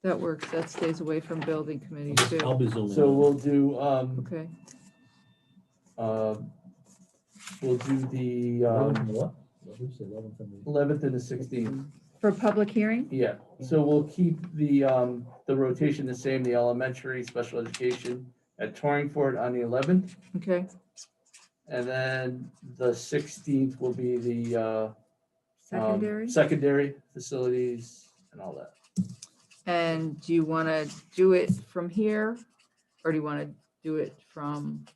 That works. That stays away from building committee I'll too. be zooming. So in. we'll do, Okay. we'll do the What? What did you say, 11th and the- 11th and the 16th. For public hearing? Yeah, so we'll keep the rotation the same, the elementary, special education at Torringford on the 11th. Okay. And then the 16th will be the Secondary? secondary facilities and all that. And do you want to do it from here? Or do you want to do it from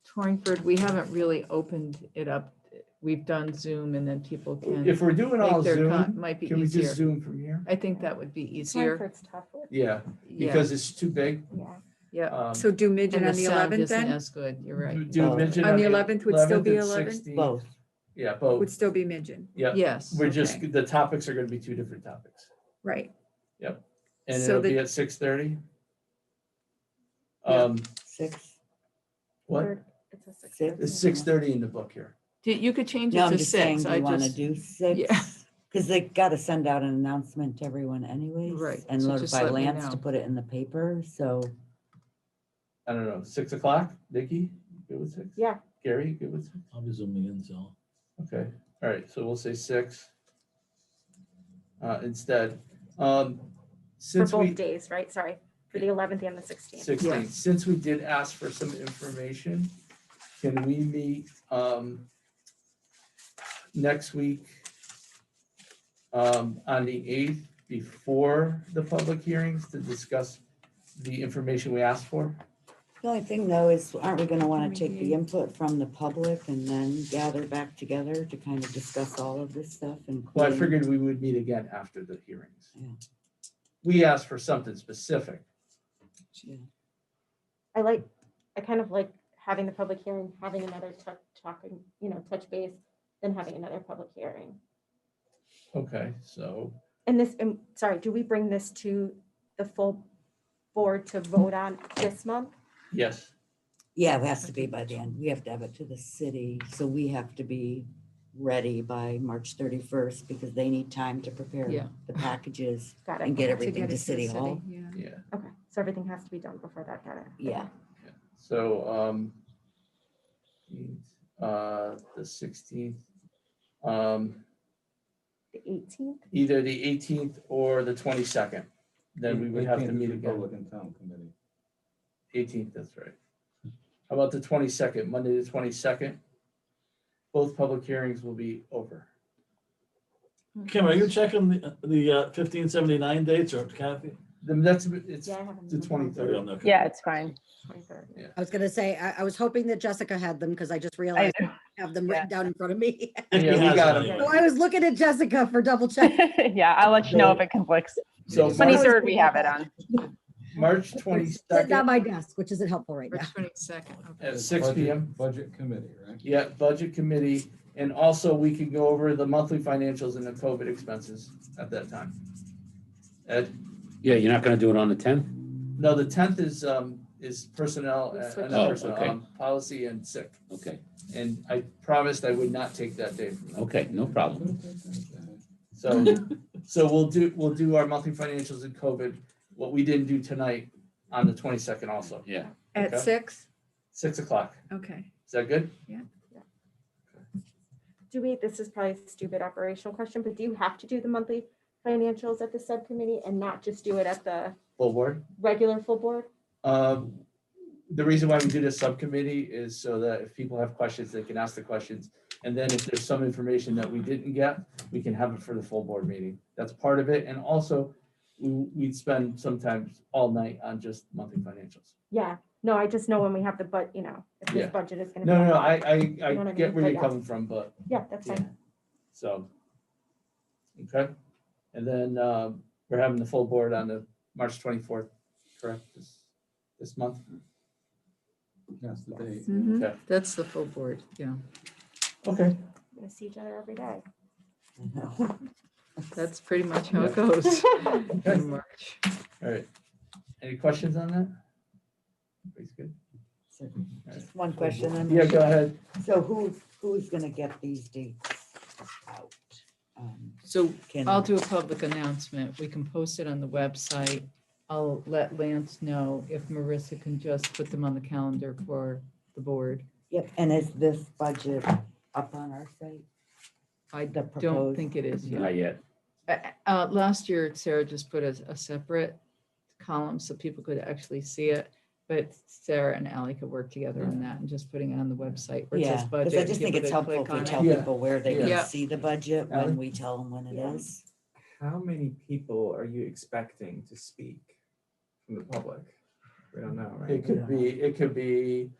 Torringford? We haven't really opened it up. We've done Zoom and then people can. If we're doing all make their Zoom, might be can we easier. just Zoom from here? I think that would be easier. Frankfurt's tougher. Yeah, Yeah, because it's too big. Yeah. yeah. So do midget And on the sound 11th isn't then? as good. You're right. Do midget On the 11th would still be 11th and 11? 16th. Both. Yeah, both. Would still be midget, Yeah, Yes. we're just, okay. the topics are gonna be two different topics. right. And So it'll be the- at 6:30. Yeah. 6. What? It's a 6:30. It's 6:30 in the book here. You could change No, it I'm to just saying, 6. do I you want to just, do yeah. 6? Because they got to send out an announcement to everyone anyways. Right, And so just notify let me Lance know. to put it in the paper, so. I don't know, 6 o'clock, Nikki, good with 6? Yeah. Gary, good with 6? I'll be zooming in, so. Okay, all right, so we'll say 6 instead. For Since both we, days, right? Sorry, for the 11th and the 16th. 16, since we did ask for some information, can we meet next week on the 8th before the public hearings to discuss the information we asked for? The only thing though is, aren't we gonna want to take the input from the public and then gather back together to kind of discuss all of this stuff? Well, I including- figured we would meet again after the hearings. Yeah. We asked for something specific. Yeah. I kind of like having the public hearing, having another talking, touch base, then having another public hearing. Okay, so, And this, sorry, do we bring this to the full board to vote on this month? yes, Yeah, it has to be by the end. We have to have it to the city, so we have to be ready by March 31st because they need time to prepare Yeah. the packages Got and it. get To everything get to it the City Hall. Yeah. yeah. Okay, so everything has to be done before that, got it. Yeah. So, the 16th, The 18th? either the 18th or the 22nd, then we would have to 18th is meet again. Republican Town Committee. 18th, that's right. How about the 22nd, Monday the 22nd? Both public hearings will be over. Kim, are you checking the 1579 dates or Kathy? The next, it's Yeah, I have them. the 23rd. Okay. Yeah, it's fine. 23rd. I was gonna say, I was hoping that Jessica had them because I just realized I have them written down in front of me. Yeah, Nikki we has got it 'em. anyway. So I was looking at Jessica for double check. Yeah, I'll let you know if it conflicts. So March 23rd, we have it on. March Sitting on 22nd my desk, which isn't helpful right now. March 22nd. Okay. at 6 p.m. Budget Committee, right? Yeah, Budget Committee, and also we can go over the monthly financials and the COVID expenses at that time. Ed? Yeah, you're not gonna do it on the 10th? No, the 10th is personnel, We switched not it. personnel, Okay. Policy and sick. Okay, And I promised I would not take that day from them. okay, no problem. So we'll do our monthly financials and COVID, what we didn't do tonight on the 22nd also, Yeah, At Okay. 6? 6 o'clock. Okay. Is that good? This is probably a stupid operational question, but do you have to do the monthly financials at the subcommittee and not just do it at the Full board? regular full board? The reason why we do this subcommittee is so that if people have questions, they can ask the questions. And then if there's some information that we didn't get, we can have it for the full board meeting. That's part of it. And also, we'd spend sometimes all night on just monthly financials. Yeah, no, I just know when we have the, if Yeah. this budget is gonna be. No, a no, lot. I know what I get mean? where But you're yeah. coming from, but Yeah, that's yeah. fine. So, okay. And then we're having the full board on the March 24th, correct, this month? That's the date. Mhm. Okay. That's the full board, yeah. Okay. We're gonna see each other every day. That's pretty much how Yeah. it goes Okay. in March. All right. Any questions on that? Everybody's good? So, just one question. then. Yeah, go ahead. So who's gonna get these dates out? So Can- I'll do a public announcement. We can post it on the website. I'll let Lance know if Marissa can just put them on the calendar for the board. Yep, and is this budget up on our site? I The don't proposed- think it is not yet. yet. Last year, Sarah just put a separate column so people could actually see it. But Sarah and Ally could work together on that and just putting it on the website where it Yeah, says because budget. I just give think it it's a helpful click if we on it. tell Yeah. people where they Yeah. can see the budget Ally? when we tell them when it Yeah. is. How many people are you expecting to speak from the public? We don't know, right? It could be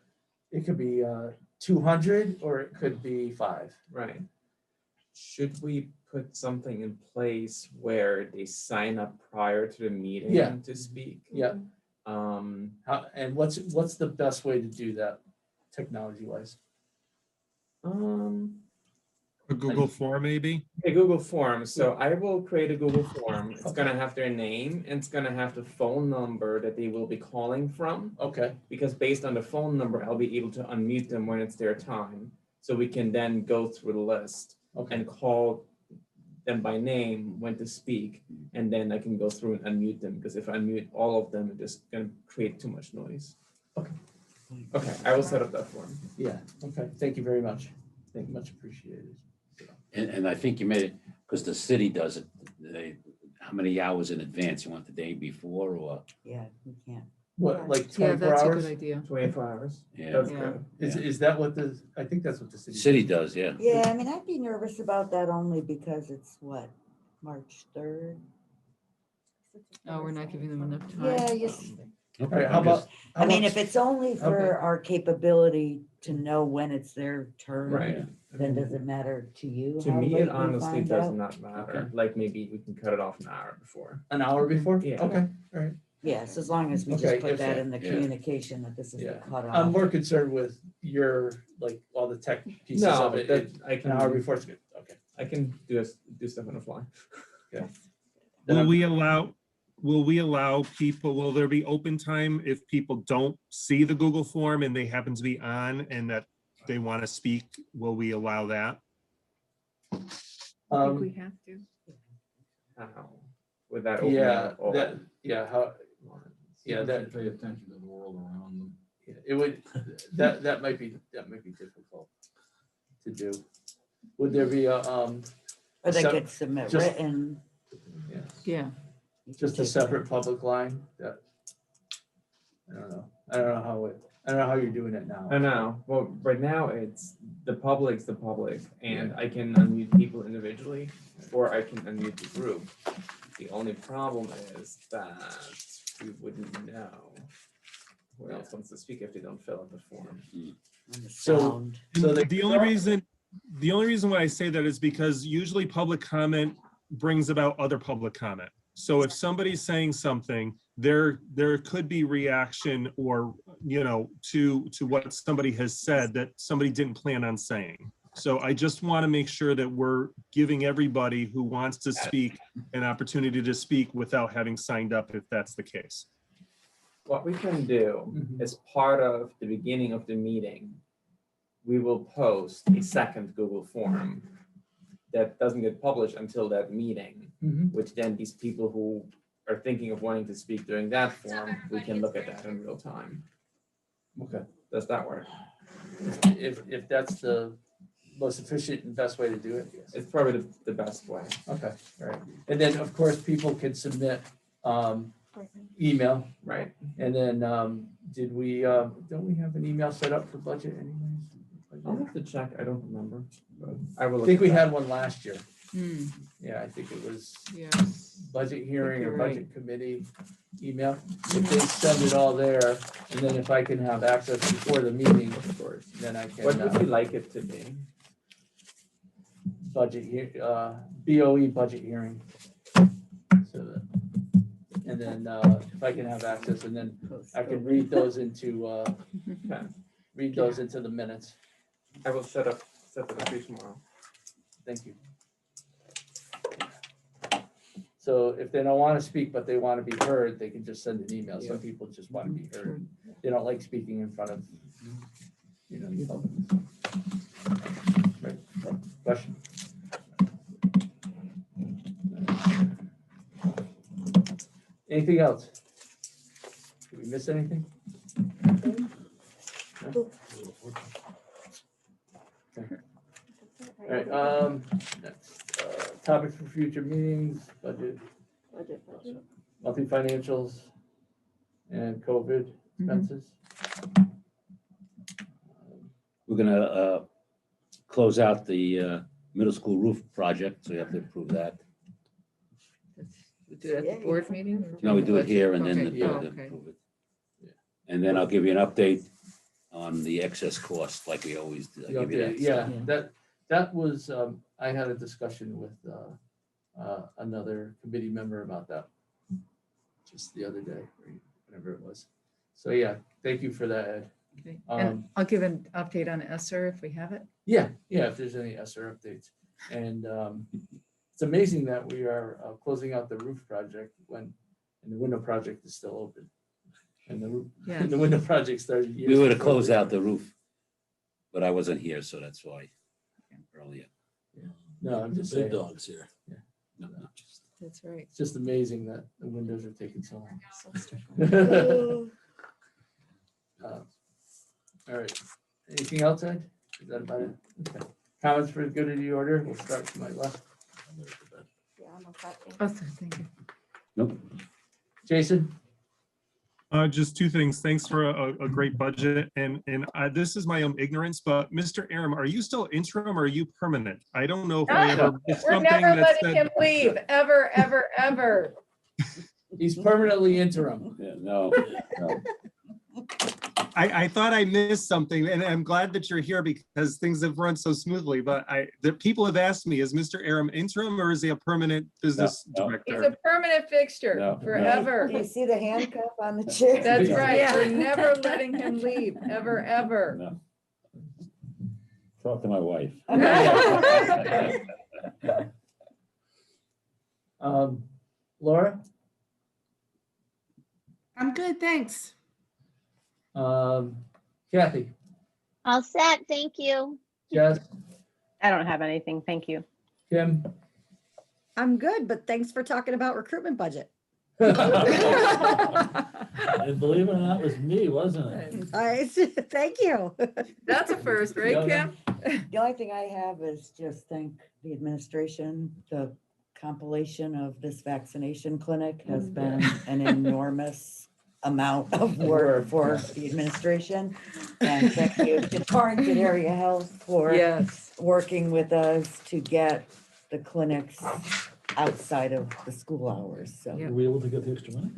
200 or it could be 5. Right. Should we put something in place where they sign up prior to the meeting Yeah. to speak? Yeah. Um, And what's the best way to do that technology wise? A Google form, maybe? A Google form. So I will create a Google form. It's gonna have their name and it's gonna have the phone number that they will be calling from. Okay, Because based on the phone number, I'll be able to unmute them when it's their time. So we can then go through the list okay, and call them by name when to speak. And then I can go through and unmute them, because if I unmute all of them, it's just gonna create too much noise. Okay. Okay, I will set up that form. yeah, okay, thank you very much. Thank you, much appreciated. And I think you made it, because the city does it, how many hours in advance? You want the day before or? Yeah, we can't. What, like Yeah, 24 that's a hours? good idea. 24 hours. Yeah. That's Yeah. good. Is that what the, I think that's what the city. City does, yeah. Yeah, I mean, I'd be nervous about that only because it's what, March 3rd? Oh, we're not giving them enough time. Yeah, yes. All right, how about? I mean, if it's only for Okay. our capability to know when it's their turn, Right. then does it matter to you? To how me, late it we honestly find does out? not matter. Okay. Like maybe we can cut it off an hour before. An hour before? Yeah. Okay, all right. Yes, as long as we Okay, just put if that that- in the yeah. communication that this is the Yeah. cutoff. I'm more concerned with your, like, all the tech pieces No, of it. that I An hour can, before is good, okay. I can do stuff on the fly. Then Will I'm- we allow people, will there be open time if people don't see the Google form and they happen to be on and that they want to speak? Will we allow that? I think we Um, have to. With that opening yeah, up all that, yeah, how, yeah, People that, should Pay attention to the world around them. yeah, it would, that might be difficult to do. Would there be a, Or they so- could submit just- written. yeah, Yeah. You could just a take separate public line that? I don't know how you're doing it now. I know. Well, right now it's the public, and I can unmute people individually, or I can unmute the group. The only problem is that we wouldn't know who else wants to speak if they don't fill out the form. on the So- sound. So they- The only reason why I say that is because usually public comment brings about other public comment. So if somebody's saying something, there could be reaction or, to what somebody has said that somebody didn't plan on saying. So I just want to make sure that we're giving everybody who wants to speak an opportunity to speak without having signed up, if that's the case. What we can do Mhm. as part of the beginning of the meeting, we will post a second Google form that doesn't get published until that meeting, Mhm. which then these people who are thinking of wanting to speak during that form, we can look at that in real time. Okay, Does that work? if that's the most efficient and best way to do it, yes. It's probably the best way. Okay, all right. And then, of course, people can submit email, Right. and then did we, don't we have an email set up for budget anyways? I'll have to check. I don't remember. But I will. I look think at we that. had one last year. Hmm, Yeah, I think it was yes. budget hearing or you're right. budget committee email. If they send it all there, and then if I can have access before the meeting, Of course. then I can. What would you like it to be? Budget here, BOE budget hearing. So that, and then if I can have access, and then I can read those into, Okay. read those into the minutes. I will set that up for you tomorrow. Thank you. So if they don't want to speak, but they want to be heard, they can just send an email. Some people just want to be heard. They don't like speaking in front of, the public. Right, question? Anything else? Did we miss anything? No? Okay. All right, next, topics for future meetings, budget, monthly financials, and COVID expenses. We're gonna close out the middle school roof project, so you have to approve that. We do it at the board meeting? No, we do it here and then Okay, the- oh, the- okay. approve it. And then I'll give you an update on the excess cost, like we always do. I'll give you that. Yeah, that was, I had a discussion with another committee member about that just the other day, or whatever it was. So yeah, thank you for that, Ed. Okay. And Um, I'll give an update on ESSER if we have it. Yeah, if there's any ESSER updates. And it's amazing that we are closing out the roof project when, and the window project is still open. And the roof, Yeah. the window project started. We years would have before closed we- out the roof, but I wasn't here, so that's why earlier. No, I'm just Big saying, dogs here. No, no, just- That's right. it's just amazing that the windows are taking so long. All right, anything else, Ed? Is that about it? Okay. Comments for the good of the order? We'll start to my left. Yeah, I'm okay, thanks. Oh, thank you. Nope. Jason? Just two things. Thanks for a great budget. And this is my own ignorance, but Mr. Aram, are you still interim or are you permanent? I don't know if I ever missed We're something never that letting him said. leave, ever, ever, ever. He's permanently interim. Yeah, no, no. I thought I missed something and I'm glad that you're here because things have run so smoothly, but the people have asked me, is Mr. Aram interim or is he a permanent business No. He's director? a permanent fixture No. forever. Do you see the handcuff on the chair? That's right. Yeah. We're never letting him leave, ever, ever. No. Talk to my wife. Laura? I'm good, thanks. Kathy? All set, thank you. Jess? I don't have anything. Thank you. Kim? I'm good, but thanks for talking about recruitment budget. And believe it or not, it was me, wasn't it? Thank you. That's a first, right, Kim? The only thing I have is just thank the administration. The compilation of this vaccination clinic has been an enormous amount of work for the administration. And thank you to Torrington Area Health for Yes. working with us to get the clinics outside of the school hours, so. Yeah. Were we able to get the extra money?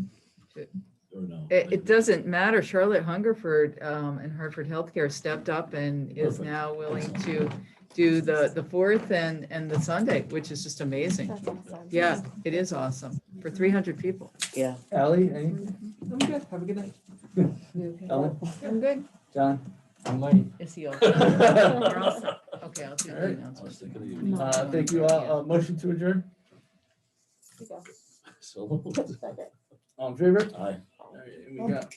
Good. Or no? It doesn't matter. Charlotte Hungerford and Hartford Healthcare stepped up and is Perfect. now willing to do the 4th and the Sunday, which is just amazing. That's awesome. Yeah, it is awesome for 300 people. Yeah. Ally? Any? I'm good. Have a good night. Ellen? I'm good. John? I'm late. Is he all set? We're all set. Okay, I'll do All the right. I announcement. was thinking of you. Thank you all. Motion to adjourn? So. All in favor? Aye. All right, and we got